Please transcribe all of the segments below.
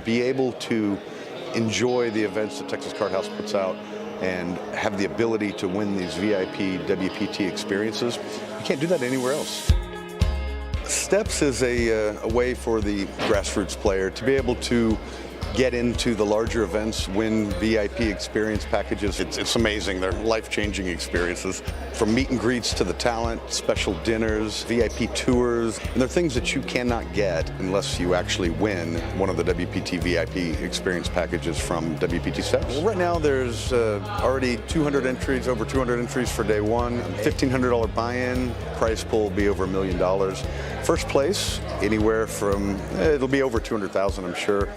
be able to enjoy the events that Texas Card House puts out and have the ability to win these VIP WPT experiences. You can't do that anywhere else. Steps is a way for the grassroots player to be able to get into the larger events, win VIP experience packages. It's amazing. They're life-changing experiences. From meet and greets to the talent, special dinners, VIP tours, and they're things that you cannot get unless you actually win one of the WPT VIP experience packages from WPT Steps. Well, right now there's already 200 entries, over 200 entries for day one, $1,500 buy-in, prize pool will be over $1 million. First place, anywhere from, it'll be over 200,000, I'm sure.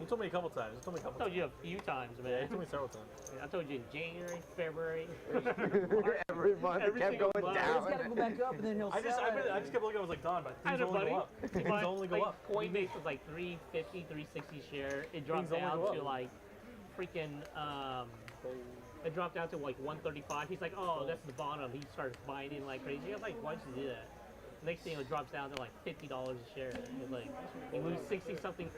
You told me a couple times. I told you a few times, man. You told me several times. I told you in January, February. Every month it kept going down. He's got to go back up and then he'll I just kept looking. I was like, Don, but things only go up. Things only go up. Coinbase was like 350, 360 share. It dropped down to like freaking. It dropped down to like 135. He's like, oh, that's the bottom. He started buying in like crazy. I was like, why'd you do that? Next thing it drops down to like $50 a share. It's like you lose 60-something%.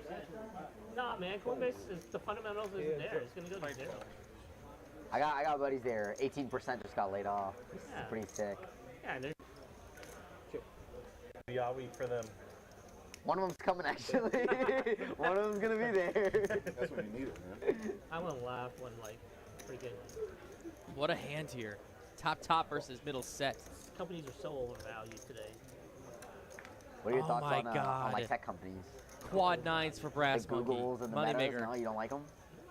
Nah, man, Coinbase is the fundamentals isn't there. It's gonna go to zero. I got buddies there. 18% just got laid off. It's pretty sick. Yeah, they're Yawi for them. One of them's coming actually. One of them's gonna be there. That's what you need, man. I'm gonna laugh when like freaking What a hand here. Top versus middle set. companies are so overvalued today. What are your thoughts my on God. like tech companies? Quad nines for Brass The Googles and the Monkey. Metas? Moneymaker. No, you don't like them?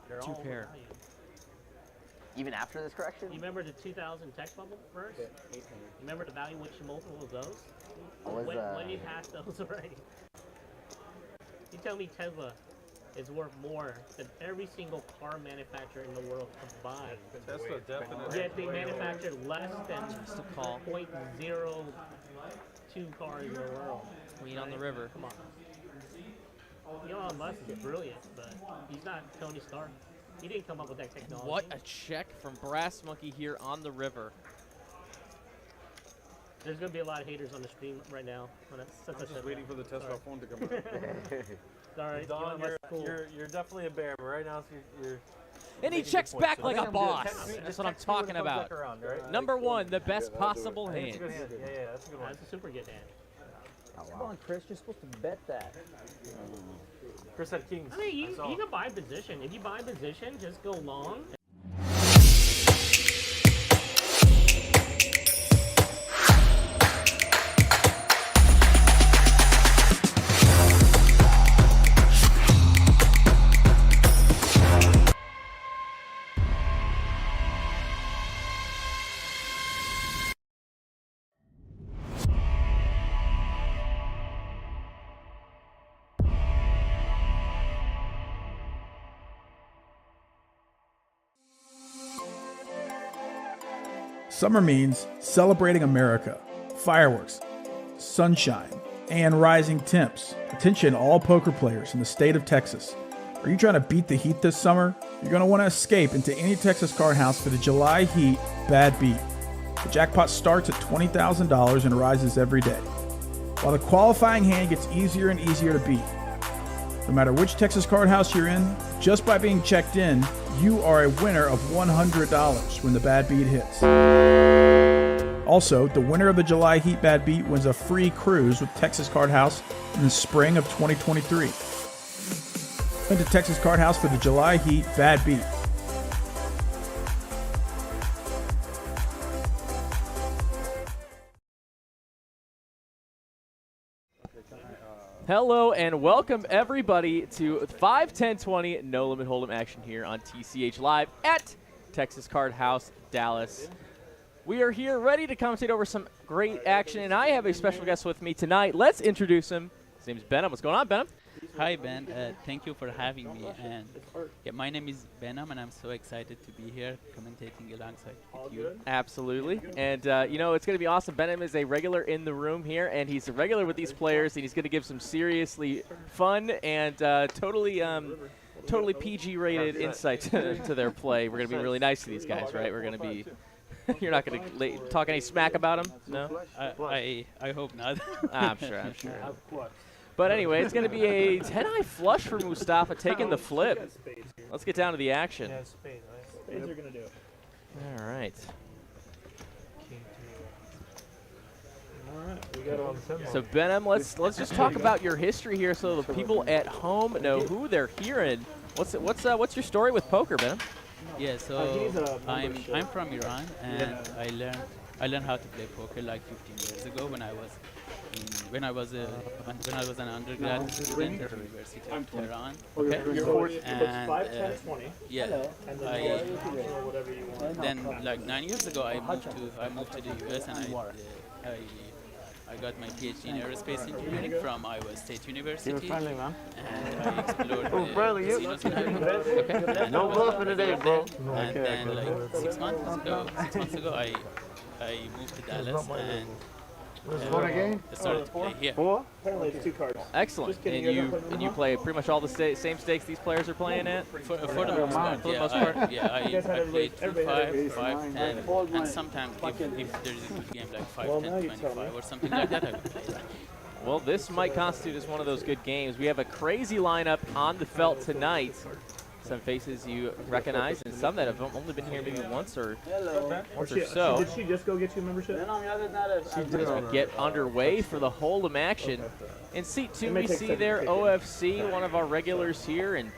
They're Two all pair. overvalued. Even after this correction? You remember the 2000 tech bubble first? You remember the valuation multiple of those? What was, When you passed those already? You tell me Tesla is worth more than every single car manufacturer in the world combined. Tesla definitely. Yet they manufacture less than Just a call. 0.02 cars in the world. Queen on the river. Come on. Elon Musk is brilliant, but he's not Tony Stark. He didn't come up with that technology. What a check from Brass Monkey here on the river. There's going to be a lot of haters on the stream right now. I'm just waiting for the Tesla phone to come out. Sorry, Don, Elon Musk's cool. you're definitely a bear, but right now you're And he making checks good points. back So like I a think I'm good. boss. Text me- That's what I'm text me when it talking comes about. back around, right? Number one, the best possible I think it's a hand. good hand. Yeah, that's a good one. That's a super good hand. Oh, Come on, Chris, you're supposed to bet that. Chris had kings. I mean, you saw. can buy position. If you buy position, just go long. Summer means celebrating America, fireworks, sunshine, and rising temps. Attention all poker players in the state of Texas. Are you trying to beat the heat this summer? You're going to want to escape into any Texas card house for the July Heat Bad Beat. The jackpot starts at $20,000 and rises every day, while the qualifying hand gets easier and easier to beat. No matter which Texas card house you're in, just by being checked in, you are a winner of $100 when the Bad Beat hits. Also, the winner of the July Heat Bad Beat wins a free cruise with Texas Card House in the spring of 2023. Went to Texas Card House for the July Heat Bad Beat. Hello and welcome everybody to 5-10-20 No Limit Hold'em action here on TCH Live at Texas Card House, Dallas. We are here ready to commentate over some great action, and I have a special guest with me tonight. Let's introduce him. His name is Benham. What's going on, Benham? Hi, Ben. Thank you for having me. And yeah, my name is Benham, and I'm so excited to be here commentating alongside with you. Absolutely. And, you know, it's going to be awesome. Benham is a regular in the room here, and he's a regular with these players, and he's going to give some seriously fun and totally PG-rated insight to their play. We're going to be really nice to these guys, right? We're going to be – you're not going to talk any smack about them? No? I hope not. I'm sure. But anyway, it's going to be a 10-eye flush for Mustafa taking the flip. Let's get down to the action. Yeah, spades, right? Spades are going to do it. All right. All right, we got on 10. So Benham, let's just talk about your history here, so the people at home know who they're hearing. What's your story with poker, Benham? Yeah, so I'm from Iran, and I learned how to play poker like 15 years ago when I was an undergrad student at the University of Tehran. Okay. And 5, 10, 20. yeah, And then whatever you want. then like 9 years ago I moved to the US, and I got my PhD in aerospace engineering from Iowa State University. And I explored casinos in Iowa. Okay. No bluffing today, bro. And then like 6 months ago I moved to Dallas and started to play here. Apparently it's 2 cards. Excellent. And you play pretty much all the same stakes these players are playing at? For the most part, For the most part? I played 2, 5, 5, 10, and sometimes if there's a good game like 5, 10, 25 or something like that, I would play. Well, this might constitute as one of those good games. We have a crazy lineup on the felt tonight. Some faces you recognize, and some that have only been here maybe once or so. Did she just go get you a membership? As we get underway for the holdem action. In seat 2, we see there OFC, one of our regulars here, and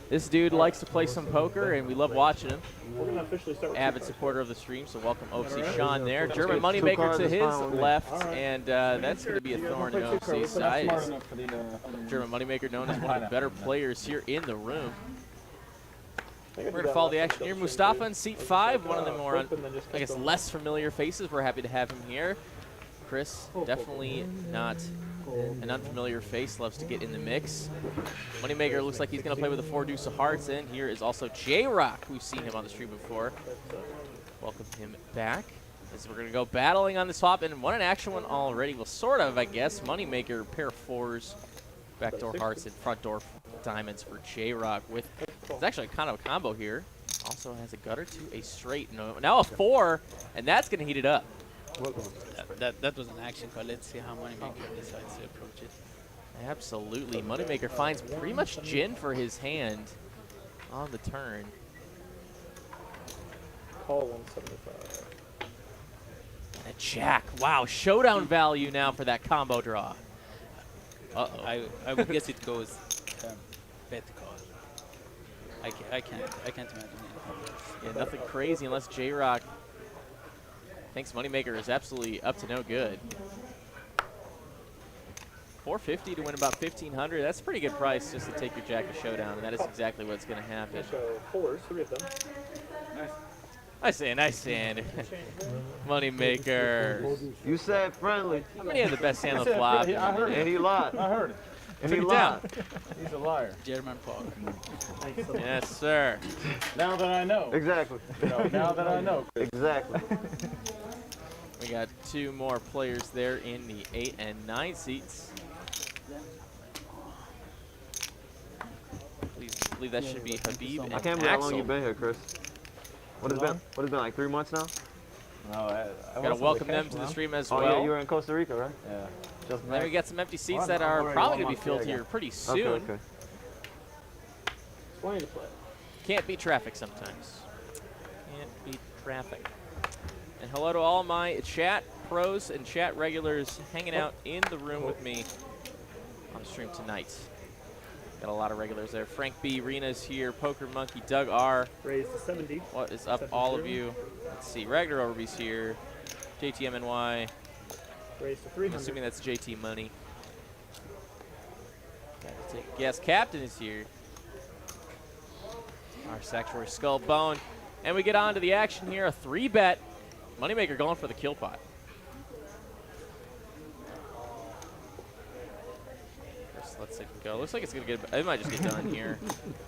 this dude likes to play some poker, and we love watching him. We're going to officially start with Avid supporter of the stream, so welcome OFC Sean there. German Moneymaker to his left, and that's going to be a thorn in OFC's side. German Moneymaker known as one of the better players here in the room. We're going to follow the action here. Mustafa in seat 5, one of the more, I guess, less familiar faces. We're happy to have him here. Chris, definitely not an unfamiliar face, loves to get in the mix. Moneymaker looks like he's going to play with a 4 deuce of hearts, and here is also JRock. We've seen him on the stream before. Welcome him back. As we're going to go battling on this hop, and an action one already. Well, sort of, I guess. Moneymaker, pair of 4s, backdoor hearts, and front door diamonds for JRock. With it's actually kind of a combo here. Also has a gutter to a straight. No, now a 4, and that's going to heat it up. That was an action call. Let's see how Moneymaker decides to approach it. Absolutely. Moneymaker finds pretty much gin for his hand on the turn. Call 175. And a jack. Wow, showdown value now for that combo draw. I would guess it goes bet call. I can't imagine anything worse. Yeah, nothing crazy unless JRock thinks Moneymaker is absolutely up to no good. $450 to win about $1,500. That's a pretty good price just to take your jack to showdown, and that is exactly what's going to happen. So 4s, 3 of them. Nice hand. Moneymaker. You said friendly. How many have the best hand on the flop? I heard it. And he lied. I heard it. And he Took it down. lied. He's a liar. German poker. Yes, sir. Now that I know. Exactly. Now that I know. Exactly. We got 2 more players there in the 8 and 9 seats. Please believe that should be Habib and I can't believe how long Axel. you've been here, Chris. What has been like 3 months now? No, I Gotta welcome them to the stream as well. Oh yeah, you were in Costa Rica, right? Yeah. And then we got some empty seats that are probably going to be filled here pretty soon. Okay. Plenty to play. Can't beat traffic sometimes. Can't beat traffic. And hello to all my chat pros and chat regulars hanging out in the room with me on the stream tonight. Got a lot of regulars there. Frank B. Rena's here. Poker Monkey. Doug R. Raised to 70. What is up, all of you? Let's see. Regular Overby's here. JTMNY. Raised to I'm 300. assuming that's JT Money. Yes, Captain is here. Our Sanctuary Skull Bone. And we get on to the action here. A 3-bet. Moneymaker going for the kill pot. First, let's see if we go. Looks like it's going to get. It might just get done here.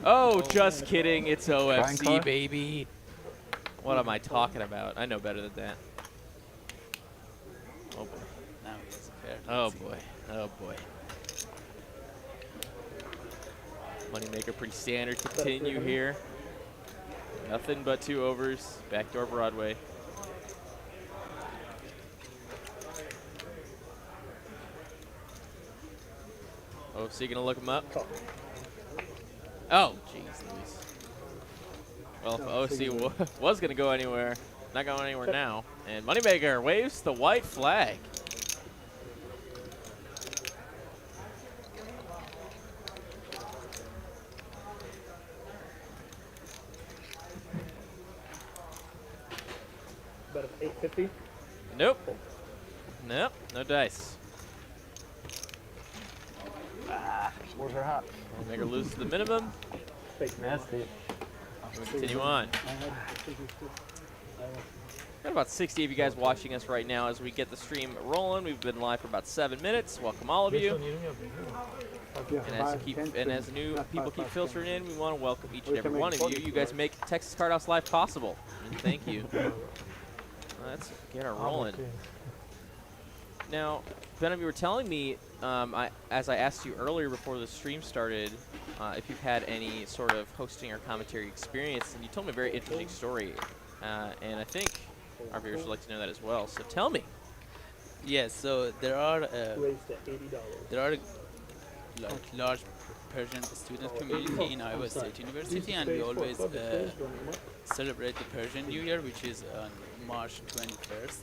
Oh, just kidding. It's OFC, baby. What am I talking about? I know better than that. Oh, boy. Now he has a pair. Oh, boy. Oh, boy. Moneymaker pretty standard. Continue here. Nothing but 2 overs. Backdoor Broadway. OFC gonna look him up. Oh, jeez, Luis. Well, if OFC was gonna go anywhere, not going anywhere now. And Moneymaker waves the white flag. Bet of 850. Nope. Nope. No dice. Where's her hot? Moneymaker loses the minimum. Nasty. We'll continue on. Got about 60 of you guys watching us right now as we get the stream rolling. We've been live for about 7 minutes. Welcome all of you. And as new people keep filtering in, we want to welcome each and every one of you. You guys make Texas Card House Live possible. And thank you. Let's get her rolling. Now, Venom, you were telling me, as I asked you earlier before the stream started, if you've had any sort of hosting or commentary experience, and you told me a very interesting story, and I think our viewers would like to know that as well. So tell me. Yes, so there are like large Persian student community in Iowa State University, and we always celebrate the Persian New Year, which is on March 21st.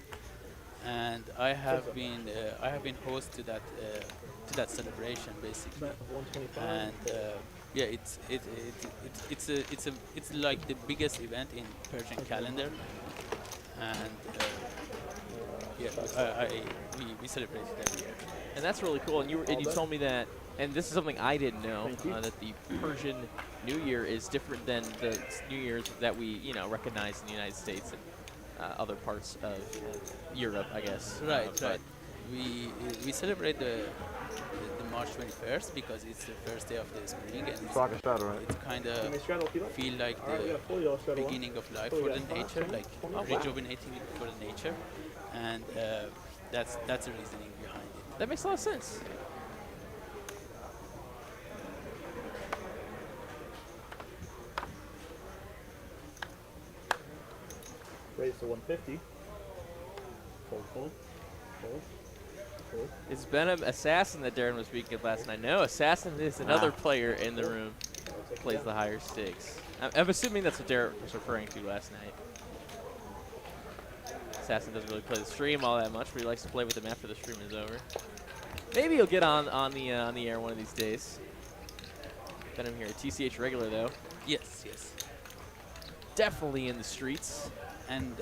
And I have been host to that celebration basically, and yeah, it's like the biggest event in Persian calendar, and yeah, we celebrate it every year. And that's really cool. And you told me that, and this is something I didn't know, that the Persian New Year is different than the New Year's that we recognize in the United States and other parts of Europe, I guess. Right, right. We celebrate the March 21st because it's the first day of the spring, and it's kind of feel like the beginning of life for the nature, like rejuvenating it for the nature, and that's the reasoning behind it. That makes a lot of sense. Raise to 150. Fold. It's Venom Assassin that Darren was speaking of last night. No, Assassin is another player in the room. Plays the higher stakes. I'm assuming that's what Darren was referring to last night. Assassin doesn't really play the stream all that much, but he likes to play with him after the stream is over. Maybe he'll get on the air one of these days. Venom here, TCH regular though. Yes, yes. Definitely in the streets. And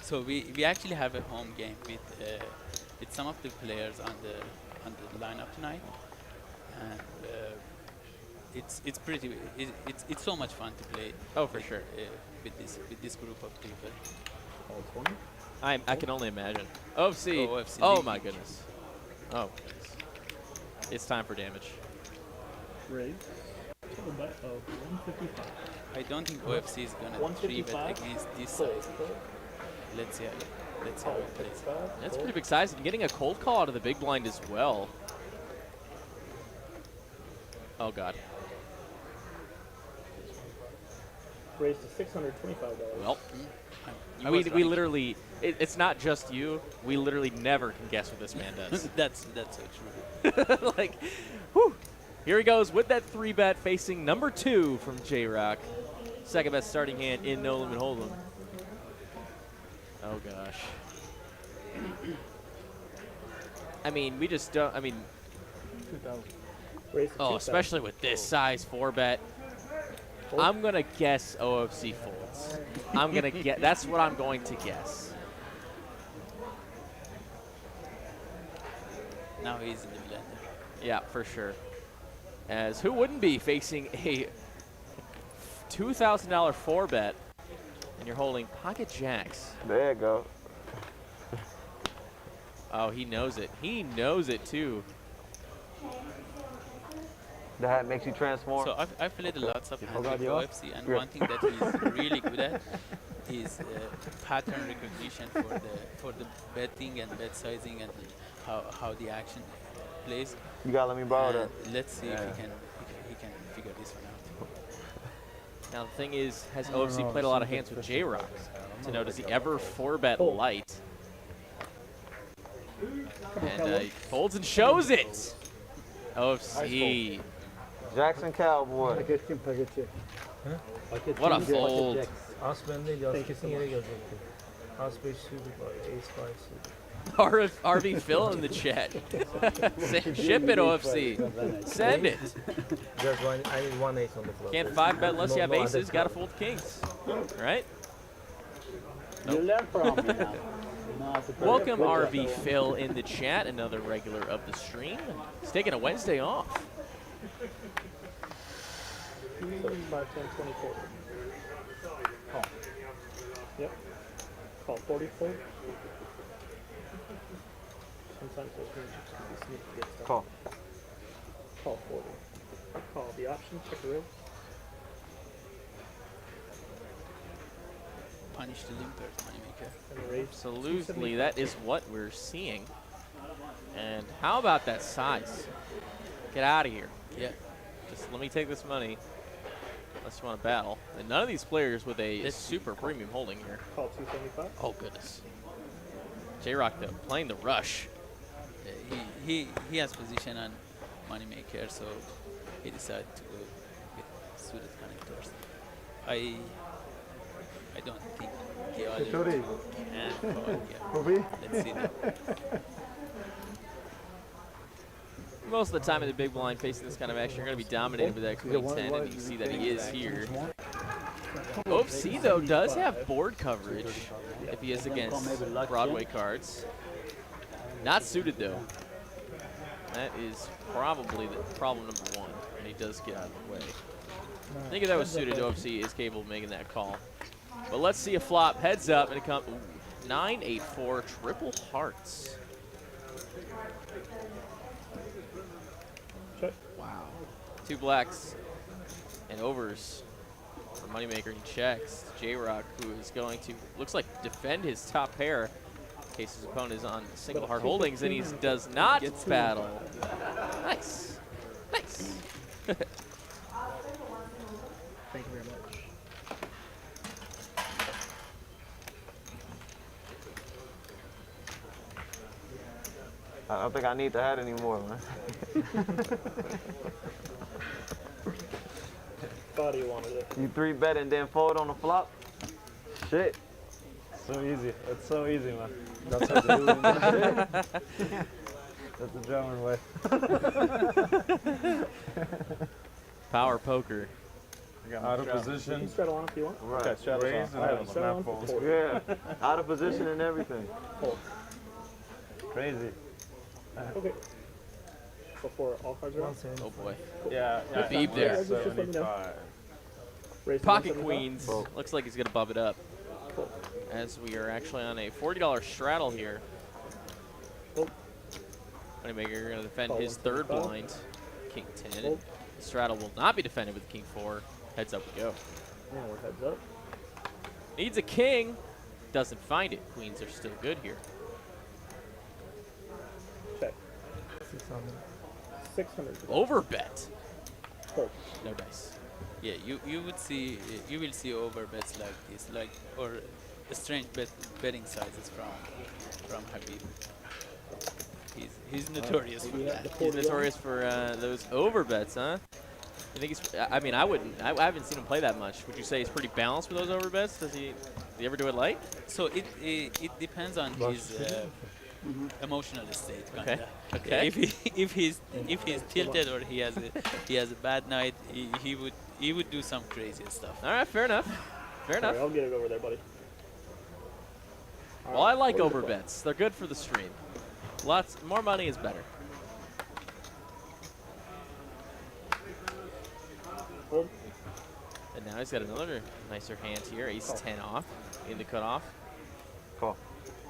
so we actually have a home game with some of the players on the lineup tonight, and it's so much fun to play. Oh, for sure. With this group of people. I can only imagine. OFC. OFC. Oh my goodness. Oh goodness. It's time for damage. Raise. Total bet of 155. I don't think OFC is gonna 3-bet against this side. Let's see how it plays. That's pretty big size. And getting a cold call out of the big blind as well. Oh god. Raise to $625. Well, we literally, it's not just you. We literally never can guess what this man does. that's so true. Like, whew. Here he goes with that 3-bet facing number 2 from JRock. Second best starting hand in No Limit Holdem. Oh gosh. I mean, we just don't. I mean, oh, especially with this size 4-bet. I'm gonna guess OFC folds. I'm gonna get. That's what I'm going to guess. Now he's in the blender. Yeah, for sure. As who wouldn't be facing a $2,000 4-bet, and you're holding pocket jacks. There you go. Oh, he knows it. He knows it too. That makes you transform. So I've played lots of hands with OFC, and one thing that he's really good at is pattern recognition for the betting and bet sizing and how the action plays. You gotta let me borrow that. Let's see if he can figure this one out. Now the thing is, has OFC played a lot of hands with JRock to know, does he ever 4-bet light? And he folds and shows it. OFC. Jackson Cowboy. What a fold. As ben değil ya. Kesin yere gelecekti. As 5 suited var. Ace 5 suited. RV Phil in the chat. Ship it, OFC. Send it. Just one, I need one ace on the flop. Can't 5-bet unless you have aces. Got to fold kings. Right? You learn from me now. Welcome, RV Phil, in the chat. Another regular of the stream. He's taking a Wednesday off. So 5, 10, 24. Call. Yep. Call 44. Sometimes those things just be sneaky to get stuff. Call. Call 40. Call the option, check the rail. Punish the limpers, Moneymaker. And the raise. Absolutely, that is what we're seeing. And how about that size? Get out of here. Yeah. Just let me take this money. Unless you want to battle. And none of these players with a super premium holding here. Call 275. Oh goodness. JRock though, playing the rush. He has position on Moneymaker, so he decided to go get suited connectors. I don't think the other can call. Yeah. Let's see that. Most of the time in the big blind facing this kind of action, you're going to be dominated with that queen 10, and you see that he is here. OFC, though, does have board coverage if he is against Broadway cards. Not suited, though. That is probably the problem number one, and he does get out of the way. I think if that was suited, OFC is capable of making that call. But let's see a flop. Heads up, and it comes 9-8-4, triple hearts. Wow. Two blacks and overs for Moneymaker. He checks. JRock, who is going to, looks like, defend his top pair in case his opponent is on single hard holdings, and he does not battle. Nice. Nice. Thank you very much. I don't think I need the hat anymore, man. Thought he wanted it. You 3-bet and then fold on the flop? Shit. So easy. It's so easy, man. That's how they do it. That's the German way. Power poker. Out of position. You can straddle on if you want. Right. Okay, straddle Raise on. and have Snap on fold. fold. Yeah. Out of position and everything. Fold. Crazy. Okay. Before all cards are on. Oh boy. Yeah. Habib there. Just let me know. 75. Raise to Pocket 175. queens. Looks like he's going to bump it up. Fold. As we are actually on a $40 straddle here. Fold. Moneymaker going to defend Call his 175. third blind. King 10. Fold. The straddle will not be defended with King 4. Heads up we go. And we're heads up. Needs a king. Doesn't find it. Queens are still good here. Check. 600. Overbet. Fold. No dice. Yeah, you will see overbets like this, or strange betting sizes from Habib. He's notorious for that. He's notorious for those overbets, huh? I think he's. I mean, I haven't seen him play that much. Would you say he's pretty balanced with those overbets? Does he ever do it light? So it depends on his emotional state. Kinda. Okay. If he's tilted or he has a bad night, he would do some crazy stuff. All right, fair enough. Fair enough. I'll get it over there, buddy. Well, I like overbets. They're good for the stream. Lots more money is better. Fold. And now he's got another nicer hand here. Ace 10 off in the cutoff. Call.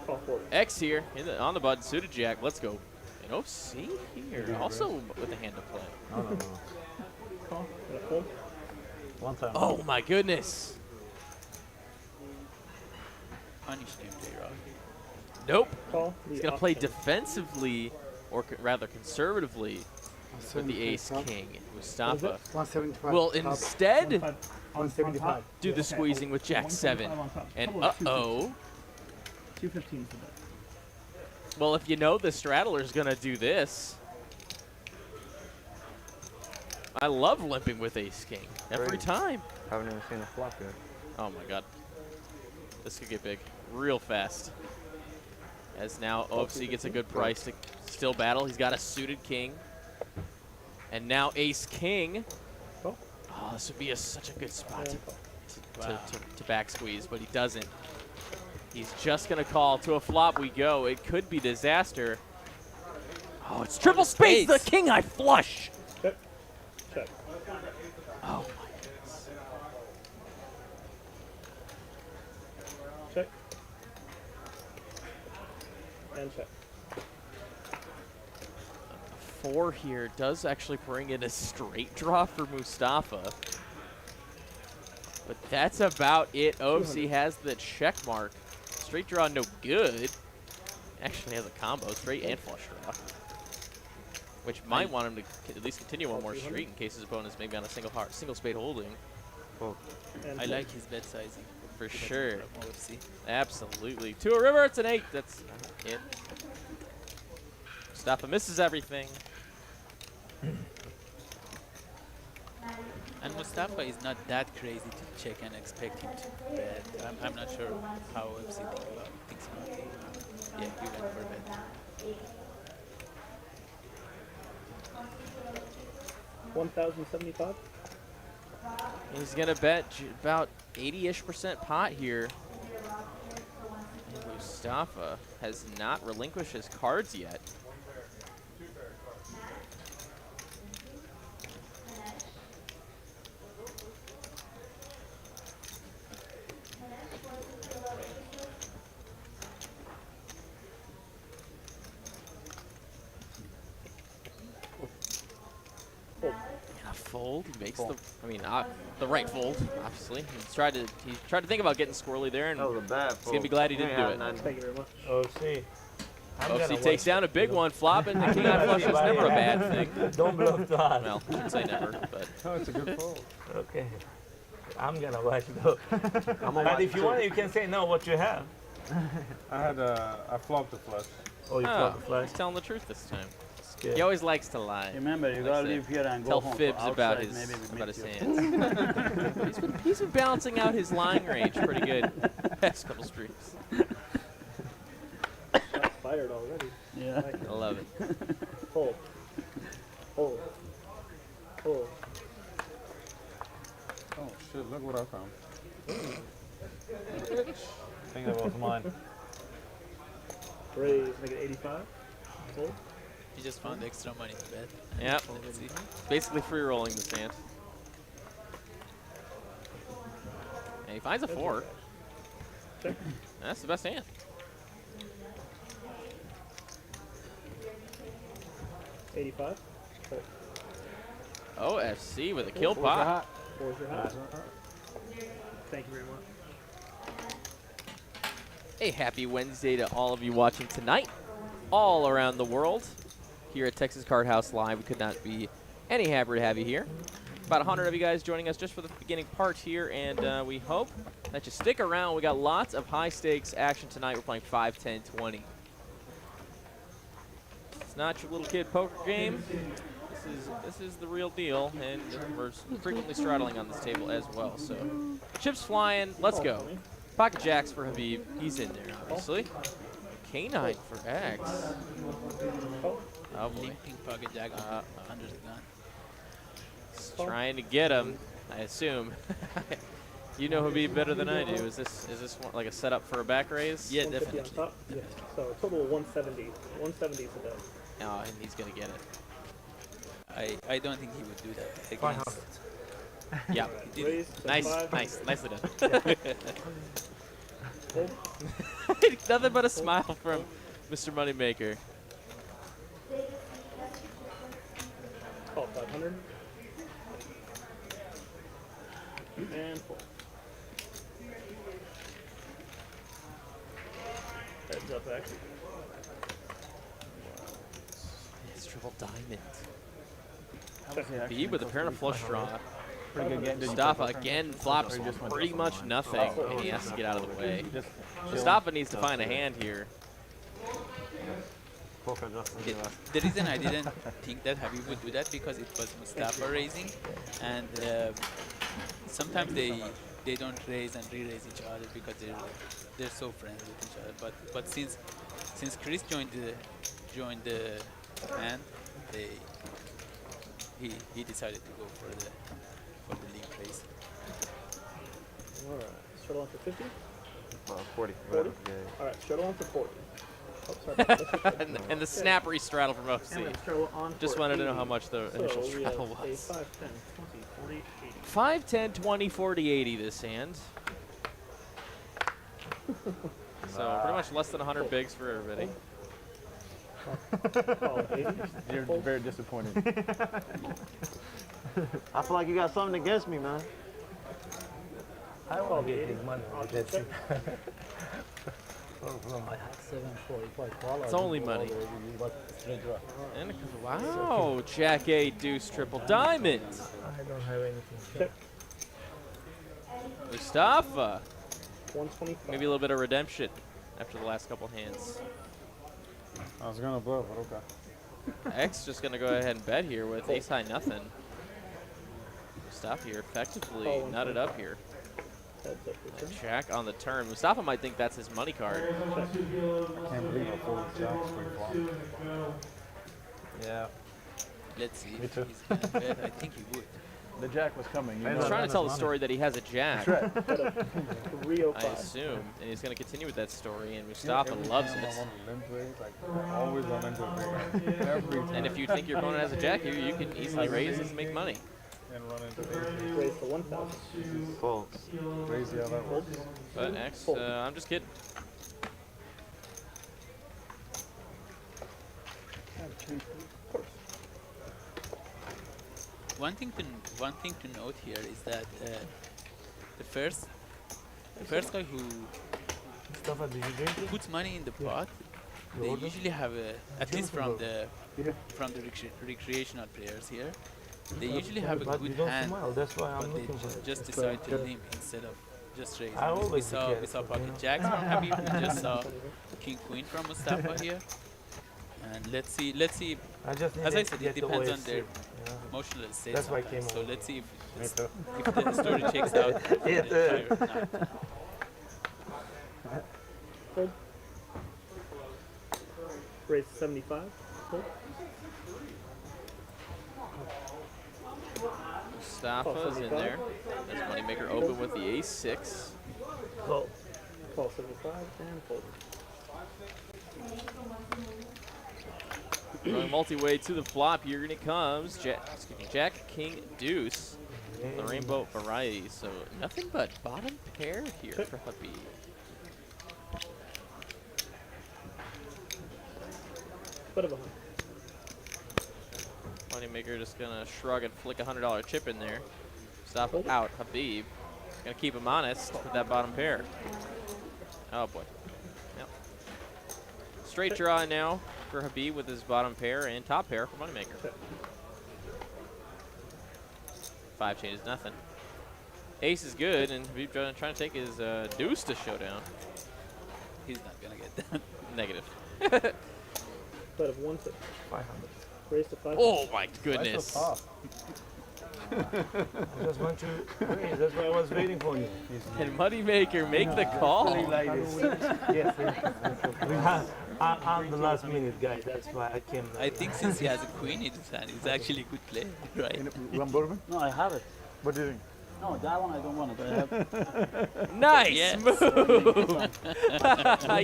Call 40. X here on the button. Suited jack. Let's go. And OC here also with a hand to play. No. Call. And a fold. One time. Oh my goodness. Punish him, JRock. Nope. Call. He's going to play defensively, or rather conservatively, with the ace king. Mustafa 175. will instead 175. do the squeezing with jack 7. And uh-oh. 215 for that. Well, if you know the straddler's going to do this, I love limping with ace king every time. Haven't even seen a flop yet. Oh my god. This could get big real fast. As now OFC gets a good price to still battle. He's got a suited king. And now ace king. Oh, this would be such a good spot to back squeeze, but he doesn't. He's just going to call. To a flop we go. It could be disaster. Oh, it's triple spades. The king I flush. Check. Check. Oh my goodness. Check. And check. 4 here does actually bring in a straight draw for Mustafa. But that's about it. OFC has the check mark. Straight draw, no good. Actually has a combo, straight and flush draw. Which might want him to at least continue one more street in case his opponent's maybe on a single spade holding. Oh. I like his bet sizing. For sure. OFC. Absolutely. To a river, it's an 8. That's it. Mustafa misses everything. And Mustafa is not that crazy to check and expect him to bet. I'm not sure how OFC thinks about it. Yeah, he went for bet. 1,075. He's going to bet about 80-ish% pot here. And Mustafa has not relinquished his cards yet. Fold. He makes the right fold. Obviously, he tried to think about getting squirrely there, and That was a bad he's fold. gonna be glad he didn't do it. Thank you very much. OFC. OFC takes down a big one. Flopping the king eye flush is never a bad thing. Don't bluff that. Well, I shouldn't say never, but Oh, it's a good fold. Okay. I'm gonna watch though. And if you want, you can say no. What you have? I flopped the flush. Oh, you flopped the flash. he's telling the truth this time. Good. He always likes to lie. Remember, you Likes gotta to leave here and go tell home. fibs So about outside, maybe we his meet hands. he's been balancing out his lying range pretty good past couple streams. Shots fired already. Yeah. I love it. Hold. Hold. Hold. Oh shit! Look what I found. I think that was mine. Raise, make it 85. Hold. He just found extra money to bet. Yep. Basically free rolling this hand. And he finds a 4. Check. That's the best hand. $85. Oh, FC with a kill pot. Four's your hot. Thank you very much. A happy Wednesday to all of you watching tonight, all around the world. Here at Texas Card House Live, we could not be any happier to have you here. About 100 of you guys joining us just for the beginning part here, and we hope that you stick around. We got lots of high stakes action tonight. We're playing 5, 10, 20. It's not your little kid poker game. This is the real deal, and we're frequently straddling on this table as well. So chips flying. Let's go. Pocket jacks for Habib. He's in there, obviously. K9 for X. Oh boy. Pink pocket jack under the gun. Just trying to get him, I assume. You know Habib better than I do. Is this one, like a setup for a back raise? Yeah, 150 definitely. on top. Yeah. So a total of 170. 170 for that. Oh, and he's gonna get it. I don't think he would do that against. Yeah. He did. Raise, Nice, 75. nicely done. Hold. Nothing but a smile from Mr. Moneymaker. Call 500. And fold. Heads up, Axel. It's triple diamond. Check. Habib with a pair of flush draw. Pretty good game. Mustafa again flops pretty much nothing, and he has to get out of the way. Mustafa needs to find a hand here. The reason I didn't think that Habib would do that because it was Mustafa raising, and sometimes they don't raise and re-raise each other because they're so friendly with each other. But since Chris joined the hand, he decided to go for the league raise. Alright, shuttle on for 50? 40. 40? Yeah. Alright, shuttle on for 40. Oh, sorry. and the snap restraddle from OC. And then shuttle on Just for wanted to 80. know how much the So initial we straddle have a was. 5, 10, 20, 40, 80. 5, 10, 20, 40, 80 this hand. So pretty much less than 100 bigs for everybody. Oh, 80. You're very disappointed. I feel like you got something against me, man. I will get his money. That's it. It's only money. And wow, Jack 8, deuce, triple diamond. I don't have anything. Mustafa. 125. Maybe a little bit of redemption after the last couple hands. I was gonna bluff, but okay. X just gonna go ahead and bet here with ace high nothing. Mustafa here effectively nutted up here. And Jack on the turn. Mustafa might think that's his money card. I can't believe I folded Jack free flop. Yeah. Let's see Me if too. he's gonna bet. I think he would. The Jack was coming. He's trying to tell the story that he has a Jack, I 305. assume, and he's going to continue with that story, and Mustafa loves it. Always run into a every time. And if you think your opponent has a Jack here, you can easily raise and make money. And run into a Raise to 1,000. Full. crazy how that works. But X, I'm just kidding. One thing to note here is that the first guy who puts money in the pot, they usually have at least from the recreational players here, they usually have a good hand, but they just decide to limp instead of just raise. We saw pocket jacks from Habib. We just saw king queen from Mustafa here. And let's see. As I said, it depends on their emotional state. That's why I came So over. let's see if the story checks out. for the entire night. Fold. Raise to 75. Fold. Mustafa's in there. There's Moneymaker open with the ace-6. Fold. Call 75 and fold. Going multi-way to the flop. Here it comes. Jack, King, Deuce. The rainbow variety. So nothing but bottom pair here for Habib. Foot of 100. Moneymaker just gonna shrug and flick a $100 chip in there. Stop out Habib. Gonna keep him honest with that bottom pair. Oh boy. Yep. Straight draw now for Habib with his bottom pair and top pair for Moneymaker. 5 changes nothing. Ace is good, and Habib trying to take his deuce to showdown. He's not gonna get that. Negative. Foot of 150. 500. Raise to 500. Oh my goodness. I just want to raise. That's why I was waiting for you. Can Moneymaker make the call? Yes. I'm the last minute guy. That's why I came. I think since he has a queen in his hand, he's actually a good player, right? No, I have it. What do you think? No, that one I don't want it. I have. Nice Yes. move.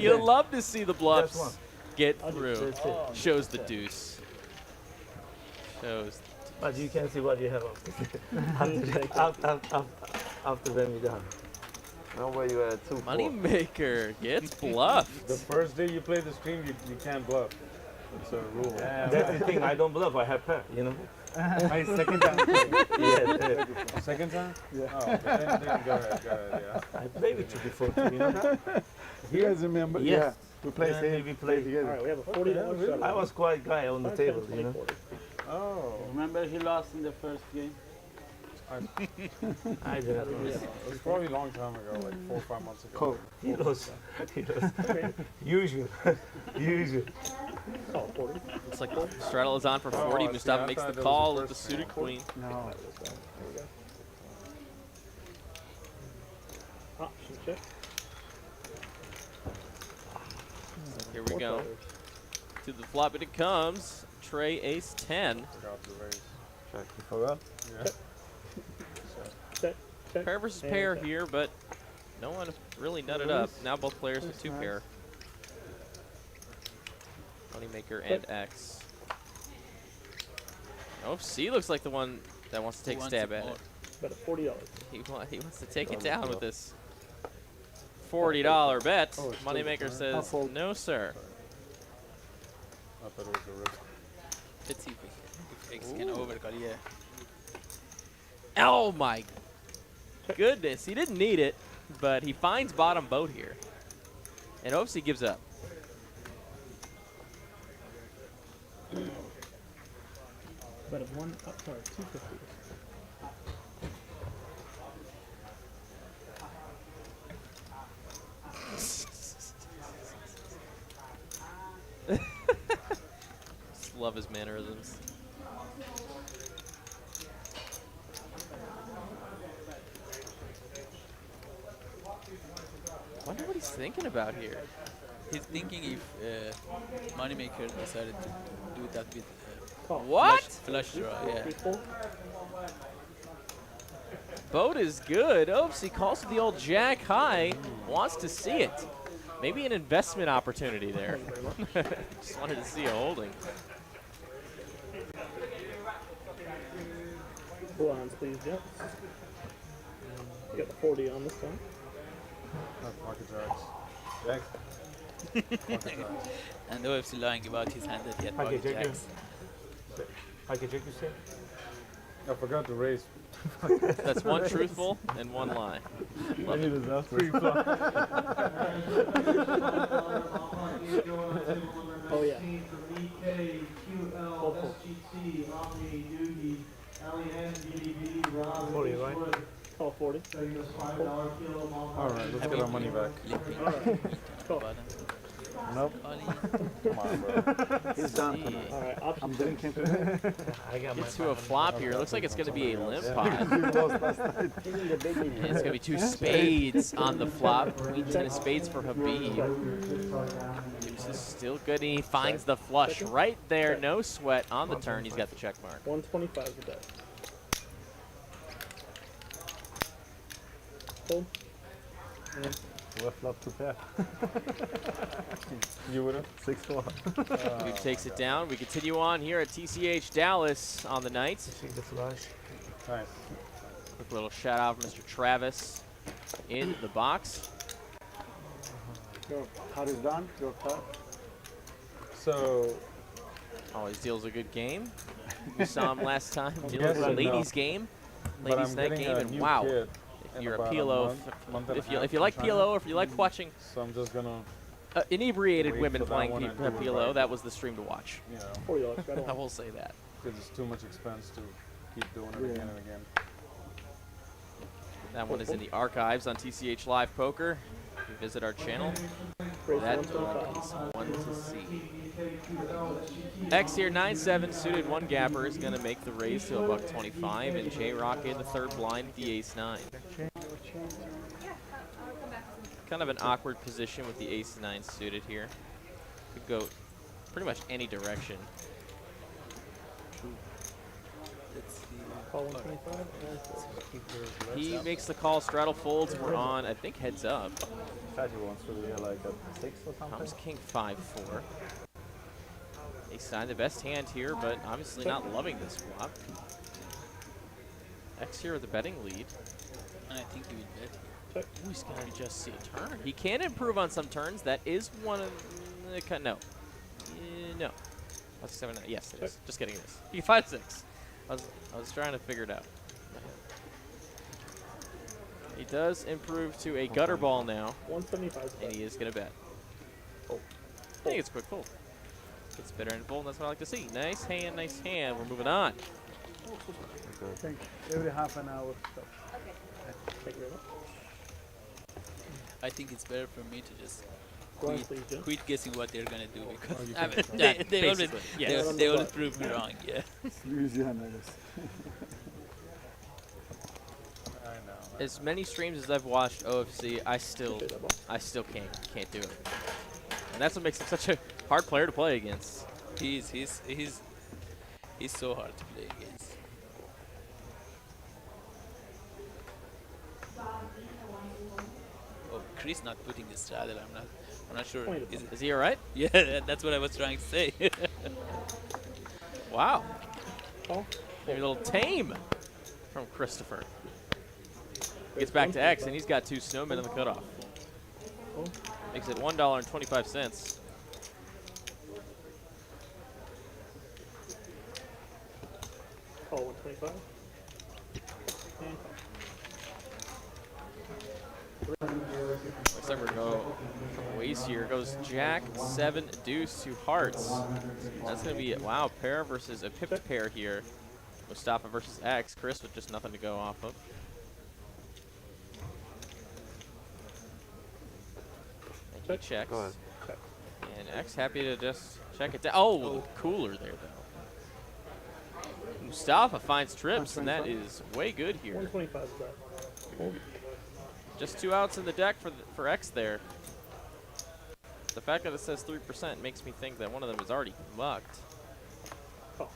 You'll love to see the That's bluffs one. get through. That's it. Shows the deuce. Shows. But you can see what you have after when we're done. No way you had 2-4. Moneymaker gets bluffed. The first day you play the stream, you can't bluff. It's a rule. That's the thing. I don't bluff. I have pair. You know. My second time? Yes. Second time? Yeah. Oh, then go ahead, yeah. I played with you before. Too, you know. You guys remember? Yes. Yeah. We played Yeah, we played together. Alright, we have a $40 shuttle. I was quite guy on the 5, 10, table. 20, You know. 40. Oh. Remember he lost in the first game. I did not know. It's probably a long time ago, like 4 or 5 months ago. Oh, he knows. He knows. Usual. Usual. Call 40. Looks like straddle is on for 40. Oh, Mustafa I makes the thought that was call the with the first suited queen. No. Option check. Here we go. To the flop, and it comes. Trey ace 10. Forgot to raise. Check. You forgot? Yeah. Check. Pair versus and pair check. here, but no one really nutted up. Now both players with 2 pair. Moneymaker and X. Oh, C looks like the one that wants to take a stab at it. Bet $40. He wants to take it down with this $40 bet. Moneymaker says, no, sir. I thought it was a risk. Let's see if X can overcall. Yeah. Oh my goodness, he didn't need it, but he finds bottom boat here. And OFC gives up. Bet of 250. Just love his mannerisms. Wonder what he's thinking about here. He's thinking if Moneymaker decided to do that with What? flush draw. Yeah. Boat is good. OFC calls for the old jack high. Wants to see it. Maybe an investment opportunity there. Just wanted to see a holding. Blinds, please, Jets. You got the 40 on this one. Pocket jacks. Jacks. And OFC lying about his hand that he had Okay, pocket check jacks. Okay, check you say? I forgot to raise. That's one truthful and one lie. Love it. Oh, yeah. Sorry, right? Call 40. Alright, let's get our money back. Call. Nope. Come on, bro. He's done for now. All right, option I'm check. drinking. I got my Gets to a flop here. Looks like it's going to be a limp pot. You lost last night. It's going to be 2 spades on the flop. Queen 10 of spades for Habib. Deuce is still good, and he finds the flush right there. No sweat on the turn. He's got the check mark. 125 is the bet. Hold. Left flop to pair. You would have? 6-4. Habib takes it down. We continue on here at TCH Dallas on the night. See the flush. Nice. Quick little shout out from Mr. Travis in the box. Your card is done. Your card. So, Always deals a good game. We saw him last time. Deals Yes a and ladies no. game. but Ladies I'm night getting game, a and new wow. kid If in you're a about PLO, month and a if you half like from China. PLO, or if you like watching So I'm just gonna, inebriated Wait women for that playing one and do it PLO, right. that was the stream to watch. you know, $40. Bet I on. will say that. because it's too much expense to keep doing it again and again. That one is in the archives on TCH Live Poker. If you visit our channel, Raise that 125. is one to see. X here, 9-7, suited 1 gapper, is going to make the raise to $1.25, and JRock in the third blind with the ace-9. Kind of an awkward position with the ace-9 suited here. Could go pretty much any direction. Call 125. He makes the call, straddle folds, we're on, I think, heads up. Fatty wants to be like a 6 or something. Comes king 5-4. Ace-9, the best hand here, but obviously not loving this flop. X here with the betting lead. And I think he will bet. Ooh, he's going to just see a turn. He can improve on some turns. That is one of the... No. No. 7, 9. Yes, it is. Just kidding, it is. He 5-6. I was trying to figure it out. He does improve to a gutter ball now, 175 is the and bet. he is going to bet. I think it's quick fold. It's better in fold, and that's what I like to see. Nice hand, nice hand. We're moving on. Thank you. Every half an hour. Stop. Thank you very much. I think it's better for me to just Go on, please, Jim. quit guessing what they're gonna do because you I can- mean, Yeah, they always basically, yes. they always prove me wrong. Yeah. Louisiana, As many streams as I've watched OFC, I still can't do it. And that's what makes him such a hard player to play against. He's so hard to play against. Oh, Chris not putting the straddle. I'm not sure. Is he alright? Yeah, that's what I was trying to say. Wow. Maybe a little tame from Christopher. Gets back to X, and he's got 2 snowmen in the cutoff. Makes it $1.25. Call 125. Looks like we're go from waist here. Goes Jack, 7, deuce, 2 hearts. That's going to be, wow, pair versus a pipped pair here. Mustafa versus X. Chris with just nothing to go off of. And he checks. Go ahead. And X happy to just check it down. Oh, cooler there, though. Mustafa finds trips, and that is way good here. 125 is that. Just 2 outs in the deck for X there. The fact that it says 3% makes me think that one of them is already mucked. Oh.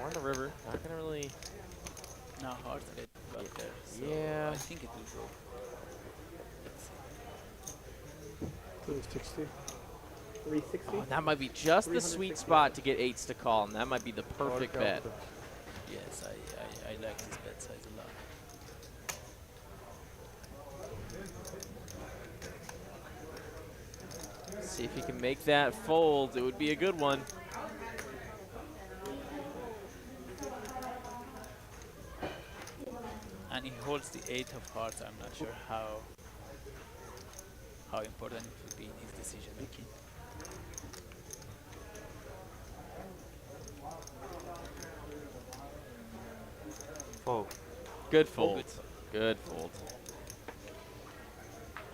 Or in the river. Not gonna really. No, hard to get got there. So Yeah. I think it will go. 360. 360. Oh, that might be just the sweet spot to get 8s to call, and that might be the perfect bet. Yes, I like this bet size a lot. See if he can make that fold. It would be a good one. And he holds the 8 of hearts. I'm not sure how important it will be in his decision making. Fold. Good fold. Good fold.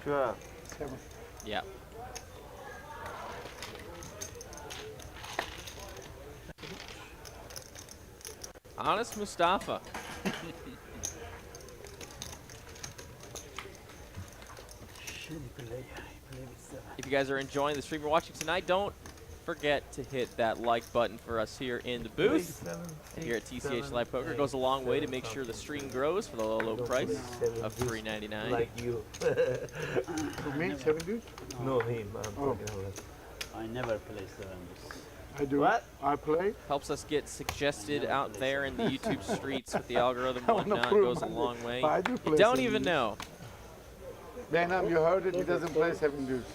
Sure. 7. Yeah. Honest Mustafa. If you guys are enjoying the stream you're watching tonight, don't forget to hit that like button for us here in the booth. And here at TCH Live Poker, it goes a long way to make sure the stream grows for the low price of $3.99. Like you. For me, 7 dudes? No, him. I'm talking about. I never play 7s. I do. What? I play. Helps us get suggested out there in the YouTube streets with the algorithm I and wanna whatnot. prove Goes a my- long way. I do You play don't 7 even dudes. know. Benham, you heard it. He doesn't play 7 dudes.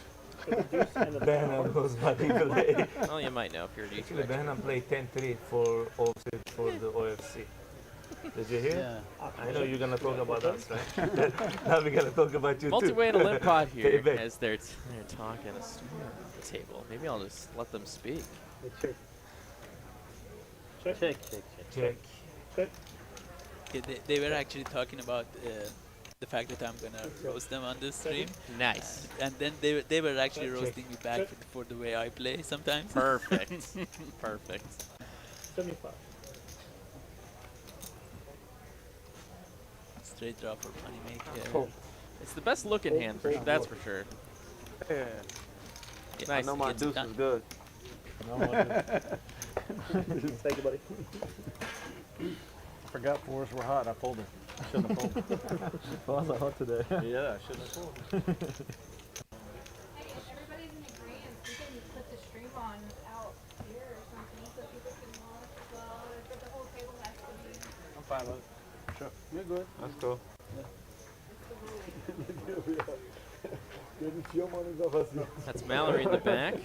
Benham knows what he play. Well, you might know if you're a Actually, YouTube. Benham played 10-3 for offset for the OFC. Did you hear? Yeah. I know you're gonna talk about us, right? Now we're gonna talk about you Multi-way too. and a limp pot here Payback. as they're talking at the table. Maybe I'll just let them speak. Check. Check. Check, check, check. Check. Yeah, they were actually talking about the fact that I'm gonna roast them on this stream. Nice. And then they were actually roasting me back for the way I play sometimes. Perfect. Perfect. 75. Straight draw for Moneymaker. Oh. It's the best looking hand, that's for sure. Yeah. Yeah, I Nice. know my It's deuce done. is good. Thank you, buddy. I forgot 4s were hot. I folded. I shouldn't have folded. Balls are hot today. Yeah, I should have told. Hey, if everybody's in agreement, we can put the stream on out here or something so people can watch as well. Or the whole table has to be. I'm fine with it. Sure. You're good. Let's go. That's Mallory in the back,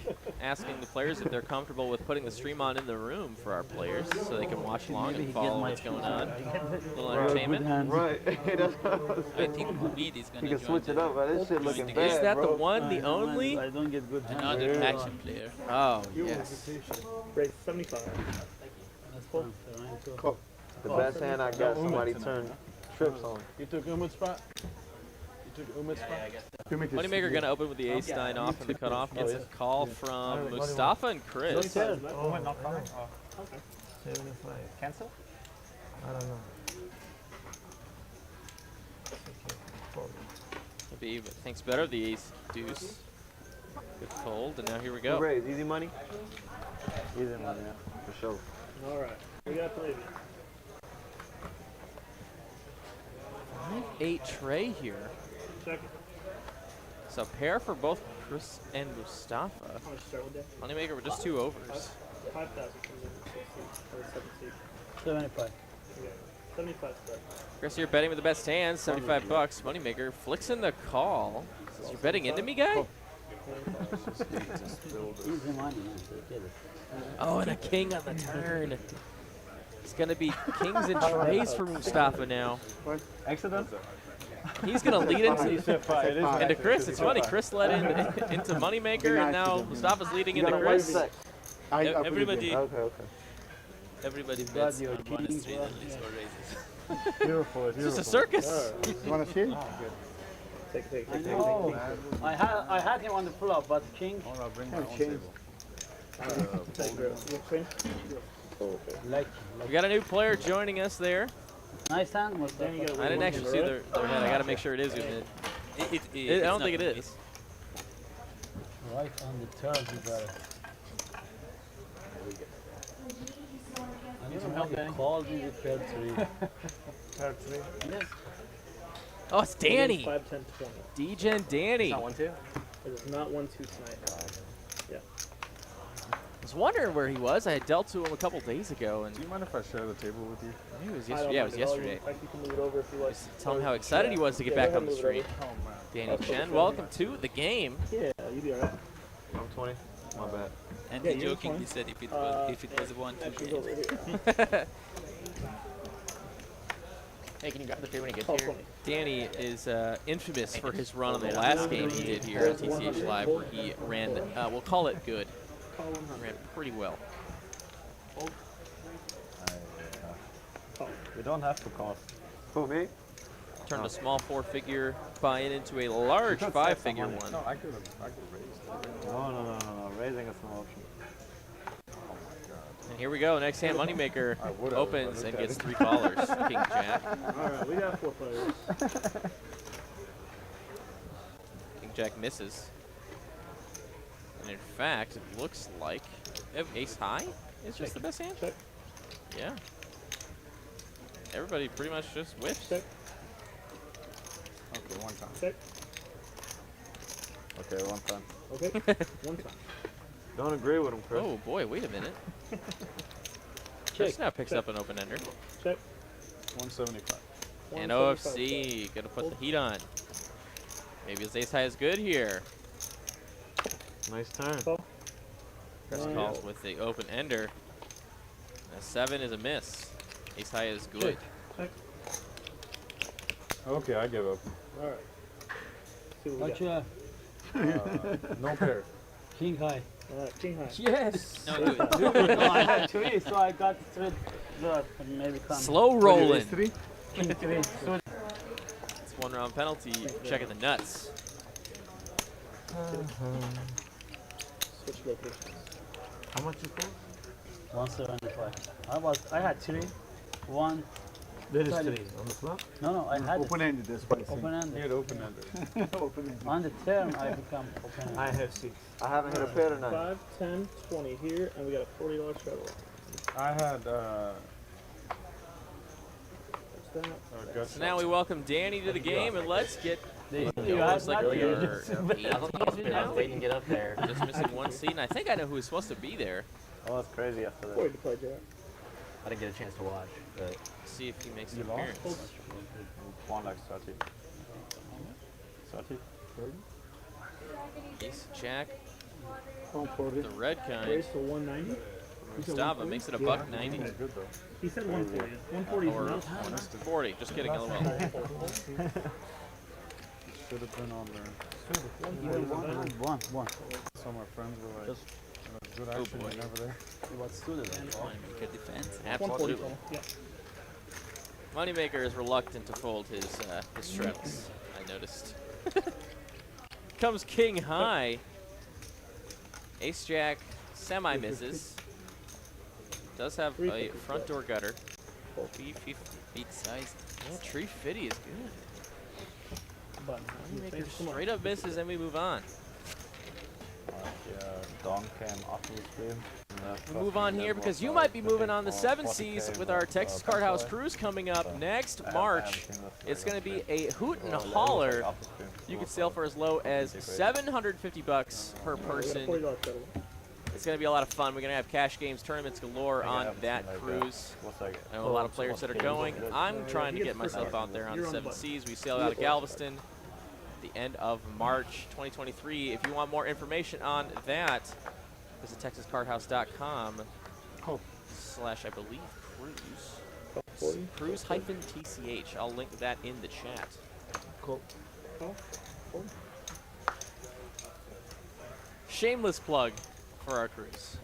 asking the players if they're comfortable with putting the stream on in the room for our players so they can watch along and follow what's going on. A little entertainment. Right. I think Habib is gonna You can join switch it the- up, but this shit looking Is bad. Is that the bro. one, the only? I don't get good hands. another action player. Oh, yes. Raise 75. Cool. The best hand I got, somebody turned trips on. You took Umut's spot? You took Umut's spot? Moneymaker going to open with the ace-9 off in the cutoff. Gets a call from Mustafa and Chris. Oh, not calling? Oh. Okay. 75. Cancel? I don't know. Habib thinks better of the ace-deuce. Good fold, and now here we go. Raise, easy money? Easy money, yeah, for sure. All right. We got to play. 5-8 tray here. Check it. So pair for both Chris and Mustafa. How much start with that? Moneymaker with just 2 overs. 5,000 comes in. 75. 75 start. Chris, you're betting with the best hands, 75 bucks. Moneymaker flicks in the call. Says, you're betting into me, guy? Easy money, man. Oh, and a king on the turn. It's going to be kings and trays for Mustafa now. Accident? He's going to lead into Chris. It's funny. Chris led into Moneymaker, and now Mustafa's leading into Chris. Everybody. Everybody bets on 1 and 3 at least or raises. Beautiful. It's just a circus. You want to see? Take. I know. I had him on the flop, but king. I'll bring my own table. We got a new player joining us there. Nice hand, Mustafa. I didn't actually see their head. I got to make sure it is your head. I don't think it is. Right on the turn, you got it. I need some help, Danny. Called me with pair 3. Pair 3? Yes. Oh, it's Danny. 5, 10, 20. D-Gen Danny. Not 1-2? It is not 1-2 tonight. Yeah. I was wondering where he was. I had dealt to him a couple days ago, and Do you mind if I share the table with you? I think it was yesterday. Yeah, it was yesterday. In fact, you can move it over if you like. Tell him how excited he was to get back on the stream. Oh, man. Danny Chen, welcome to the game. Yeah, you'll be alright. I'm 20. My bad. And Yeah, he you're jokingly fine. said if it was a 1-2 Actually, game. over here. Hey, can you grab the 3 when he gets Call here? 20. Danny is infamous for his run on the last game he did here on TCH Live, where he ran, we'll call it good. Call 100. Ran pretty well. You don't have to call. Who, me? Turned a small 4-figure buy-in into a large 5-figure one. No, I could raise. No. Raising is no option. And here we go. Next hand, Moneymaker opens and gets 3 callers. King Jack. Alright, we got 4 players. King Jack misses. And in fact, it looks like Ace High is just the best hand. Check. Yeah. Everybody pretty much just whiffs. Check. Okay, 1 time. Check. Okay, 1 time. Okay. 1 time. Don't agree with him, Chris. Oh boy, wait a minute. Check. Chris now picks up an open ender. Check. 175. And 175 OFC gonna put the heat on. Maybe his Ace High is good here. Nice turn. Call. Chris calls with the open ender. A 7 is a miss. Ace High is good. Check. Okay, I give up. Alright. See what we What got. you have? No pair. King high. Alright, king high. Yes! No, do it. No, I had 3, so I got 3. Good, maybe come. Slow rolling. King 3. So It's 1 round penalty. Checking the nuts. Switch locations. How much you for? 175. I had 3. 1. That is 3 on the flop? No, I had Open-ended, that's what I think. open-ended. He had open-ended. Open-ended. On the turn, I become open-ended. I have 6. I haven't hit a pair tonight. 5, 10, 20 here, and we got a $40 straddle. I had That's that. So now we welcome Danny to the game, and let's get. You It had looks like lucky. we are 18 now. Waiting to get up there. Just missing 1 seat, and I think I know who is supposed to be there. Oh, that's crazy after that. 40 to play, Jack. I didn't get a chance to watch, but See if he makes an You lost? appearance. 1 like 30. 30? Ace, Jack, $140. the red kind. Raise to 190. Mustafa makes it a $1.90. Good though. He said 140. 140 is Or enough. 40. Just kidding, LOL. Should have been on there. One. Some of my friends were like, Good Oh action boy. over there. What's to the Moneymaker defense. Absolutely. Yeah. Moneymaker is reluctant to fold his shreds, I noticed. Comes king high. Ace jack semi misses. Does have a front door gutter. 350, big size. Yeah, 350 is good. But Moneymaker straight up misses and we move on. Don came after the stream. We move on here because you might be moving on the 7 Cs with our Texas Card House cruise coming up next March. It's going to be a hoot and holler. You can sail for as low as $750 per person. It's going to be a lot of fun. We're going to have cash games, tournaments galore on that cruise. I know a lot of players that are going. I'm trying to get myself out there on the 7 Cs. We sail out of Galveston the end of March 2023. If you want more information on that, visit texascardhouse.com / I believe cruise. Cruise-TCH. I'll link that in the chat. Cool. Shameless plug for our cruise.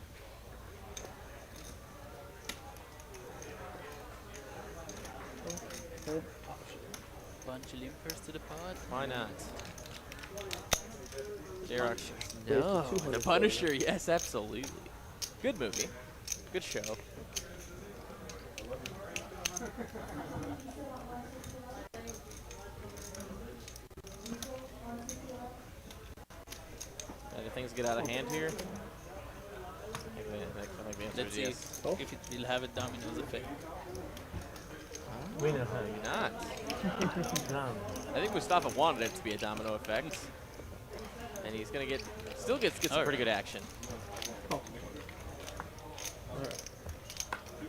Bunch of limpers to the pod. Why not? JRock. No. The Punisher, yes, absolutely. Good movie. Good show. Do things get out of hand here? Let's see if it will have a dominoes effect. Maybe not. I think Mustafa wanted it to be a domino effect. And he's going to get, still gets some pretty good action.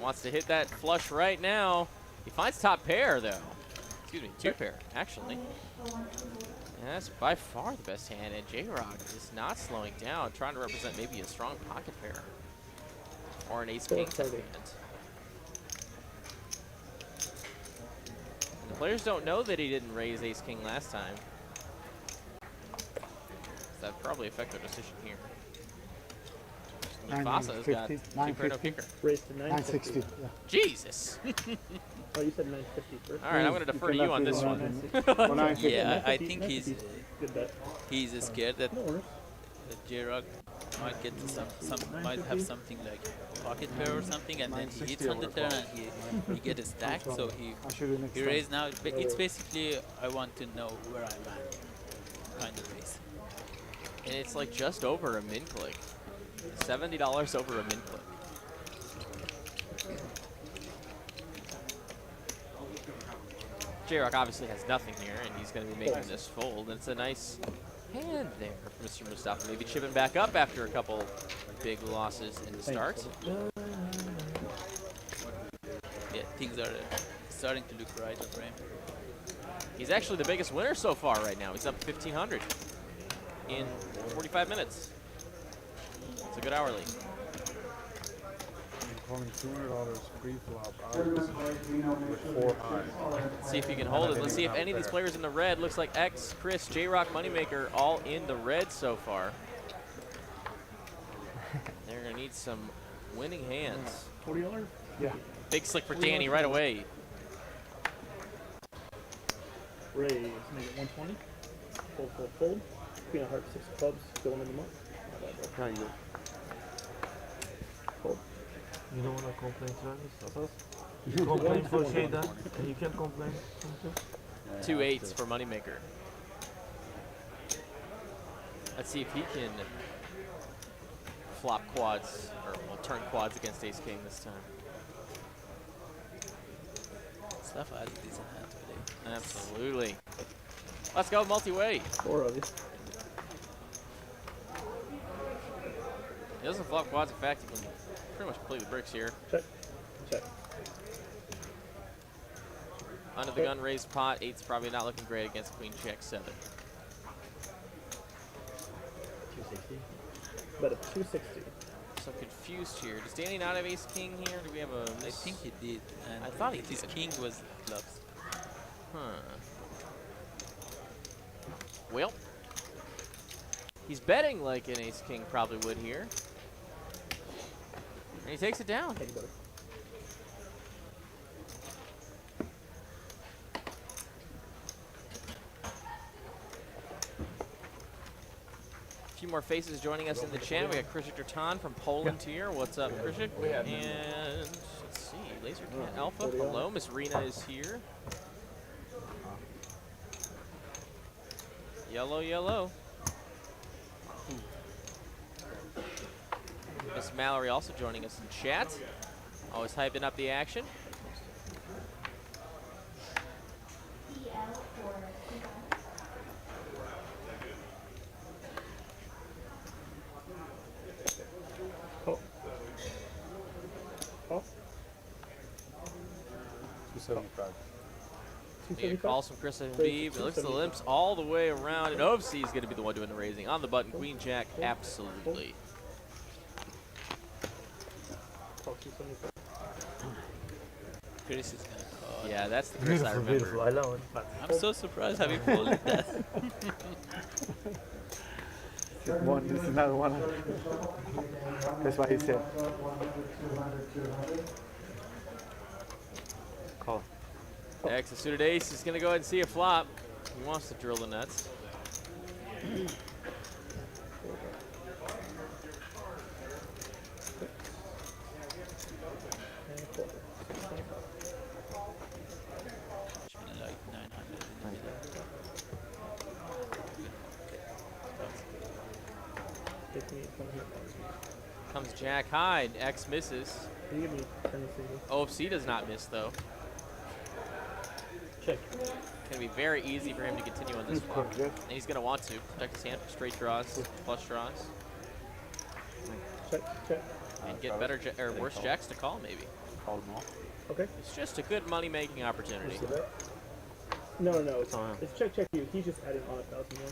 Wants to hit that flush right now. He finds top pair, though. Excuse me, 2 pair, actually. And that's by far the best hand, and JRock is not slowing down, trying to represent maybe a strong pocket pair. Or an ace-king type hand. And the players don't know that he didn't raise ace-king last time. So that probably affect their decision here. Mufasa has got 2 pair no kicker. Raised to 960. Yeah. Jesus! Oh, you said 950 first. All right, I'm going to defer to you on this one. Yeah, I think he's scared that JRock might get might have something like pocket pair or something, and then he hits on the turn and he get a stack, so he raised now. It's basically I want to know where I'm at kind of raise. And it's like just over a min click. $70 over a min click. JRock obviously has nothing here, and he's going to be making this fold. And it's a nice hand there for Mr. Mustafa. Maybe chipping back up after a couple big losses in the start. Yeah, things are starting to look right for him. He's actually the biggest winner so far right now. He's up 1,500 in 45 minutes. It's a good hourly. Calling $200 pre-flop with 4 high. Let's see if he can hold it. Let's see if any of these players in the red. Looks like X, Chris, JRock, Moneymaker all in the red so far. They're going to need some winning hands. $40? Yeah. Big slick for Danny right away. Raise, make it 120. Fold, fold, fold. Queen of hearts, 6 clubs, going in the month. Not you. Fold. You don't want to complain, Travis? You complain for Shada, and you can complain. 2 8s for Moneymaker. Let's see if he can flop quads, or well, turn quads against ace king this time. Mustafa has a decent hand today. Absolutely. Let's go multi-way. 4 of you. He doesn't flop quads. In fact, he can pretty much play the bricks here. Check. Check. Under the gun, raised pot. 8's probably not looking great against queen check 7. 260. But at 260. So confused here. Does Danny not have ace king here? Do we have a I think he did. And I thought he his did. king was clubs. Huh. Well, he's betting like an ace king probably would here. And he takes it down. Thank you, buddy. A few more faces joining us in the chat. We got Krishik Dertan from Poland here. What's up, Krishik? And let's see, Laser Cat Alpha. Hello, Miss Rena is here. Yellow, yellow. Miss Mallory also joining us in chat. Always hyping up the action. Oh. Oh. 275. We get calls from Chris and Habib. It looks the limps all the way around. And OFC is going to be the one doing the raising. On the button, Queen Jack, absolutely. Chris is gonna call. Yeah, that's the Chris I remember. Beautiful, I love it. I'm so surprised Habib folded that. This is another one. That's what he said. Call. Axel suited ace is going to go ahead and see a flop. He wants to drill the nuts. Like 900 in the middle. Comes Jack high. X misses. Can you give me 10 single? OFC does not miss, though. Check. It's going to be very easy for him to continue on this one. And he's going to want to protect his hand from straight draws, flush draws, Check, check. and get better or worse jacks to call, maybe. Call them off. Okay. It's just a good money-making opportunity. No, no, no. It's check, check you. He's just adding on 1,000 more.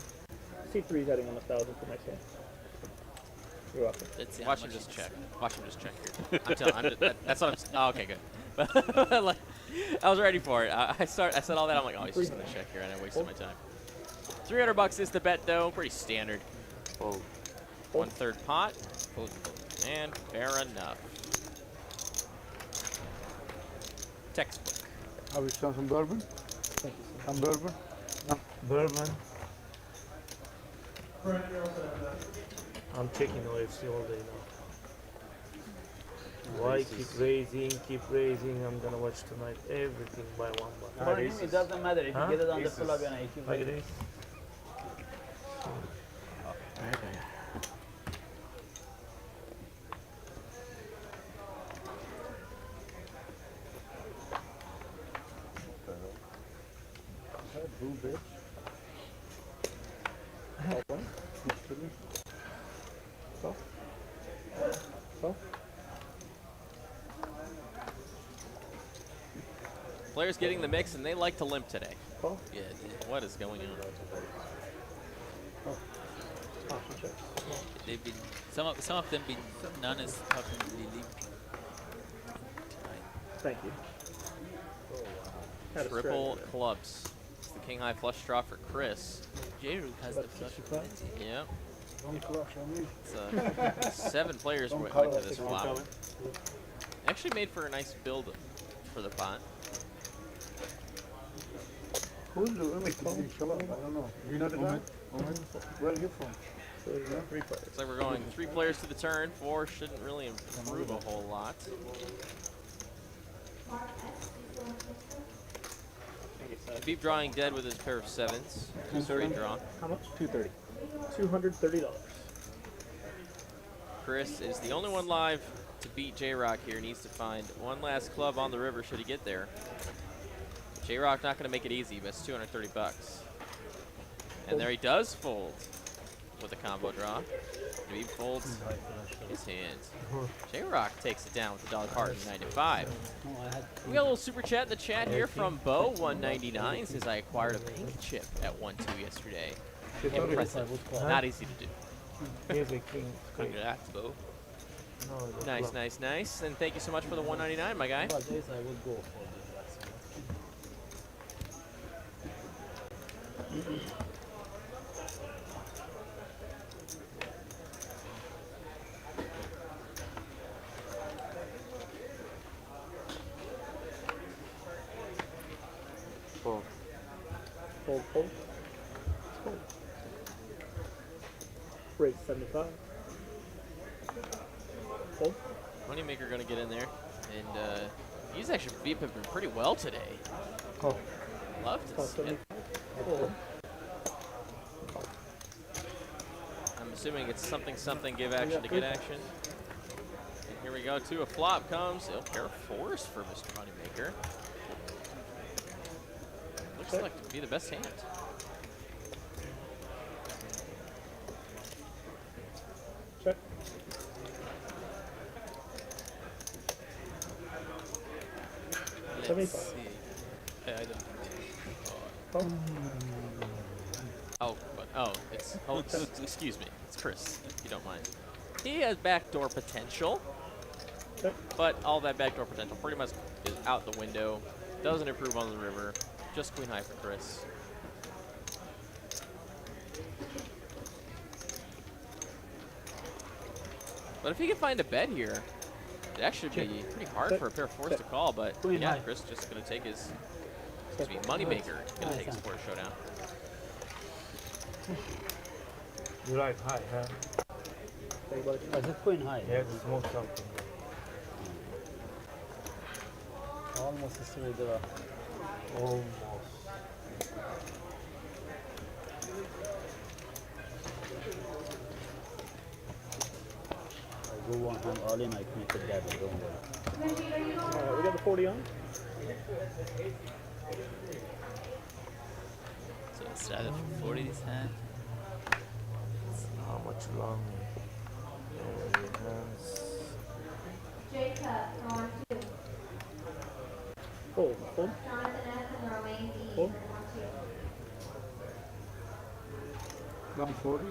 C3 is adding on 1,000 for next hand. You're welcome. Let's see how Watch him much just he check. wants. Watch him just check here. That's what I'm. Oh, okay, good. Like, I was ready for it. I said all that. I'm like, oh, he's just gonna check here, and I wasted my time. $300 is the bet, though. Pretty standard. Fold. 1/3 pot. And fair enough. Textbook. Have you some bourbon? Thank you, sir. Some bourbon? Bourbon. I'm checking OFC all day now. Why keep raising? I'm gonna watch tonight everything by one by For him, it doesn't matter if you get it on the full of an IQ. Like this. Blue bitch. Players getting the mix, and they like to limp today. Call. Yeah, What is going on? they've been some of them been known as fucking limping tonight. Thank you. Had a Triple strategy clubs. It's the king high flush draw for Chris. JRock has the flush of plenty. Yep. Don't crush on me. It's 7 players went to this flop. Actually made for a nice build for the pot. Who's the only phone? I don't know. You know the guy? Where are you from? So there's now 3 players. Looks like we're going 3 players to the turn. 4 shouldn't really improve a whole lot. Habib drawing dead with his pair of 7s. Straight draw. How much? $230. $230. Chris is the only one live to beat JRock here. Needs to find one last club on the river should he get there. JRock not going to make it easy, but it's $230. And there he does fold with a combo draw. Habib folds his hands. JRock takes it down with the dollar card in 95. We got a little super chat in the chat here from Bo199. Says I acquired a pink chip at 1-2 yesterday. Impressive. Not easy to do. Here's a king. Congrats, Bo. No, Nice, nice, nice. And thank you so much for the 199, my guy. But this I would go for the Fold. Fold. Raise 75. Fold. Moneymaker going to get in there, and he's actually beat him pretty well today. Oh. Love to see it. I'm assuming it's something, give action to get action. And here we go, too. A flop comes. A pair of fours for Mr. Moneymaker. Looks like to be the best hand. Check. Let's see. I don't excuse me. It's Chris, if you don't mind. He has backdoor potential, but all that backdoor potential pretty much is out the window. Doesn't improve on the river. Just queen high for Chris. But if he can find a bet here, it actually be pretty hard for a pair of fours to call. But yeah, Chris just gonna take his. Excuse me, Moneymaker gonna take his four showdown. You like high, huh? I just queen high. Yeah, to smoke something. Almost a straight draw. Almost. I go one hand all in, I queen together, don't worry. Alright, we got the 40 on. So instead of 40 this hand. How much long? Jacob, on 2. Fold. Fold. Jonathan F. and Romaine D. Fold. on 2. 140.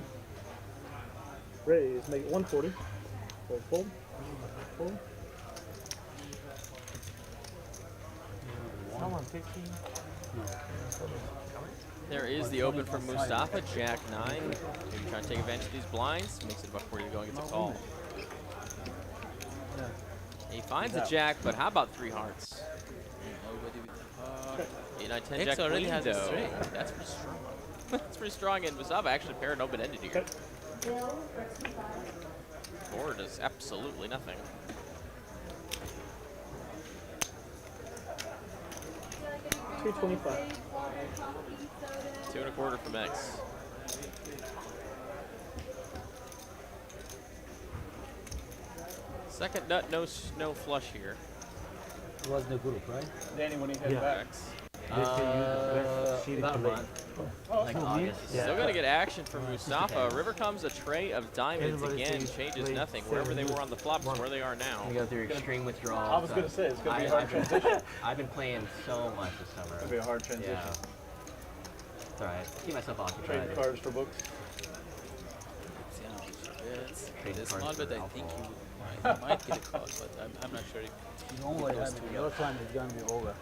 Raise. Make it 140. Fold. Fold. Fold. Someone 15? There is the open from Mustafa, Jack 9. Maybe trying to take advantage of these blinds. Makes it about 40 to go and gets a call. He finds a jack, but how about 3 hearts? Nobody with the heart. 8, 9, 10, X jack already queen, has a though. straight. That's pretty strong. That's pretty strong, and Mustafa actually paired open-ended here. Bill, 65. Four does absolutely nothing. $2.25. 2 1/4 from X. Second nut, no flush here. It was the group, right? Danny, when he head back. About a month. Like August. Still gonna get action from Mustafa. River comes a tray of diamonds again, changes nothing. Wherever they were on the flops is where they are now. You go through extreme withdrawals. I was going to say, it's going to be a hard transition. I've been playing so much this summer. It's going to be a hard transition. Yeah. It's alright. Keep myself occupied. Trading cards for books. It's small, but I think you might get a call, but I'm not sure if Don't worry, your time is going to be over.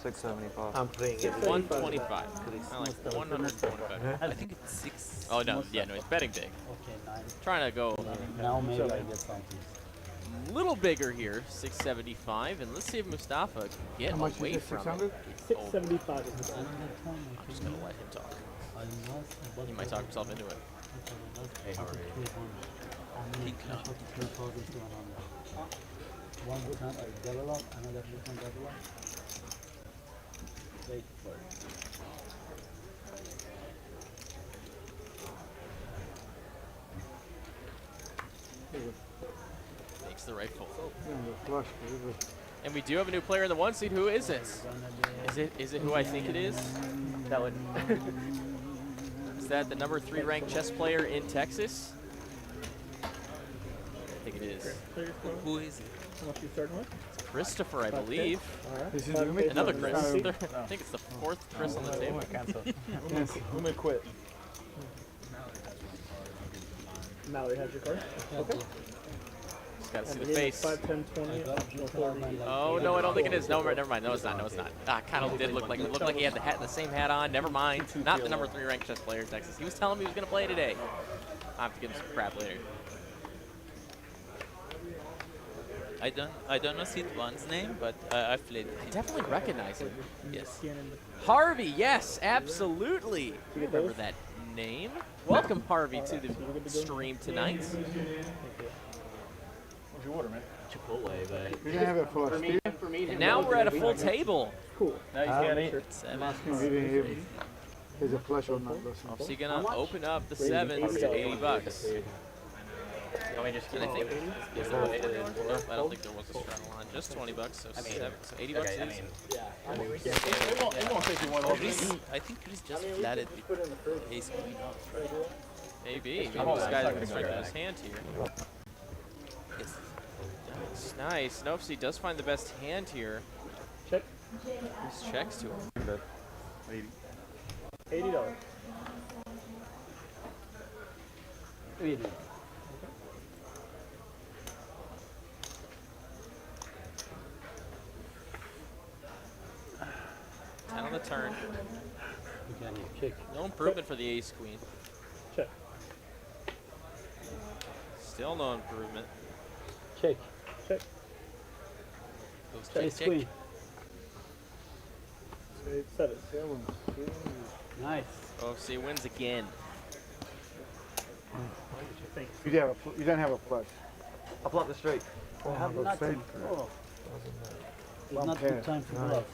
675. I'm playing it. 125. I like 125. I think it's 6. Oh no, yeah, no, he's betting big. Okay, 9. Trying to go Now maybe I get something. a little bigger here, 675, and let's see if Mustafa can get away from it. 675 is the I'm just gonna let him talk. He might talk himself into it. Hey, how are you? One good hand I double up, another good hand double up. Wait for it. Makes the right fold. And we do have a new player in the 1 seed. Who is it? Is it who I think it is? That would. Is that the number 3 ranked chess player in Texas? I think it is. Who is it? How much you starting with? Christopher, I believe. Alright. Another Chris. I think it's the 4th Chris on the table. Who may quit? Mallory has your card. Okay. Just gotta see And the face. 5, 10, 20, optional 40. Oh no, I don't think it is. No, never mind. No, it's not. No, it's not. Ah, kind of did look like it. Looked like he had the same hat on. Never mind. Not the number 3 ranked chess player in Texas. He was telling me he was gonna play today. I will have to give him some crap later. I don't know Sidwan's name, but I've played with him. Definitely recognize him. Yes. Harvey, yes, absolutely. I remember that name. Welcome, Harvey, to the stream tonight. What's your order, man? Chipotle, but You're gonna have it for us, Steve? And now we're at a full table. Cool. Now you can't eat. 7. Is it flush or not? So you're gonna open up the 7s to $80. you want me to just And I keep think, it? nope, I don't think there was a strong line. Just $20, so so $80 Okay, I is. mean, I think Chris just flatted with ace queen off, right? Maybe this guy's gonna strengthen his hand here. Yes. It's nice. Nopsy does find the best hand here. Check. He checks to him. $80. 80. Ten on the turn. Check. No improvement for the ace queen. Check. Still no improvement. Check. Check. Goes Ace check, queen. check. Spade 7. Nice. OFC wins again. You don't have a flush. I flop the straight. I have nothing. Oh. It's not good time for bluff.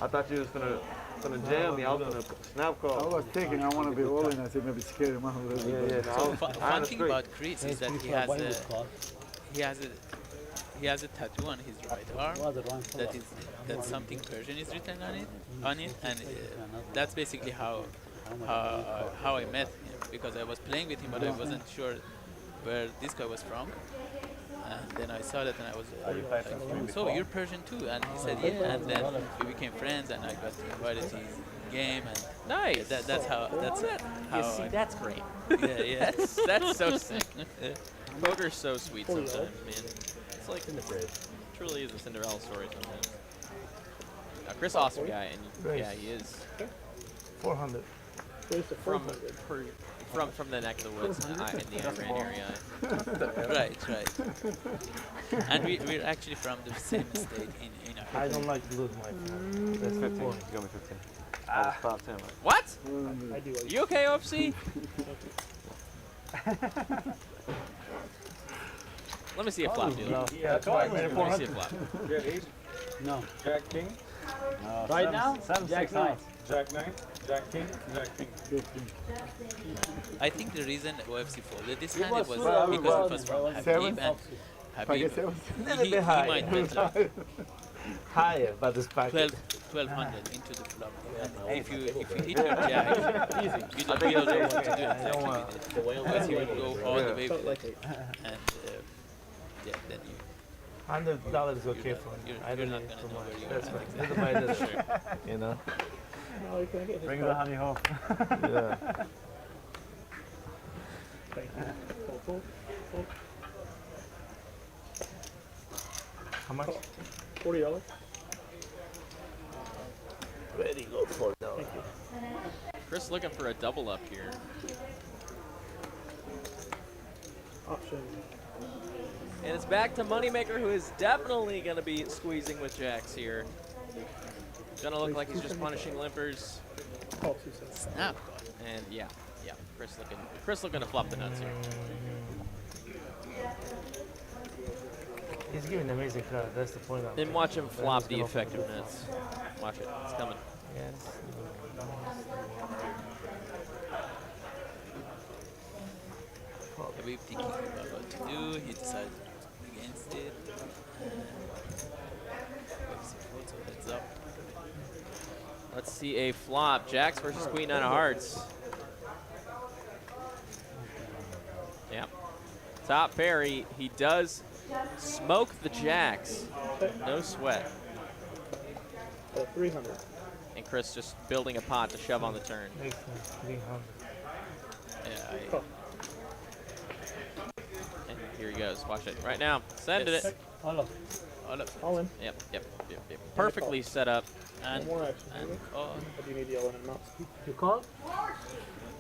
I thought you was gonna jam me. I was gonna snap I call. was thinking I want to be all in. I said maybe scare him out a little bit. Yeah, no, So fun thing about Chris is that he has a tattoo on his right arm that something Persian is written on it, and that's basically how I met him, because I was playing with him but I wasn't sure where this guy was from, and then I saw that and I was like, so you're Persian too? And he said yeah, and then we became friends and I got invited to his game, and Nice. that's how You see, that's great. yeah. That's so sick. Poker's so sweet sometimes, man. It's like truly is a Cinderella story sometimes. Chris, awesome guy, and yeah, he is 400. from the neck of the woods in the Iran area. Right. And we're actually from the same state in Africa. I don't like to lose my friend. That's 15. You got me 15. I was top 10. Right? What? I do. You okay, OFC? Let me see a flop, dude. Yeah, come on, man. Let me see a flop. Jack ace. No. Jack king. Right now? Jack 9. Jack 9. Jack king. Jack king. I think the reason OFC folded this hand was because it was from Habib, and Habib, he might bet like Higher, but it's back. 1200 into the flop. And if you hit your jack, you don't really know what to do exactly with it, because he will go all the way with it, and yeah, then $100 is okay for me. you're not gonna know where you are. That's right. Exactly. Little by little. You know? No, you can't get his Bring card. the honey home. Yeah. Thank you. Pull. How much? $40. Very low for now. Thank you. Chris looking for a double up here. Option. And it's back to Moneymaker, who is definitely going to be squeezing with jacks here. Gonna look like he's just punishing limpers. Call 2 cents. Snap. And yeah, Chris looking to flop the nuts here. He's giving an amazing card. That's the point. Then watch him flop the effective nuts. Watch it, it's coming. Yes. Habib thinking about what to do, he decided against it. OFC folds, so heads up. Let's see a flop. Jacks versus Queen 9 of Hearts. Yeah. Top pair, he does smoke the jacks. No sweat. 300. And Chris just building a pot to shove on the turn. Makes sense. 300. Yeah, And here he goes. Watch it right now. Sending it. All in. Yep. Perfectly set up. One more action. and call. Or do you need the all in and not? You call?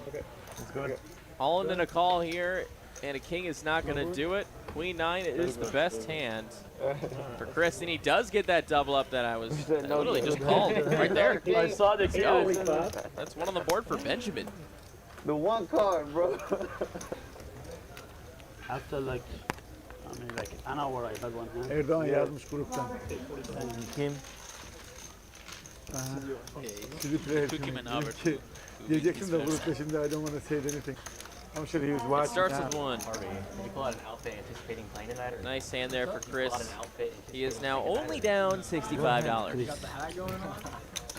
Okay. It's good. All in and a call here, and a king is not going to do it. Queen 9 is the best hand for Chris, and he does get that double up that I was that literally just called right there. I saw the two. That's one on the board for Benjamin. The one card, bro. After like, I mean like an hour I had one hand. Erdoğan yazmış gruptan. Kim? Took him an hour to Diyecektim de grupta şimdi I don't want to say anything. I'm sure he was It watching. starts with 1. Did you pull out an outfit anticipating playing tonight? Or Nice hand there for Chris. pull out an outfit He is now only down $65.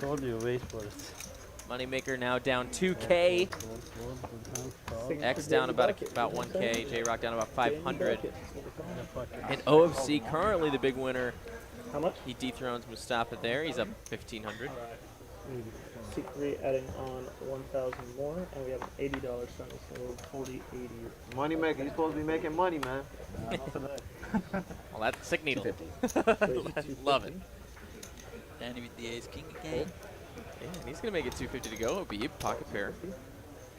Told you, wait for it. Moneymaker now down 2K. X down about 1K. JRock down about 500. And OFC currently the big winner. How much? He dethrones Mustafa there. He's up 1,500. C3 adding on 1,000 more, and we have an $80 sunny, so 40, 80. Moneymaker, you supposed to be making money, man. Well, that's sick needle. Love it. Danny with the ace king again. Yeah, and he's going to make it 250 to go. Habib, pocket pair. Going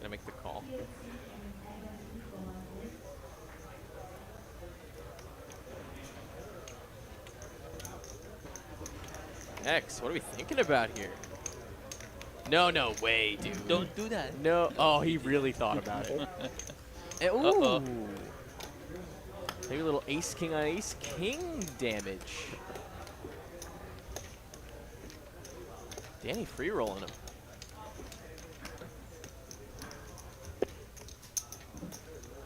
to make the call. X, what are we thinking about here? No way, dude. Don't do that. No. Oh, he really thought about it. Ooh. Uh-oh. Maybe a little ace king on ace king damage. Danny free rolling him.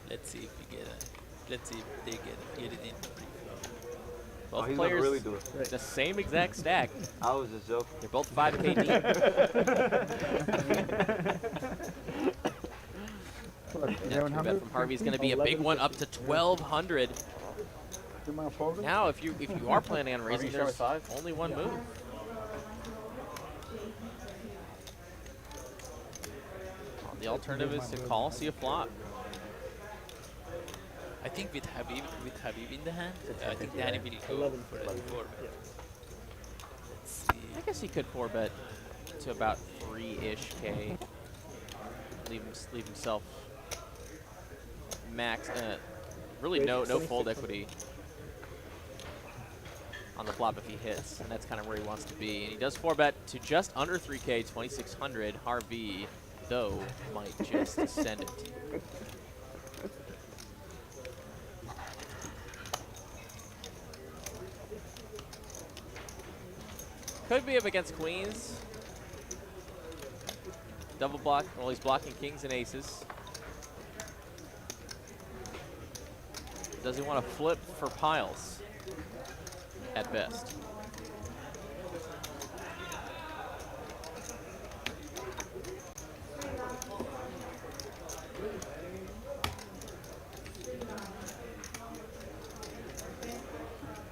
Let's see if we get it. Let's see if they get it in free flow. Both he's players gonna really do it. the same exact stack. I was just joking. They're both 5K deep. That bet from Harvey's going to be a big one, up to 1,200. Now, if you are planning on raising, there's only one move. The alternative is to call, see a flop. I think with Habib in the hand, I think Danny will go for a 4-bet. Let's see. I guess he could 4-bet to about 3-ish K. Leave himself max. Really no fold equity on the flop if he hits, and that's kind of where he wants to be. And he does 4-bet to just under 3K, 2,600. Harvey, though, might just send it. Could be up against queens. Double block. Well, he's blocking kings and aces. Does he want to flip for piles? At best.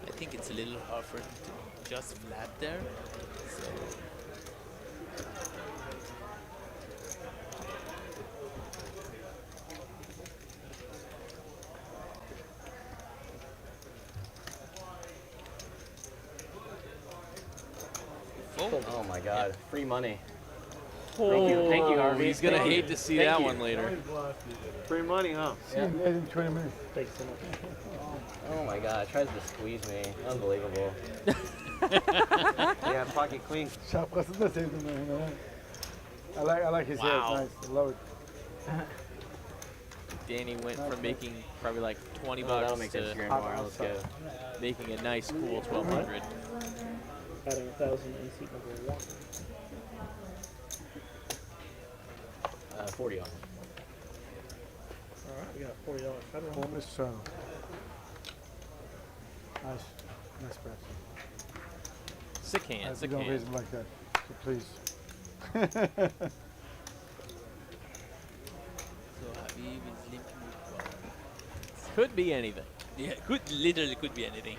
I think it's a little hard for him to just flat there. So Oh my God, free money. Oh, Thank you, Harvey. He's gonna hate to see that one later. Free money, huh? See you guys in 20 minutes. Thanks so much. Oh my God, tries to squeeze me. Unbelievable. Yeah, pocket queen. Şapkasını da sevdim ben. I like his hair. It's nice. I love it. Danny went from making probably like 20 that'll bucks make sense to here tomorrow. Let's go. making a nice, cool 1,200. Adding 1,000 in seat number 1. 40 on. All right, we got $40 federal. Almost so. Nice. Nice press. Sick hand, sick Don't raise hand. him like that. So please. So Habib is limping with one. Could be anything. Yeah, literally could be anything.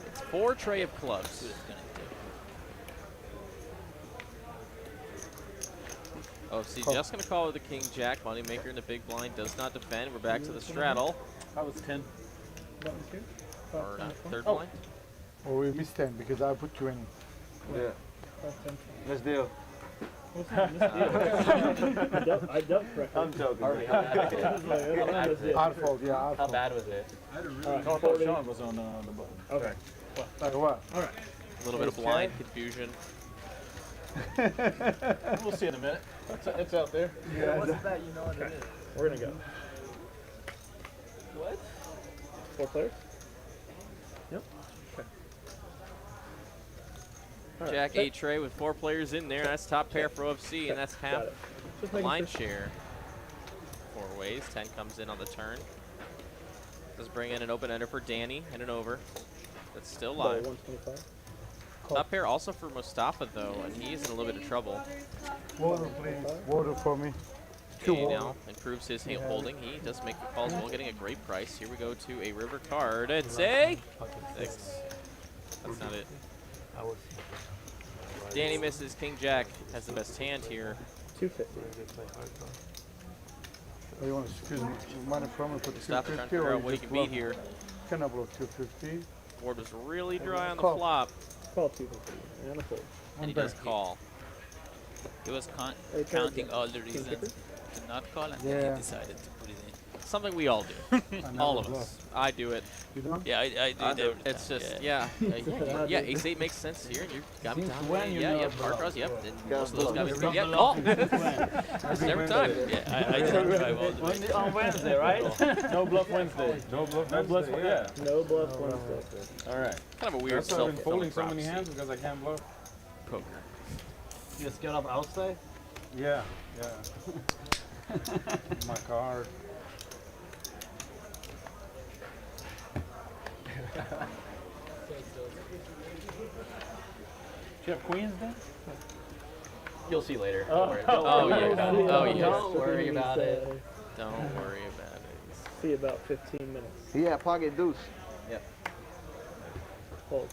It's 4 tray of clubs. Oh, see, just gonna call with the king jack. Moneymaker in the big blind does not defend. We're back to the straddle. That was 10. Or not, third blind. Or we missed 10 because I put 20. Yeah. Let's deal. I dumped correctly. I'm joking. Hard fold, yeah, hard How fold. bad was it? Sean was on the button. Okay. Like what? All right. A little bit of blind confusion. We'll see in a minute. It's out there. Yeah. What's that? You know what it is. We're gonna go. What? 4 players. Yep. Okay. All right, Jack check. 8 tray with 4 players in there. That's top pair for OFC, and that's half Got it. Just making line sure. share. 4 ways. 10 comes in on the turn. Does bring in an open ender for Danny and an over. That's still About live. 125. Top pair also for Mustafa though, and he's in a little bit of trouble. Water, please. Water for me. Okay, now improves his holding. He does make the calls while getting a great price. Here we go to a river card. It's a 6. That's not it. Danny misses. King Jack has the best hand here. 250. Oh, you want to excuse me? Money from me for Mustafa trying to 250 figure or out what he just can beat here. Can I blow 250? Board was really dry on the Call. flop, Call 250. And a fold. and he does call. He was Hey, counting all the King reasons kicker? to not call, and then Yeah. he decided to put it in. Something we all do. All of us. I do it. You don't? Yeah, I do it every It's time, just, yeah. yeah, Ace 8 makes sense here. You got me Since down. when you Yeah, know yeah, about hard draws, yep. And Yeah, most of those guys, bluff. yeah, call. Every Every time. Yeah, I didn't drive all the way. On Wednesday, right? No bluff Wednesday. No bluff Wednesday. Yeah. No bluff Wednesday. All right. Kind of a weird That's why I've been folding so self-fulfilling many hands prophecy. because I can't bluff. Poker. You just get up outside? Yeah. My card. Do you have queens then? You'll see later. Oh, Don't worry. Oh, yeah. Oh, yeah. Don't worry about it. Don't worry about it. See about 15 minutes. Yeah, pocket deuce. Yep. Hold.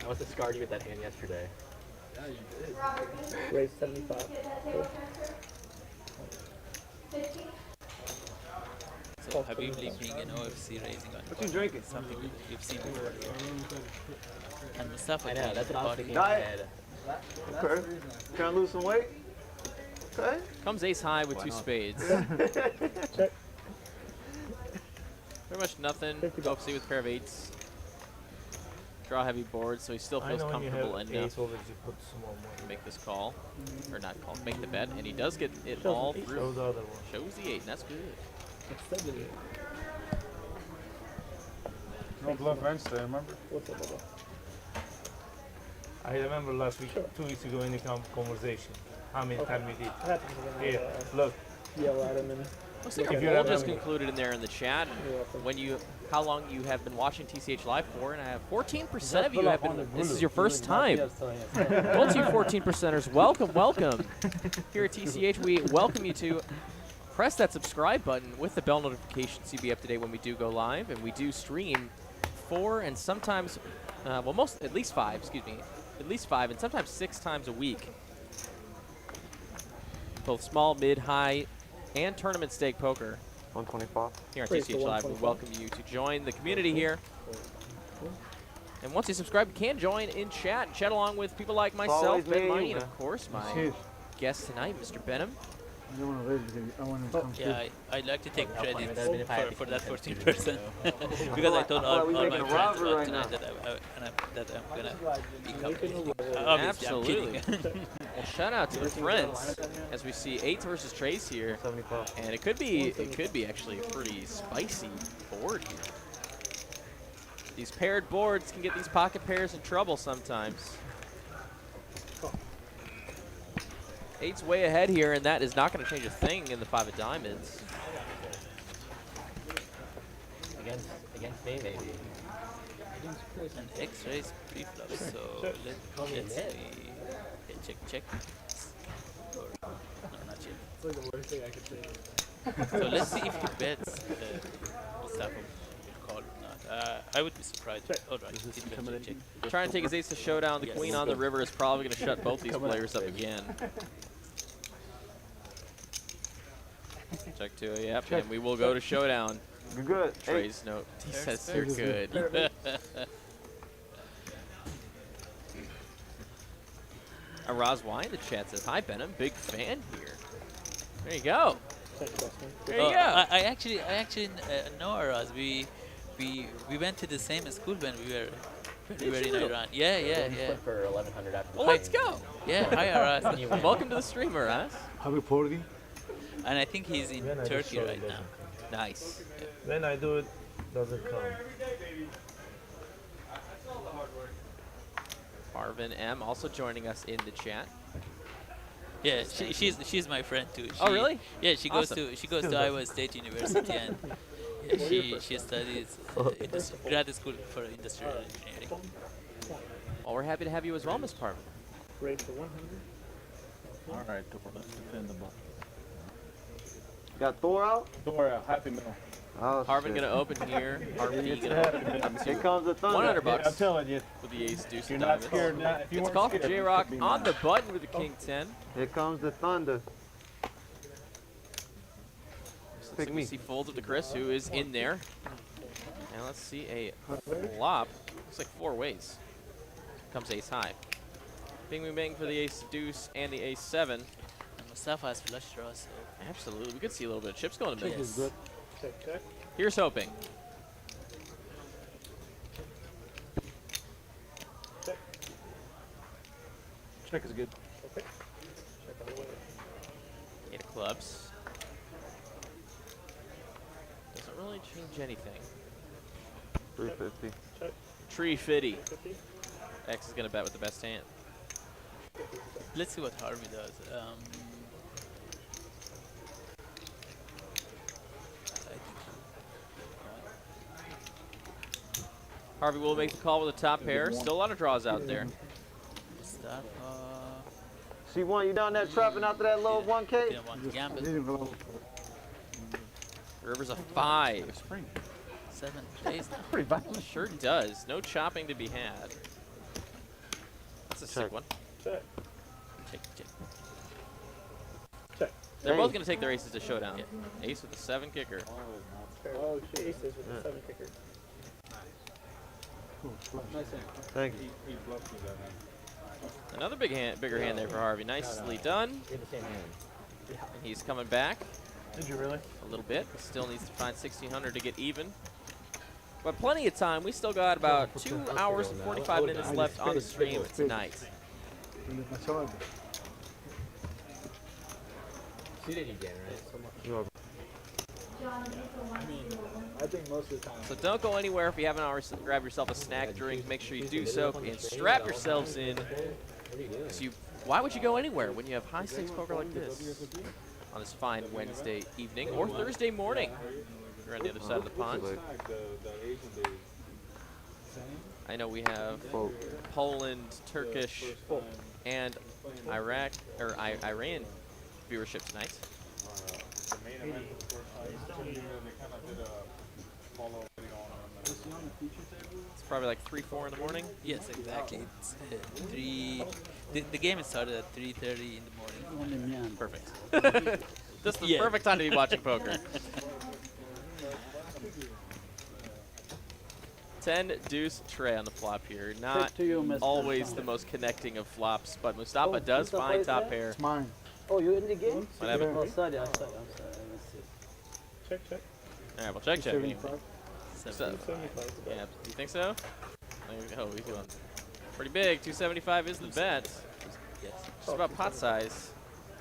I was discarding with that hand yesterday. Raise 75. Hold. So Habib being an OFC raising on What you drinking? something we've seen before. And Mustafa I know, that's what I was thinking in my Diet. head. Okay. Trying to lose some weight? Okay. Comes ace high with 2 spades. Check. Pretty much nothing. OFC with pair of 8s. Draw heavy board, so he still feels comfortable enough over to put some more money. to make this call. Or not call, make the bet. And he does get it all through. Show the other one. Shows the 8, and that's good. No bluff Wednesday, remember? What's up, Bubba? I remember last week, 2 weeks ago in the conversation, how many times we did. Happens when I Yeah, look. yell at him and Looks like If a you poll have just any- concluded in there in the chat. You're welcome. How long you have been watching TCH Live for, and I have 14% of you have been. This is your first time. Well, you 14%ers, welcome. Here at TCH, we welcome you to press that subscribe button with the bell notification so you'll be up to date when we do go live, and we do stream 4 and sometimes, at least 5, and sometimes 6 times a week. Both small, mid, high, and tournament stake poker. 125. Here on Raise TCH to Live, we 125. welcome you to join the community here. And once you subscribe, you can join in chat and chat along with people like myself, always Ben me, Money, and man. of course my Cheers. guest tonight, Mr. Benham. I don't want to raise because I want to come Yeah, I like to take credit That'd been if I had for to that keep 14% because I told I thought we all my making a friends robbery about right tonight now. that I'm gonna become Obviously, Absolutely. I'm kidding. Well, shout out to the friends as we see 8s versus trays here, 75. and it could be actually a pretty spicy board here. These paired boards can get these pocket pairs in trouble sometimes. 8's way ahead here, and that is not going to change a thing in the 5 of diamonds. Against me, maybe. An X-rays pre-flop, so let's see. Okay, check. Or, no, not yet. It's like the worst thing I could say. So let's see if he bets Mustafa will call or not. I would be surprised. All right, he's gonna check. Trying to take his ace to showdown. The Yes. queen on the river is probably going to shut both these players up again. Check 2, yep, and we will go to showdown. You're good. Trey's note. He says you're good. Razwai in the chat says, "Hi Benham, big fan here." There you go. There you go. I actually know Araz. We went to the same school when we were in Iran. Yeah. For 1100 after. Well, let's go. Yeah, hi Araz. Welcome to the stream, Araz. Habib 40. And I think he's in When I Turkey just right saw it, now. Nice. When I do it, doesn't come. Marvin M also joining us in the chat. Yeah, she's my friend too. Oh, really? Yeah, she goes Awesome. to Iowa State University and she studies grad school for industrial engineering. Well, we're happy to have you as well, Miss Parvin. Race for 100. All right, Thor, let's defend the ball. Got Thor out? Thor out, happy mill. Oh, Harvin shit. gonna open here. Harvin gonna open Here comes the thunder. 100 bucks. I'm telling you. With the ace, deuce, You're and not diamonds. scared now. If you It's weren't called for scared, JRock it'd be on mine. the button with the king 10. Here comes the thunder. Pick me. See folds of the Chris, who is in there. And let's see a flop. Looks like 4 ways. Comes ace high. Bing bing bang for the ace deuce and the ace 7. And Mustafa has flush draws. So. Absolutely. We could see a little bit of chips going to Yes. mid. Check. Here's hoping. Check is good. Okay. Check out the way. 8 of clubs. Doesn't really change anything. 350. Check. Tree fitty. 50. X is going to bet with the best hand. Let's see what Harvey does. Harvey will make the call with the top pair. Still a lot of draws out there. Mustafa. C1, you down there trapping after that low 1K? Didn't want to gamble. River's a 5. 7 days now. Pretty violent. Sure does. No chopping to be had. That's a sick one. Check. Check. Check. They're both going to take their aces to showdown. Ace with the 7 kicker. Oh, shit. Aces with the 7 kicker. Thank you. Another bigger hand there for Harvey. Nicely done. And he's coming back. Did you really? A little bit. Still needs to find 1,600 to get even. But plenty of time. We still got about 2 hours and 45 minutes left on the stream tonight. See that again, right? I think most of the time. So don't go anywhere if you haven't already. Grab yourself a snack, drink. Make sure you do so and strap yourselves in. Why would you go anywhere when you have high stakes poker like this on this fine Wednesday evening or Thursday morning? You're on the other side of the pond. I know we have Poland, Turkish, and Iraq or Iran viewership tonight. It's probably like 3, 4 in the morning. Yes, exactly. It's 3. The game started at 3:30 in the morning. Perfect. This is the perfect time to be watching poker. 10 deuce tray on the flop here. Not always the most connecting of flops, but Mustafa does find top pair. It's mine. Oh, you're in the game? What happened? Oh, sorry. I'm sorry. Check. All right, well, check. Anyway. 275. Yeah, do you think so? Oh, he's going pretty big. 275 is the bet. Yes. Just about pot size.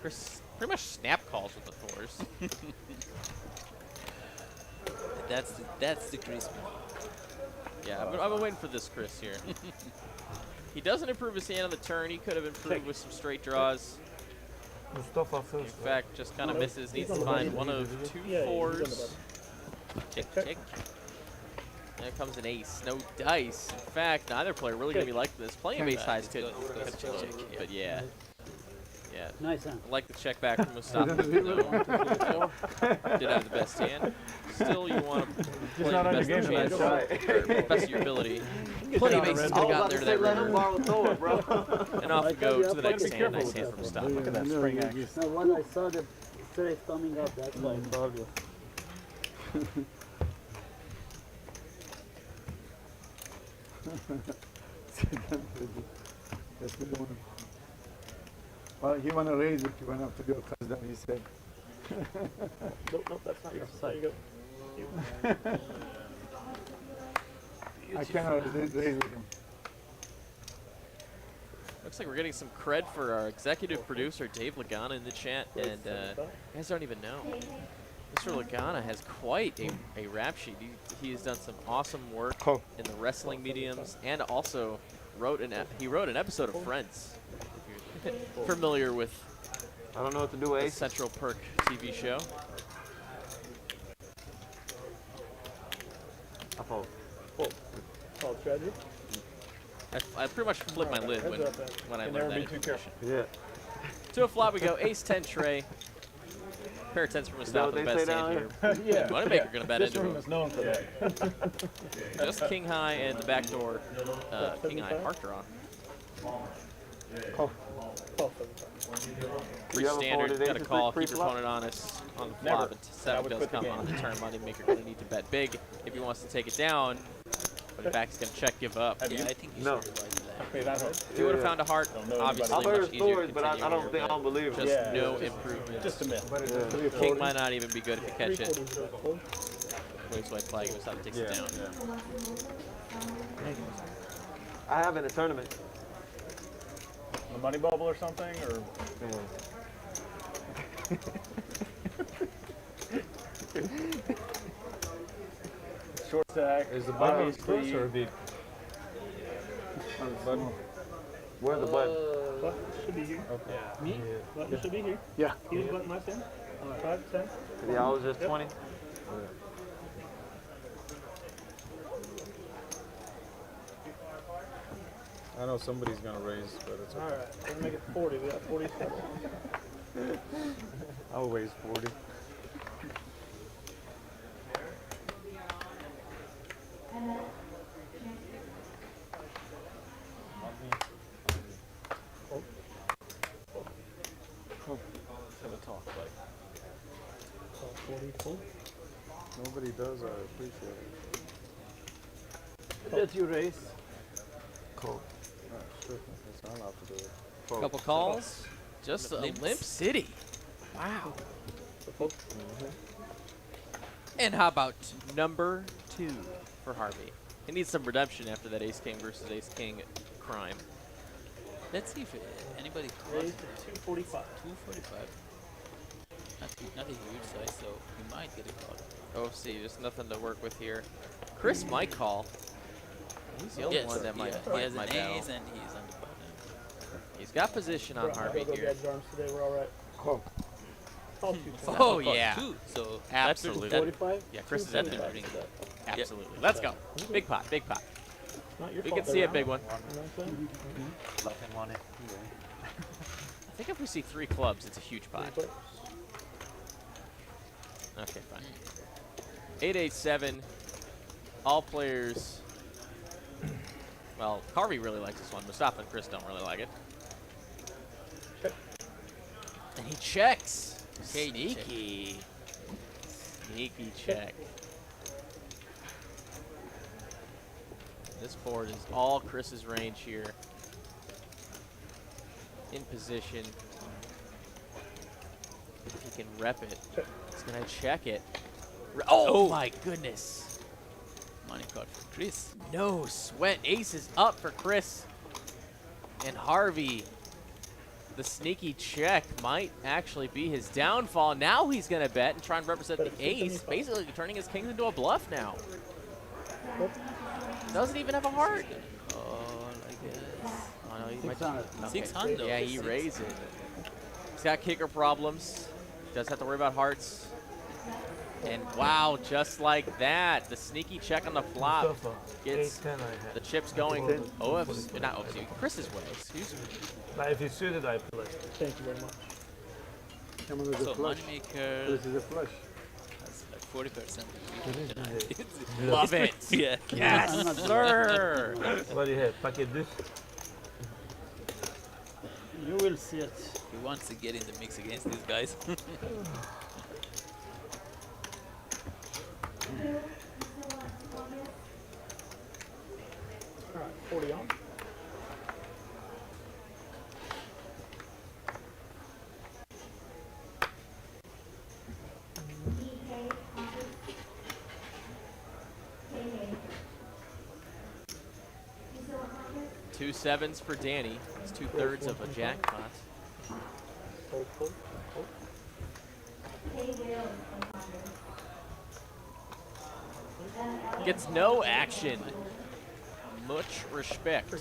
Chris pretty much snap calls with the fours. That's the Chris. Yeah, I'm waiting for this Chris here. He doesn't improve his hand on the turn. He could have improved with some straight draws. Mustafa first. In fact, just kind of misses. Needs to find one of 2 fours. Check. There comes an ace. No dice. In fact, neither player really going to be like this. Plenty of ace highs could check. But yeah. Yeah. Nice, huh? I like the check back from Mustafa. Did have the best hand. Still, you want to play the best of your chance, or best of your ability. Plenty of aces could have gotten there to that river. And off we go to the next hand. Nice hand from Mustafa. Look at that spring action. No, when I saw the straight coming up, that's why I called you. That's the one. Well, he want to raise it. He went up to go close down. He said. Nope, that's not yours. There you go. I cannot raise with him. Looks like we're getting some cred for our executive producer, Dave Lagana, in the chat, and you guys don't even know. Mr. Lagana has quite a rap sheet. He has done some awesome work in the wrestling mediums, and also wrote an episode of Friends. If you're familiar with I don't know what to do with the ace. Central Perk TV show. I fold. Call strategy. I pretty much flipped my lid when I learned that information. Yeah. To a flop we go, ace 10 tray. Pair of 10s from Mustafa, the best hand here. Yeah. Moneymaker gonna bet This into room him. is known for that. Just king high and the back door, king high heart draw. Pretty standard, got a call, keep your opponent honest on the flop. And 7 does come on the turn. Moneymaker gonna need to bet big if he wants to take it down. But in fact, he's gonna check, give up. Yeah, I think you should revise that. If he would have found a heart, obviously I've heard much easier stories, to but I continue don't here, think I don't believe it. just no improvement. Just a myth. King might not even be good if you catch it. Waves white flag, Mustafa takes it down. I have in a tournament. A money bubble or something, or short stack. Is the button close or a beat? Where's the button? Button should be here. Okay. Me? Button should be here. Yeah. Here's button my sim. 5, 10. Yeah, I was just 20. I know somebody's gonna raise, but it's okay. Alright, we're gonna make it 40. We got 47. I'll raise 40. have a talk like. 40 full. Nobody does, I appreciate it. That's your race. Cool. Sure. That's not allowed to do it. Couple calls. Just a limp city. Wow. And how about number 2 for Harvey? He needs some redemption after that ace king versus ace king crime. Let's see if anybody Raise calls. to 245. 245. Not a huge size, so you might get a call. Oh, see, there's nothing to work with here. Chris might call. He's the only one that might. He has an battle. ace and he's on the button. He's got position on Harvey Go here. get arms today. We're all right. Call. Call Oh yeah, 2, so absolutely. 45. Yeah, Chris is at the ring. Yep. Absolutely. Let's go. Big pot, big pot. Not your We fault can see a they're big out. one. You know what I'm saying? Nothing on it. I think if we see 3 clubs, it's a huge pot. Okay, fine. 8-8-7. All players. Well, Harvey really likes this one. Mustafa and Chris don't really like it. And he checks. Sneaky. Sneaky check. This board is all Chris's range here. In position. If he can rep it. He's gonna check it. Oh my goodness. Money card for Chris. No sweat. Ace is up for Chris. And Harvey, the sneaky check might actually be his downfall. Now he's going to bet and try and represent the ace, basically turning his kings into a bluff now. Doesn't even have a heart. Oh, I guess. Oh, no, he 600. might, 600. Yeah, he raised it. He's got kicker problems. Does have to worry about hearts. And wow, just like that, the sneaky check on the flop gets the chips going. OFC, not OFC, Chris's way, excuse me. Like if you suited, I play. Thank you very much. Come on, there's So a flush. Moneymaker This is a flush. has like 40%. Love it. Yeah. Yes, sir. What do you have? Packet this? You will see it. He wants to get in the mix against these guys. 40 on. Two sevens for Danny. It's 2/3 of a jackpot. Hold, hold, hold. Gets no action. Much respect.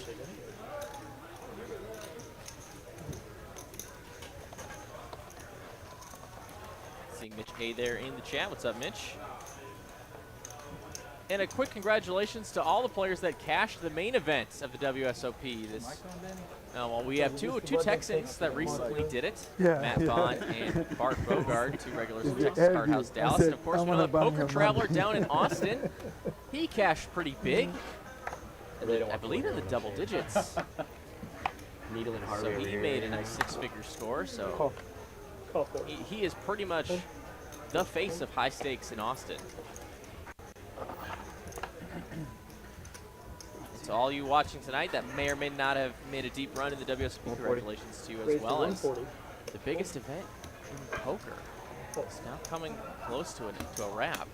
Seeing Mitch A there in the chat. What's up, Mitch? And a quick congratulations to all the players that cashed the main events of the WSOP. Well, we have two Texans that recently did it. Yeah, Matt yeah. Bond and Bart Bogard, two regulars from Yeah, Texas Card dude, House I Dallas. said, And of course, I we know wanna the buy Poker your Traveler money. down in Austin. He cashed pretty big. I believe in the double digits. Needle and Harvey So over he here. made a nice 6-figure score. So he is pretty much the face of high stakes in Austin. To all you watching tonight that may or may not have made a deep run in the WSOP, congratulations to you as well as the biggest event in poker. It's now coming close to a wrap.